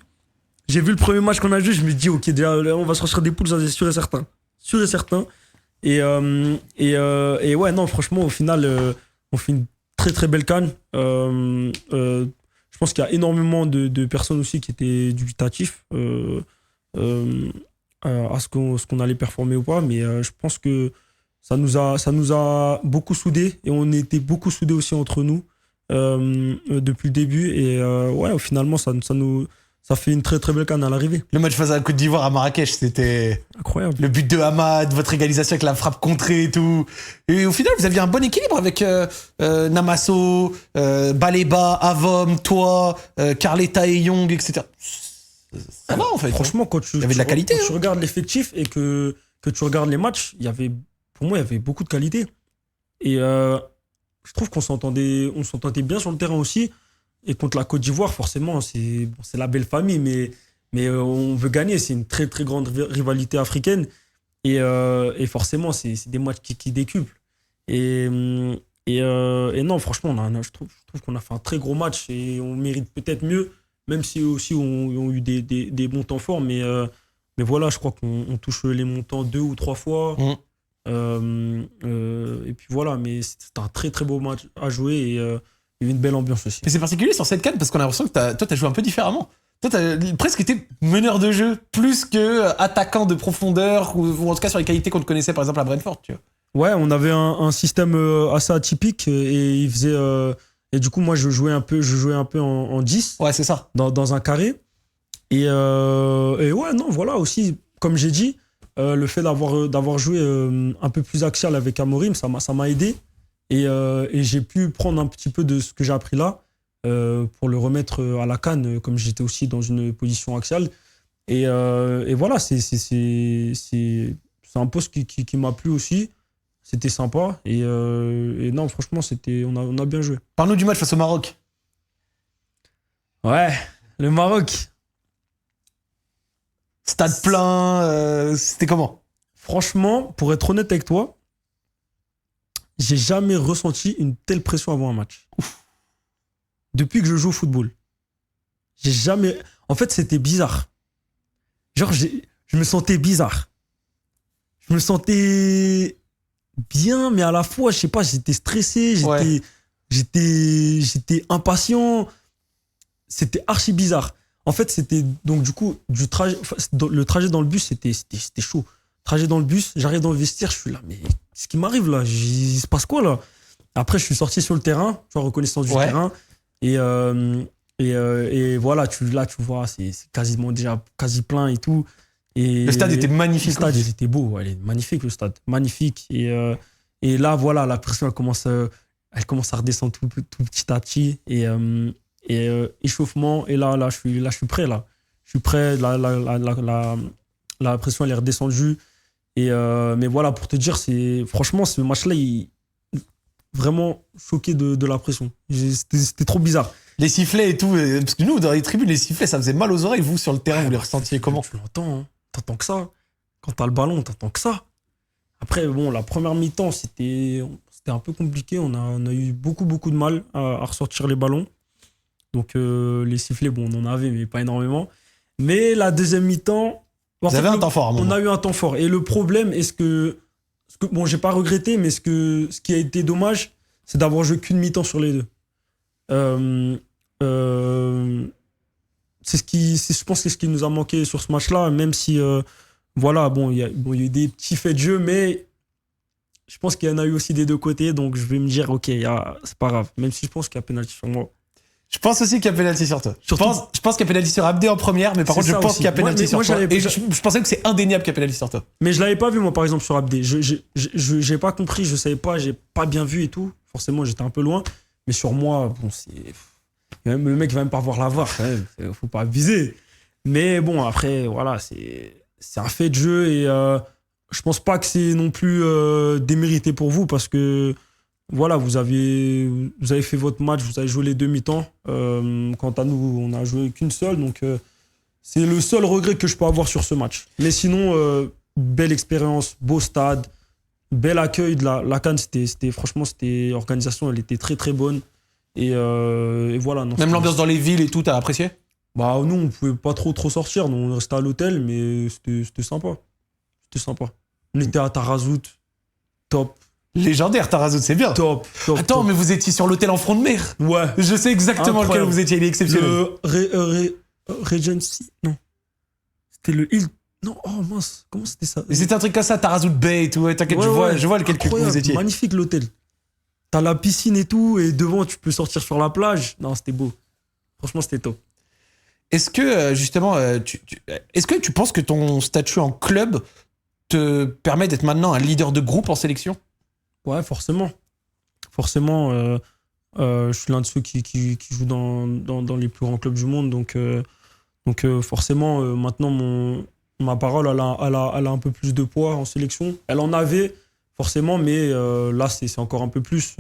J'ai vu le premier match qu'on a joué, je me dis, ok, déjà, on va sortir des poules, ça c'est sûr et certain. Sûr et certain. Et ouais, non, franchement, au final, on fait une très très belle CAN. Je pense qu'il y a énormément de personnes aussi qui étaient dubitatifs à ce qu'on allait performer ou pas, mais je pense que ça nous a beaucoup soudés et on était beaucoup soudés aussi entre nous depuis le début. Et ouais, finalement, ça fait une très très belle CAN à l'arrivée. Le match face à la Côte d'Ivoire à Marrakech, c'était incroyable. Le but de Hamad, votre égalisation avec la frappe contrée et tout. Et au final, vous aviez un bon équilibre avec Namasso, Baleba, Avom, toi, Carleta et Young, etc. Ça va en fait. Franchement, quand tu regardes l'effectif et que tu regardes les matchs, pour moi, il y avait beaucoup de qualité. Et je trouve qu'on s'entendait bien sur le terrain aussi. Et contre la Côte d'Ivoire, forcément, c'est la belle famille, mais on veut gagner. C'est une très, très grande rivalité africaine. Et forcément, c'est des matchs qui décuplent. Et non, franchement, je trouve qu'on a fait un très gros match et on mérite peut-être mieux, même si aussi on a eu des bons temps forts. Mais voilà, je crois qu'on touche les montants 2 ou 3 fois. Et puis voilà, mais c'était un très, très beau match à jouer et il y avait une belle ambiance aussi. Mais c'est particulier sur cette CAN parce qu'on a l'impression que toi, t'as joué un peu différemment. Toi, t'as presque été meneur de jeu plus que attaquant de profondeur ou en tout cas sur les qualités qu'on te connaissait par exemple à Brentford, tu vois. Ouais, on avait un système assez atypique et il faisait et du coup moi je jouais un peu en 10. Ouais, c'est ça. Dans un carré. Et ouais, non, voilà aussi comme j'ai dit, le fait d'avoir joué un peu plus axial avec Amorim, ça m'a aidé. Et j'ai pu prendre un petit peu de ce que j'ai appris là pour le remettre à la CAN, comme j'étais aussi dans une position axiale. Et voilà, c'est un poste qui m'a plu aussi. C'était sympa. Et non, franchement, on a bien joué. Parle-nous du match face au Maroc. Ouais, le Maroc. Stade plein, c'était comment? Franchement, pour être honnête avec toi, j'ai jamais ressenti une telle pression avant un match. Ouf. Depuis que je joue au football. J'ai jamais... En fait, c'était bizarre. Genre, je me sentais bizarre. Je me sentais bien, mais à la fois, je sais pas, j'étais stressé, j'étais impatient. C'était archi bizarre. En fait, c'était donc du coup, le trajet dans le bus, c'était chaud. Trajet dans le bus, j'arrive dans le vestiaire, je suis là, mais ce qui m'arrive là, il se passe quoi là? Après, je suis sorti sur le terrain, tu vois, reconnaissance du terrain, et voilà, tu vois, c'est quasiment déjà quasi plein et tout. Et Le stade était magnifique. Le stade, il était beau. Ouais, il est magnifique, le stade. Magnifique. Et là, voilà, la pression, elle commence à redescendre tout petit à petit. Et échauffement. Et là, je suis prêt, là. Je suis prêt. La pression, elle est redescendue. Mais voilà, pour te dire, franchement, ce match-là, vraiment choqué de la pression. C'était trop bizarre. Les sifflets et tout, parce que nous, dans les tribunes, les sifflets, ça faisait mal aux oreilles. Vous, sur le terrain, vous les ressentiez comment? Tu l'entends, hein. T'entends que ça. Quand t'as le ballon, t'entends que ça. Après, bon, la première mi-temps, c'était un peu compliqué. On a eu beaucoup de mal à ressortir les ballons. Donc, les sifflets, bon, on en avait, mais pas énormément. Mais la deuxième mi-temps... Vous avez un temps fort, à un moment. On a eu un temps fort. Et le problème, bon, j'ai pas regretté, mais ce qui a été dommage, c'est d'avoir joué qu'une mi-temps sur les deux. Je pense que c'est ce qui nous a manqué sur ce match-là, même si, voilà, bon, il y a eu des petits faits de jeu, mais je pense qu'il y en a eu aussi des deux côtés, donc je vais me dire, ok, c'est pas grave, même si je pense qu'il y a pénalty sur moi. Je pense aussi qu'il y a pénalty sur toi. Je pense qu'il y a pénalty sur Abdé en première, mais par contre, je pense qu'il y a pénalty sur toi. Et je pensais que c'est indéniable qu'il y a pénalty sur toi. Mais je l'avais pas vu, moi, par exemple, sur Abdé. J'ai pas compris, je savais pas, j'ai pas bien vu et tout. Forcément, j'étais un peu loin. Mais sur moi, bon, le mec va même pas voir la VAR, quand même. Faut pas abuser. Mais bon, après, voilà, c'est un fait de jeu et je pense pas que c'est non plus démérité pour vous parce que voilà, vous avez fait votre match, vous avez joué les demi-temps. Quant à nous, on a joué qu'une seule, donc c'est le seul regret que je peux avoir sur ce match. Mais sinon, belle expérience, beau stade, bel accueil de la CAN. Franchement, l'organisation, elle était très très bonne. Et voilà. Non, même l'ambiance dans les villes et tout, t'as apprécié? Bah nous, on pouvait pas trop sortir, donc on restait à l'hôtel, mais c'était sympa. C'était sympa. On était à Tarazout, top. Légendaire, Tarazout, c'est bien. Top. Attends, mais vous étiez sur l'hôtel en front de mer. Ouais. Je sais exactement lequel vous étiez, il est exceptionnel. Regency, non. C'était le Hill. Non, oh mince, comment c'était ça? Et c'était un truc comme ça, Tarazout Bay et tout. Ouais, t'inquiète, je vois lequel vous étiez. Magnifique l'hôtel. T'as la piscine et tout, et devant, tu peux sortir sur la plage. Non, c'était beau. Franchement, c'était top. Est-ce que, justement, est-ce que tu penses que ton statut en club te permet d'être maintenant un leader de groupe en sélection? Ouais, forcément. Forcément, je suis l'un de ceux qui joue dans les plus grands clubs du monde. Donc forcément, maintenant, ma parole, elle a un peu plus de poids en sélection. Elle en avait, forcément, mais là, c'est encore un peu plus.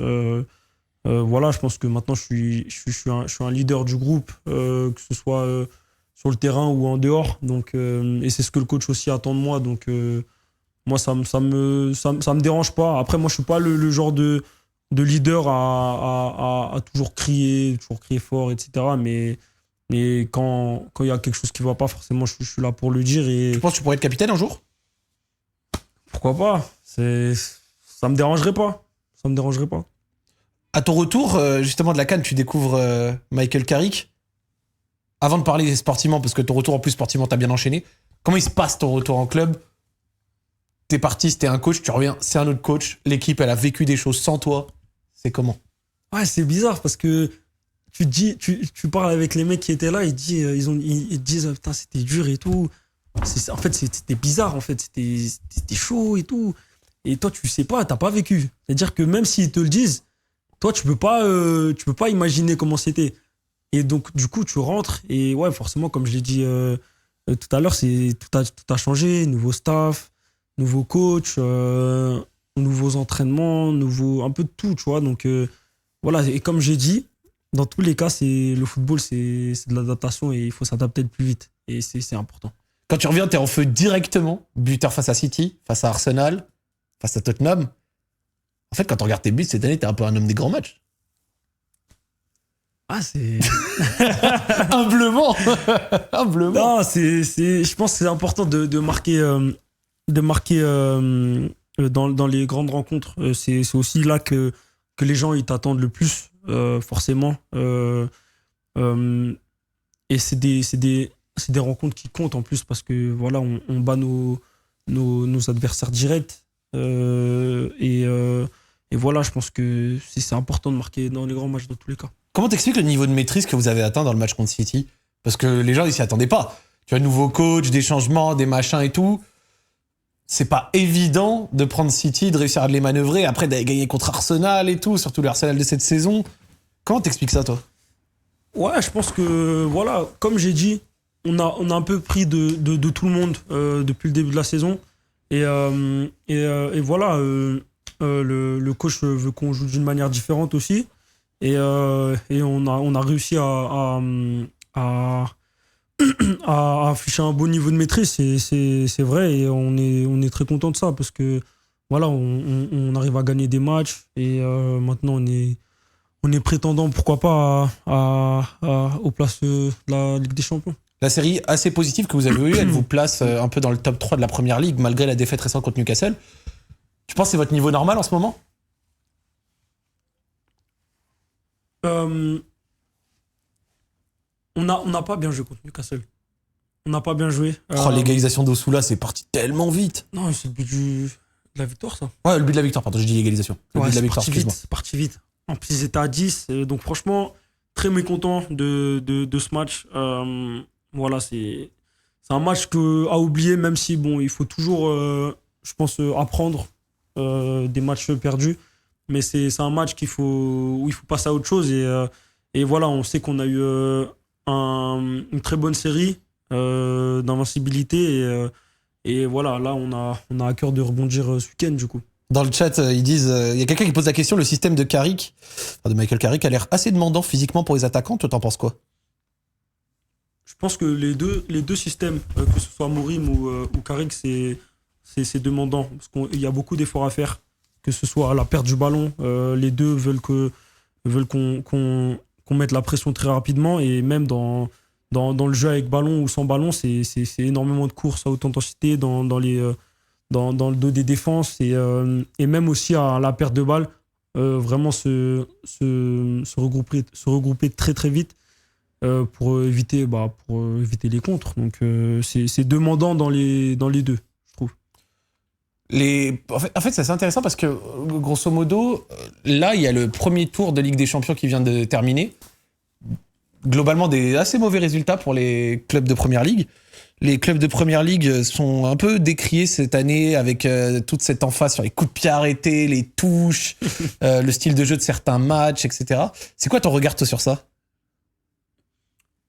Voilà, je pense que maintenant, je suis un leader du groupe, que ce soit sur le terrain ou en dehors. Donc, et c'est ce que le coach aussi attend de moi. Donc, moi, ça me dérange pas. Après, moi, je suis pas le genre de leader à toujours crier fort, etc. Mais quand il y a quelque chose qui va pas, forcément, je suis là pour le dire. Et tu penses que tu pourrais être capitaine un jour? Pourquoi pas? Ça me dérangerait pas. Ça me dérangerait pas. À ton retour, justement, de la CAN, tu découvres Michael Carrick. Avant de parler sportivement, parce que ton retour en plus sportivement, t'as bien enchaîné. Comment il se passe ton retour en club? T'es parti, c'était un coach, tu reviens, c'est un autre coach. L'équipe, elle a vécu des choses sans toi. C'est comment? Ouais, c'est bizarre parce que tu parles avec les mecs qui étaient là, ils disent putain, c'était dur et tout. En fait, c'était bizarre, en fait. C'était chaud et tout. Et toi, tu sais pas, t'as pas vécu. C'est-à-dire que même s'ils te le disent, toi, tu peux pas imaginer comment c'était. Et donc, du coup, tu rentres et ouais, forcément, comme je l'ai dit tout à l'heure, tout a changé. Nouveau staff, nouveau coach, nouveaux entraînements, un peu de tout, tu vois. Donc, voilà. Et comme j'ai dit, dans tous les cas, le football, c'est de l'adaptation et il faut s'adapter le plus vite. Et c'est important. Quand tu reviens, t'es en feu directement. Buteur face à City, face à Arsenal, face à Tottenham. En fait, quand tu regardes tes buts cette année, t'es un peu un homme des grands matchs. Ah, c'est... Humblement. Non, je pense que c'est important de marquer, dans les grandes rencontres. C'est aussi là que les gens ils t'attendent le plus, forcément. Et c'est des rencontres qui comptent en plus parce que voilà, on bat nos adversaires directs. Et voilà, je pense que c'est important de marquer dans les grands matchs dans tous les cas. Comment t'expliques le niveau de maîtrise que vous avez atteint dans le match contre City? Parce que les gens, ils s'y attendaient pas. tu as nouveau coach, des changements, des machins et tout. C'est pas évident de prendre City, de réussir à les manœuvrer, après d'aller gagner contre Arsenal et tout, surtout le Arsenal de cette saison. Comment t'expliques ça, toi? Ouais, je pense que, voilà, comme j'ai dit, on a un peu pris de tout le monde depuis le début de la saison. Et voilà, le coach veut qu'on joue d'une manière différente aussi. Et on a réussi à afficher un beau niveau de maîtrise, c'est vrai. Et on est très content de ça parce que, voilà, on arrive à gagner des matchs. Et maintenant, on est prétendant, pourquoi pas, aux places de la Ligue des Champions. La série assez positive que vous avez eue, elle vous place un peu dans le top 3 de la Première Ligue, malgré la défaite récente contre Newcastle. Tu penses que c'est votre niveau normal en ce moment? On n'a pas bien joué contre Newcastle. On n'a pas bien joué. L'égalisation d'Osula, c'est parti tellement vite. Non, c'est le but de la victoire, ça. Ouais, le but de la victoire, pardon, j'ai dit égalisation. Le but de la victoire, excuse-moi. C'est parti vite. En plus, ils étaient à 10. Donc, franchement, très mécontent de ce match. Voilà, c'est un match à oublier, même si, bon, il faut toujours, je pense, apprendre des matchs perdus. Mais c'est un match où il faut passer à autre chose. Et voilà, on sait qu'on a eu une très bonne série d'invincibilité. Et voilà, là, on a à cœur de rebondir ce week-end, du coup. Dans le chat, ils disent, il y a quelqu'un qui pose la question, le système de Carrick, de Michael Carrick, a l'air assez demandant physiquement pour les attaquants. Toi, t'en penses quoi? Je pense que les deux systèmes, que ce soit Mourim ou Carrick, c'est demandant. Parce qu'il y a beaucoup d'efforts à faire, que ce soit à la perte du ballon. Les deux veulent qu'on mette la pression très rapidement. Et même dans le jeu avec ballon ou sans ballon, c'est énormément de courses à haute intensité dans le dos des défenses et même aussi à la perte de balle, vraiment se regrouper très très vite pour éviter les contres. Donc c'est demandant dans les deux, je trouve. En fait, c'est assez intéressant parce que, grosso modo, là, il y a le premier tour de Ligue des Champions qui vient de terminer. Globalement, des assez mauvais résultats pour les clubs de Première Ligue. Les clubs de Première Ligue sont un peu décriés cette année avec toute cette emphase sur les coups de pied arrêtés, les touches, le style de jeu de certains matchs, etc. C'est quoi ton regard toi, sur ça?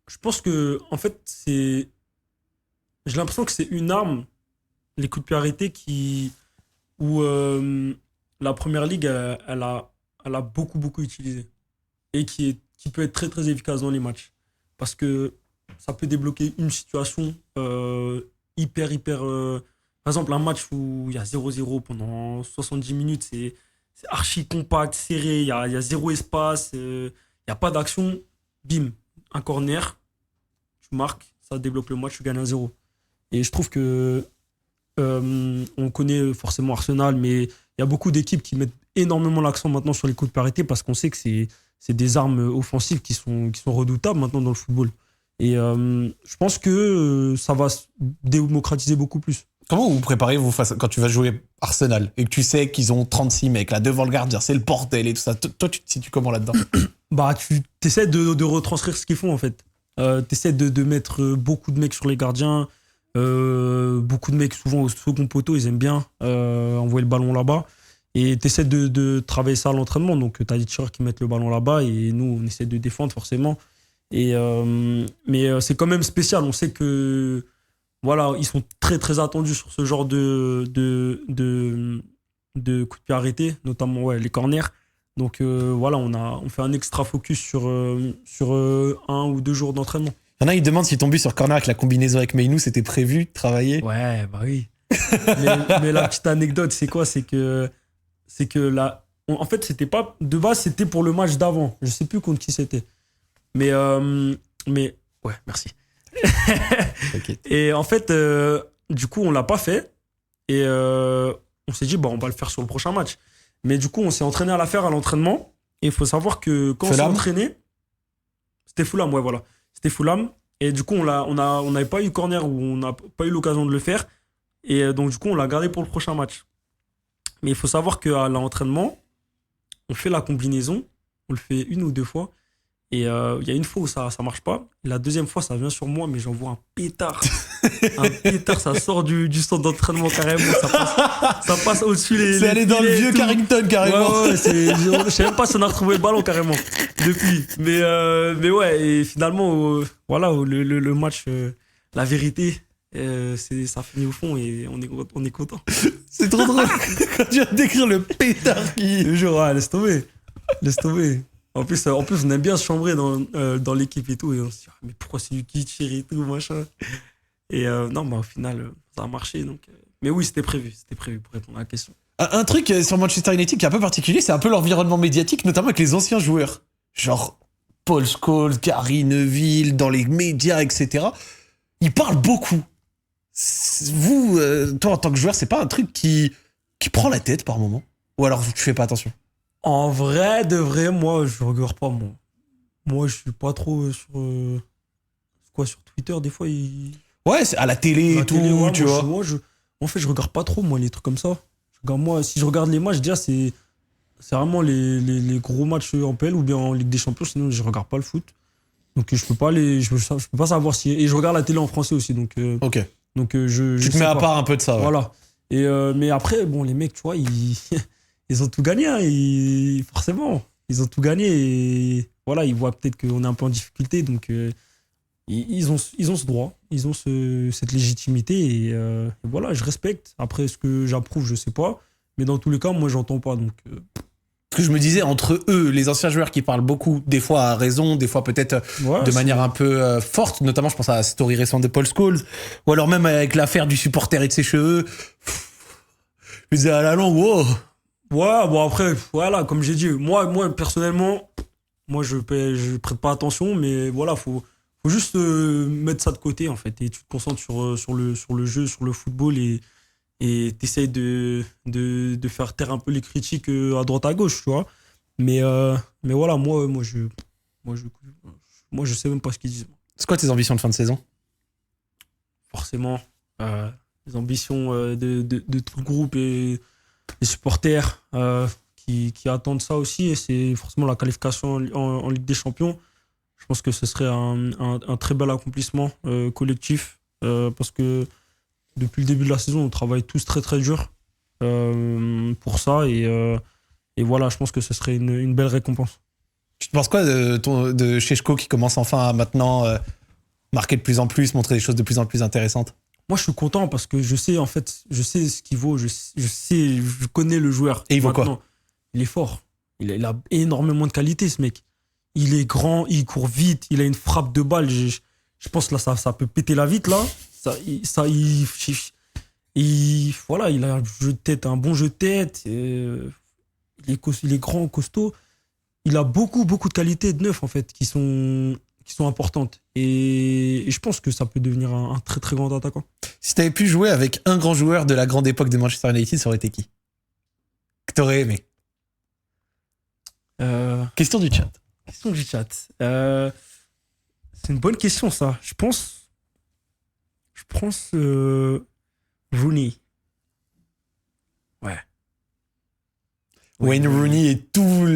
Je pense que, en fait, j'ai l'impression que c'est une arme, les coups de pied arrêtés, où la Première Ligue, elle a beaucoup, beaucoup utilisé. Et qui peut être très, très efficace dans les matchs. Parce que ça peut débloquer une situation hyper... Par exemple, un match où il y a 0-0 pendant 70 minutes, c'est archi compact, serré, il y a zéro espace, il n'y a pas d'action. Bim, un corner, tu marques, ça débloque le match, tu gagnes 1-0. Et je trouve que on connaît forcément Arsenal, mais il y a beaucoup d'équipes qui mettent énormément l'accent maintenant sur les coups de pied arrêtés parce qu'on sait que c'est des armes offensives qui sont redoutables maintenant dans le football. Et je pense que ça va se démocratiser beaucoup plus. Comment vous préparez-vous quand tu vas jouer Arsenal et que tu sais qu'ils ont 36 mecs là devant le gardien, c'est le bordel et tout ça. Toi, tu te situes comment là-dedans? Bah, tu essaies de retranscrire ce qu'ils font en fait. Tu essaies de mettre beaucoup de mecs sur les gardiens, beaucoup de mecs souvent au second poteau, ils aiment bien envoyer le ballon là-bas. Et tu essaies de travailler ça à l'entraînement. Donc, tu as des tireurs qui mettent le ballon là-bas et nous, on essaie de défendre forcément. Mais c'est quand même spécial. On sait que voilà, ils sont très très attendus sur ce genre de coups de pied arrêtés, notamment les corners. Donc voilà, on fait un extra focus sur 1 ou 2 jours d'entraînement. Il y en a, ils demandent si ton but sur corner avec la combinaison avec Meinou, c'était prévu de travailler. Ouais, bah oui. mais la petite anecdote, c'est quoi? C'est que là, en fait, c'était pas de base, c'était pour le match d'avant. Je sais plus contre qui c'était. Mais ouais, merci. Et en fait, du coup, on l'a pas fait. Et on s'est dit, on va le faire sur le prochain match. Mais du coup, on s'est entraîné à la faire à l'entraînement. Et il faut savoir que quand on s'est entraîné, c'était Fulham, ouais, voilà. C'était Fulham. Et du coup, on n'avait pas eu corner ou on n'a pas eu l'occasion de le faire. Et donc, du coup, on l'a gardé pour le prochain match. Mais il faut savoir qu'à l'entraînement, on fait la combinaison. On le fait 1 ou 2 fois. Et il y a une fois où ça marche pas. Et la deuxième fois, ça vient sur moi, mais j'envoie un pétard. Un pétard, ça sort du centre d'entraînement carrément. Ça passe au-dessus C'est allé dans le vieux Carrington carrément. Ouais, je sais même pas si on a retrouvé le ballon carrément depuis. Mais ouais, et finalement, voilà, le match, la vérité, ça finit au fond et on est content. C'est trop drôle quand tu viens de décrire le pétard qui. Le jour, ouais, laisse tomber. Laisse tomber. En plus, on aime bien se chambrer dans l'équipe et tout. Et on se dit, mais pourquoi c'est lui qui tire et tout, machin. Et non, au final, ça a marché. Donc, mais oui, c'était prévu pour répondre à la question. Un truc sur Manchester United qui est un peu particulier, c'est un peu l'environnement médiatique, notamment avec les anciens joueurs. Genre Paul Scholes, Gary Neville, dans les médias, etc. Ils parlent beaucoup. Vous, toi, en tant que joueur, c'est pas un truc qui prend la tête par moment? Ou alors tu fais pas attention? En vrai, de vrai, moi, je regarde pas, moi. Moi, je suis pas trop sur Twitter, des fois, Ouais, c'est à la télé et tout, ouais, tu vois. En fait, je regarde pas trop, moi, les trucs comme ça. Moi, si je regarde les matchs, déjà, c'est vraiment les gros matchs en PL ou bien en Ligue des Champions, sinon, je regarde pas le foot. Donc, je peux pas savoir si... Et je regarde la télé en français aussi, donc... Ok. Donc, tu te mets à part un peu de ça, ouais. Voilà. Et, mais après, bon, les mecs, tu vois, ils ont tout gagné, hein, forcément. Ils ont tout gagné et voilà, ils voient peut-être qu'on est un peu en difficulté, donc ils ont ce droit, ils ont cette légitimité et voilà, je respecte. Après, ce que j'approuve, je sais pas, mais dans tous les cas, moi, j'entends pas. Donc, Ce que je me disais, entre eux, les anciens joueurs qui parlent beaucoup, des fois à raison, des fois peut-être de manière un peu forte, notamment je pense à la story récente de Paul Scholes, ou alors même avec l'affaire du supporter et de ses cheveux. Je me disais à la longue, wow. Ouais, bon après, voilà, comme j'ai dit, moi personnellement, moi je prête pas attention, mais voilà, faut juste mettre ça de côté en fait, et tu te concentres sur le jeu, sur le football et t'essayes de faire taire un peu les critiques à droite à gauche, tu vois. Mais voilà, moi je sais même pas ce qu'ils disent. C'est quoi tes ambitions de fin de saison? Forcément, les ambitions de tout le groupe et les supporters qui attendent ça aussi, et c'est forcément la qualification en Ligue des Champions. Je pense que ce serait un très bel accomplissement collectif parce que depuis le début de la saison, on travaille tous très très dur pour ça et voilà, je pense que ce serait une belle récompense. Tu te penses quoi de Šeško qui commence enfin à maintenant marquer de plus en plus, montrer des choses de plus en plus intéressantes? Moi, je suis content parce que je sais ce qu'il vaut, je connais le joueur. Et il vaut maintenant. quoi? Il est fort. Il a énormément de qualité, ce mec. Il est grand, il court vite, il a une frappe de balle. Je pense que là, ça peut péter la vitre, là. Voilà, il a un jeu de tête, un bon jeu de tête. Il est grand, costaud. Il a beaucoup de qualités de neuf, en fait, qui sont importantes. Et je pense que ça peut devenir un très très grand attaquant. Si t'avais pu jouer avec un grand joueur de la grande époque de Manchester United, ça aurait été qui? Que t'aurais aimé? Question du chat. Question du chat. C'est une bonne question, ça. Je pense Rooney. Ouais. Wayne Rooney et tout.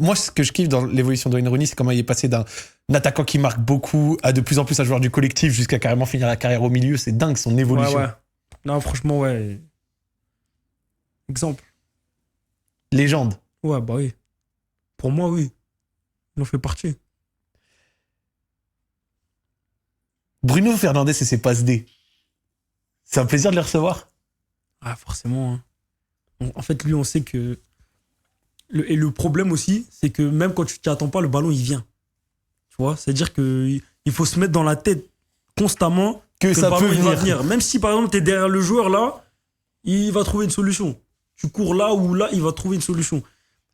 Moi, ce que je kiffe dans l'évolution de Wayne Rooney, c'est comment il est passé d'un attaquant qui marque beaucoup à de plus en plus un joueur du collectif jusqu'à carrément finir la carrière au milieu. C'est dingue son évolution. Ouais. Non, franchement, ouais. Exemple. Légende. Ouais, bah oui. Pour moi, oui. Il en fait partie. Bruno Fernandes et ses passes D. C'est un plaisir de les recevoir. Ah, forcément. Hein. En fait, lui, on sait que... Et le problème aussi, c'est que même quand tu t'y attends pas, le ballon, il vient. Tu vois? C'est-à-dire qu'il faut se mettre dans la tête constamment que ça le ballon, peut il va venir. Même si, par exemple, tu es derrière le joueur, là, il va trouver une solution. Tu cours là ou là, il va trouver une solution.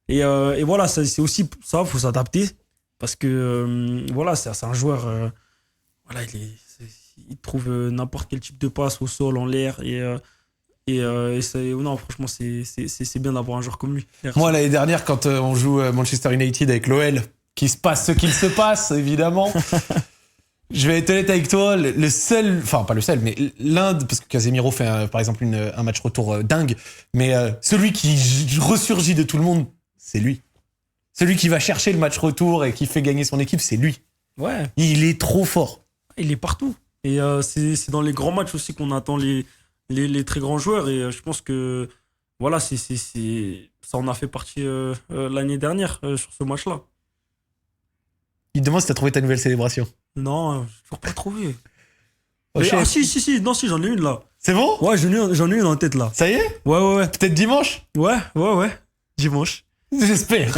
Et voilà, c'est aussi ça, il faut s'adapter. Parce que, voilà, c'est un joueur... voilà, il trouve n'importe quel type de passe au sol, en l'air. Non, franchement, c'est bien d'avoir un joueur comme lui. Moi, l'année dernière, quand on joue Manchester United avec l'OL, qu'il se passe ce qu'il se passe, évidemment. Je vais être honnête avec toi, le seul, enfin pas le seul, mais l'un, parce que Casemiro fait par exemple un match retour dingue, mais celui qui ressurgit de tout le monde, c'est lui. Celui qui va chercher le match retour et qui fait gagner son équipe, c'est lui. Ouais. Il est trop fort. Il est partout. Et c'est dans les grands matchs aussi qu'on attend les très grands joueurs. Et je pense que voilà, ça en a fait partie l'année dernière sur ce match-là. Il te demande si t'as trouvé ta nouvelle célébration. Non, j'ai toujours pas trouvé. Oh, Mais, chef. si, non, si, j'en ai une là. C'est bon? Ouais, j'en ai une en tête là. Ça y est? Ouais. Peut-être dimanche? Ouais. Dimanche. J'espère.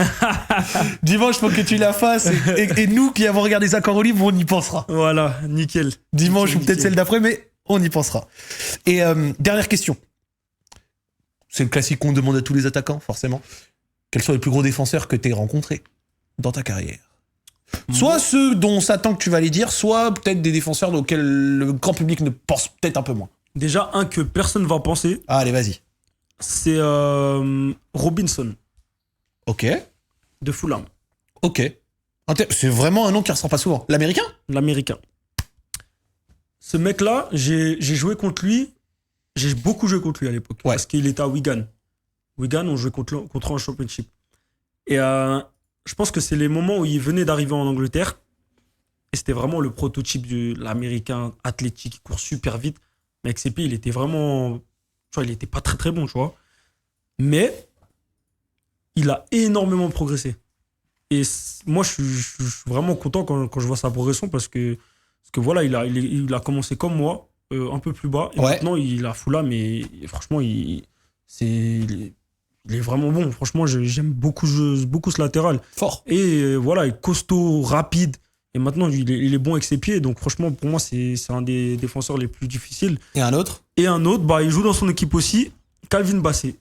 Dimanche, faut que tu la fasses. Et nous qui avons regardé ça encore au livre, on y pensera. Voilà, nickel. Dimanche ou peut-être Nickel. celle d'après, mais on y pensera. Et dernière question. C'est le classique qu'on demande à tous les attaquants, forcément. Quels sont les plus gros défenseurs que tu as rencontrés dans ta carrière? Soit ceux dont on s'attend que tu vas les dire, soit peut-être des défenseurs auxquels le grand public ne pense peut-être un peu moins. Déjà, un que personne va penser, Allez, vas-y. c'est Robinson Ok. de Fulham, Ok. C'est vraiment un nom qui ressort pas souvent. L'américain? l'américain. Ce mec-là, j'ai joué contre lui. J'ai beaucoup joué contre lui à l'époque. Ouais. Parce qu'il était à Wigan. Wigan, on jouait contre eux en championship. Et je pense que c'est les moments où il venait d'arriver en Angleterre. Et c'était vraiment le prototype de l'américain athlétique qui court super vite. Mais avec ses pieds, il était vraiment. Tu vois, il était pas très très bon, tu vois. Mais il a énormément progressé. Et moi, je suis vraiment content quand je vois sa progression parce que voilà, il a commencé comme moi, un peu plus bas. Et Ouais. maintenant, il a Fulham, mais franchement, il est vraiment bon. Franchement, j'aime beaucoup ce latéral. Fort. Et voilà, il est costaud, rapide. Et maintenant, il est bon avec ses pieds. Donc, franchement, pour moi, c'est un des défenseurs les plus difficiles. Et un autre? Et un autre, il joue dans son équipe aussi, Calvin Bassey.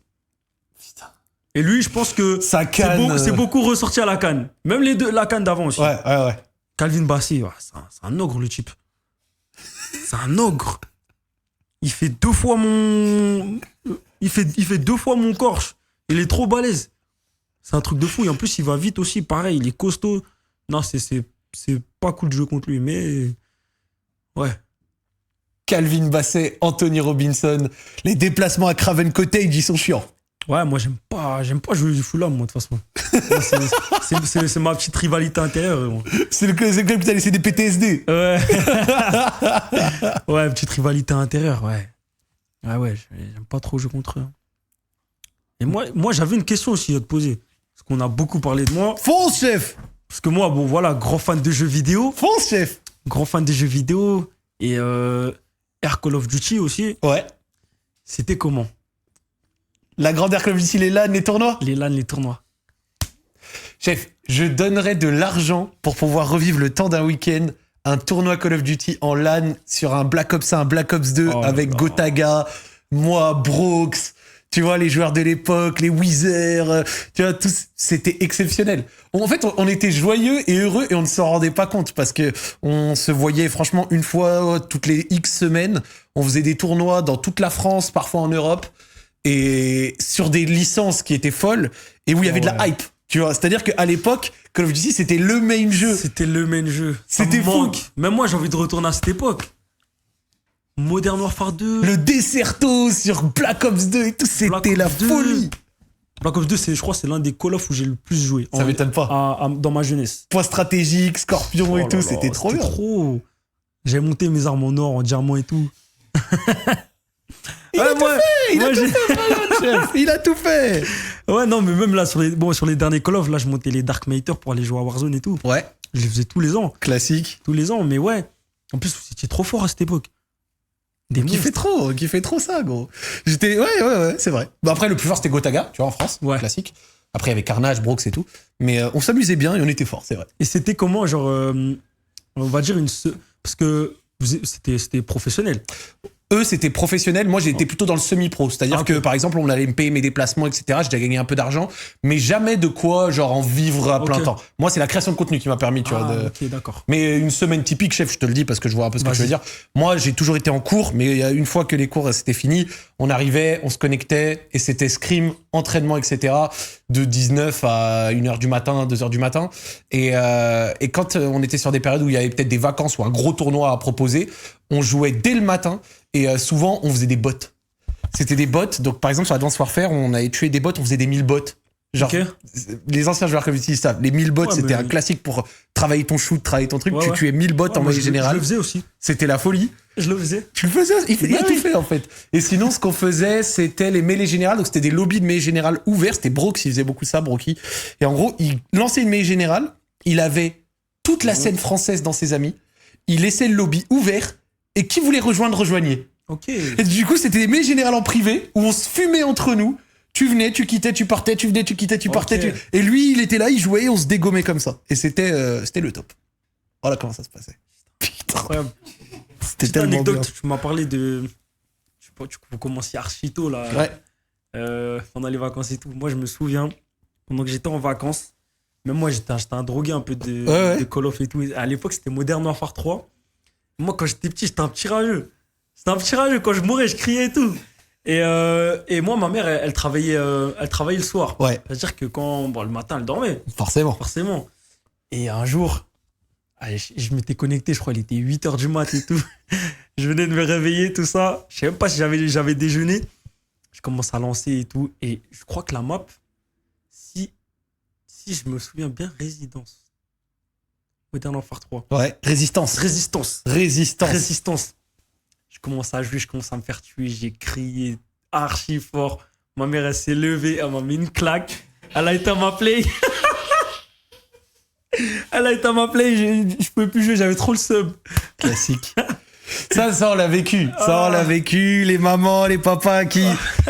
Putain. Et lui, je pense que Sa canne. c'est beaucoup ressorti à la canne. Même les deux, la canne d'avant aussi. Ouais. Calvin Bassey, c'est un ogre, le type. C'est un ogre. Il fait 2 fois mon. Il fait 2 fois mon corps. Il est trop balèze. C'est un truc de fou. Et en plus, il va vite aussi. Pareil, il est costaud. Non, c'est pas cool de jouer contre lui, mais. Ouais. Calvin Bassey, Anthony Robinson. Les déplacements à Craven Cottage, ils sont chiants. Ouais, moi, j'aime pas jouer du Fulham, moi, de toute façon. Moi, c'est ma petite rivalité intérieure. Moi. C'est le club qui t'a laissé des PTSD. Ouais. Ouais, petite rivalité intérieure, ouais. Ouais, j'aime pas trop jouer contre eux. Et moi j'avais une question aussi à te poser. Parce qu'on a beaucoup parlé de moi. Fonce, chef. Parce que moi, bon, voilà, grand fan de jeux vidéo. Fonce, chef. Grand fan de jeux vidéo. Et Air Call of Duty aussi. Ouais. C'était comment? La grande Air Call of Duty, les LAN, les tournois. Les LAN, les tournois. Chef, je donnerais de l'argent pour pouvoir revivre le temps d'un week-end un tournoi Call of Duty en LAN sur un Black Ops 1, un Black Ops 2 Oh avec là. Gotaga, moi, Brooks, tu vois, les joueurs de l'époque, les Weezer, tu vois, tous, c'était exceptionnel. En fait, on était joyeux et heureux et on ne s'en rendait pas compte parce que on se voyait franchement une fois toutes les X semaines. On faisait des tournois dans toute la France, parfois en Europe, et sur des licences qui étaient folles et où il y avait de la Ouais. hype. Tu vois, c'est-à-dire qu'à l'époque, Call of Duty, c'était le main jeu. C'était le main jeu. C'était Ça me fou. manque. Même moi, j'ai envie de retourner à cette époque. Modern Warfare 2. Le Deserto sur Black Ops 2 et tout, Black c'était la Ops 2. folie. Black Ops 2, je crois, c'est l'un des Call of où j'ai le plus joué. Ça m'étonne pas. Dans ma jeunesse. Point stratégique, Scorpion Oh et là tout, là, c'était trop bien. Trop. J'ai monté mes armes en or, en diamant et tout. Il a tout fait, il a tout fait, Brian, chef. Il a tout fait. Ouais, non, mais même là, sur les derniers Call of, là, je montais les Dark Matter pour aller jouer à Warzone et tout. Ouais, Je les faisais tous les ans. classique. Tous les ans, mais ouais. En plus, c'était trop fort à cette époque. Des Qui fait trop ça, gros. Ouais, c'est vrai. Bon, après, le plus fort, c'était Gotaga, tu vois, en France. Ouais. Classique. Après, il y avait Carnage, Brooks et tout. Mais on s'amusait bien et on était fort, c'est vrai. Et c'était comment, genre, on va dire parce que c'était professionnel. Eux, c'était professionnel. Moi, j'étais plutôt dans le semi-pro. C'est-à-dire Ok. que, par exemple, on allait me payer mes déplacements, etc. J'ai déjà gagné un peu d'argent, mais jamais de quoi, genre, en vivre à plein Ok. temps. Moi, c'est la création de contenu qui m'a permis, tu vois, de... Ok, d'accord. Mais une semaine typique, chef, je te le dis parce que je vois un peu ce que tu veux Vas-y. dire. Moi, j'ai toujours été en cours, mais une fois que les cours c'était fini, on arrivait, on se connectait et c'était scrim, entraînement, etc. de 19 à 1h du matin, 2h du matin. Et quand on était sur des périodes où il y avait peut-être des vacances ou un gros tournoi à proposer, on jouait dès le matin et souvent on faisait des bots. C'était des bots. Donc par exemple sur Advanced Warfare, on avait tué des bots, on faisait des 1000 bots. Genre, Ok. les anciens joueurs comme ils savent, les 1000 bots, Ouais, c'était mais- un classique pour travailler ton shoot, travailler ton truc. Ouais, Tu ouais. tuais 1000 bots Ouais, en moi, moyenne Je générale. le faisais aussi. C'était la folie. Je le faisais. Tu le faisais, il a Bah tout oui. fait en fait. Et sinon, ce qu'on faisait, c'était les mêlées générales. Donc, c'était des lobbies de mêlées générales ouverts. C'était Brox qui faisait beaucoup ça, Brocky. Et en gros, il lançait une mêlée générale. Il avait toute la scène française dans ses amis. Il laissait le lobby ouvert. Et qui voulait rejoindre, rejoignait. Ok. Et du coup, c'était des mêlées générales en privé où on se fumait entre nous. Tu venais, tu quittais, tu partais, tu venais, tu quittais, tu partais. Ok. Et lui, il était là, il jouait et on se dégommait comme ça. Et c'était le top. Voilà comment ça se passait. Putain, Incroyable. c'était Petite tellement bien. anecdote, tu m'as parlé de. Je sais pas, vous commenciez archi tôt là. Ouais. Pendant les vacances et tout. Moi, je me souviens, pendant que j'étais en vacances, même moi, j'étais un drogué un peu Ouais. de Call of et tout. À l'époque, c'était Modern Warfare 3. Moi, quand j'étais petit, j'étais un petit rageux. Quand je mourais, je criais et tout. Et moi, ma mère, elle travaillait le soir. Ouais, C'est-à-dire que le matin, elle dormait, forcément. forcément. Et un jour, je m'étais connecté, je crois, il était 8h du mat et tout. Je venais de me réveiller, tout ça. Je sais même pas si j'avais déjeuné. Je commence à lancer et tout. Et je crois que la map, si je me souviens bien, Résidence. Modern Warfare 3. Ouais, résistance. Résistance. Je commence à jouer, je commence à me faire tuer. J'ai crié archi fort. Ma mère, elle s'est levée, elle m'a mis une claque. Elle a éteint ma play. Je pouvais plus jouer, j'avais trop le sub. Classique. Ça, on l'a vécu. Ça, on l'a vécu. Les mamans, les papas qui,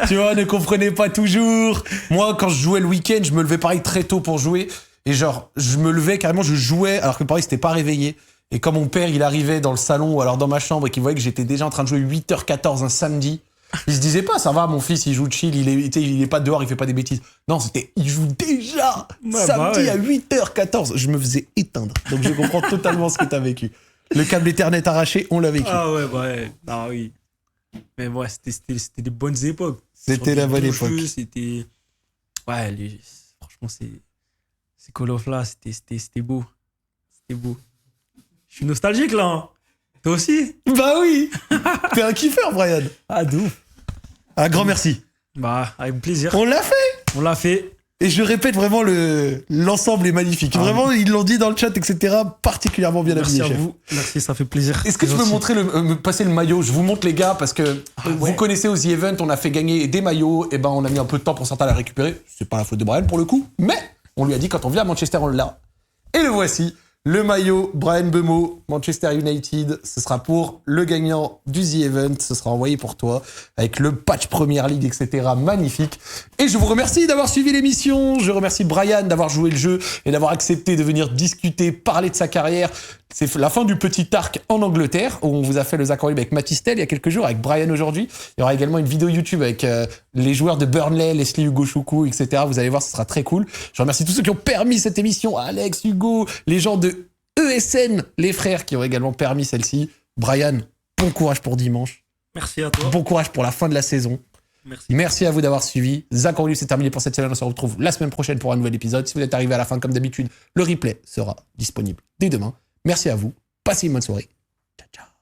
tu vois, ne comprenaient pas toujours. Moi, quand je jouais le week-end, je me levais pareil très tôt pour jouer. Et genre, je me levais carrément, je jouais, alors que pareil, c'était pas réveillé. Et quand mon père, il arrivait dans le salon ou alors dans ma chambre et qu'il voyait que j'étais déjà en train de jouer 8h14 un samedi, il se disait pas, ça va, mon fils, il joue chill, il est pas dehors, il fait pas des bêtises. Non, il joue déjà samedi à 8h14. Je me faisais éteindre. Donc je comprends totalement ce que t'as vécu. Le câble Ethernet arraché, on l'a vécu. Ah ouais. Ah oui. Mais ouais, c'était des bonnes époques. C'était la bonne époque. C'était. Ouais, franchement, ces Call of là, c'était beau. C'était beau. Je suis nostalgique là. Hein. Toi aussi? Bah oui. T'es un kiffeur, Brian. Ah, de ouf. Un grand merci. Bah, avec plaisir. On l'a fait. On l'a fait. Et je répète vraiment, l'ensemble est magnifique. Vraiment, ils l'ont dit dans le chat, etc. Particulièrement bien Merci habillé, à chef. vous. Merci, ça fait plaisir. Est-ce que tu peux montrer me passer le maillot? Je vous montre les gars parce que vous connaissez au The Event, on a fait gagner des maillots. Et ben, on a mis un peu de temps pour certains à les récupérer. C'est pas la faute de Brian pour le coup, mais on lui a dit quand on vient à Manchester, on l'a. Et le voici. Le maillot Bryan Mbeumo, Manchester United, ce sera pour le gagnant du The Event, ce sera envoyé pour toi, avec le patch Premier League, etc. Magnifique. Et je vous remercie d'avoir suivi l'émission, je remercie Brian d'avoir joué le jeu et d'avoir accepté de venir discuter, parler de sa carrière. C'est la fin du petit arc en Angleterre, où on vous a fait le Zach en libre avec Matistel il y a quelques jours, avec Brian aujourd'hui. Il y aura également une vidéo YouTube avec les joueurs de Burnley, Leslie, Hugo Choukou, etc. Vous allez voir, ce sera très cool. Je remercie tous ceux qui ont permis cette émission, Alex, Hugo, les gens de ESN, les frères qui ont également permis celle-ci. Brian, bon courage pour dimanche. Merci à toi. Bon courage pour la fin de la saison. Merci à vous d'avoir suivi. Zach en libre, c'est terminé pour cette semaine. On se retrouve la semaine prochaine pour un nouvel épisode. Si vous êtes arrivé à la fin, comme d'habitude, le replay sera disponible dès demain. Merci à vous. Passez une bonne soirée. Ciao, ciao.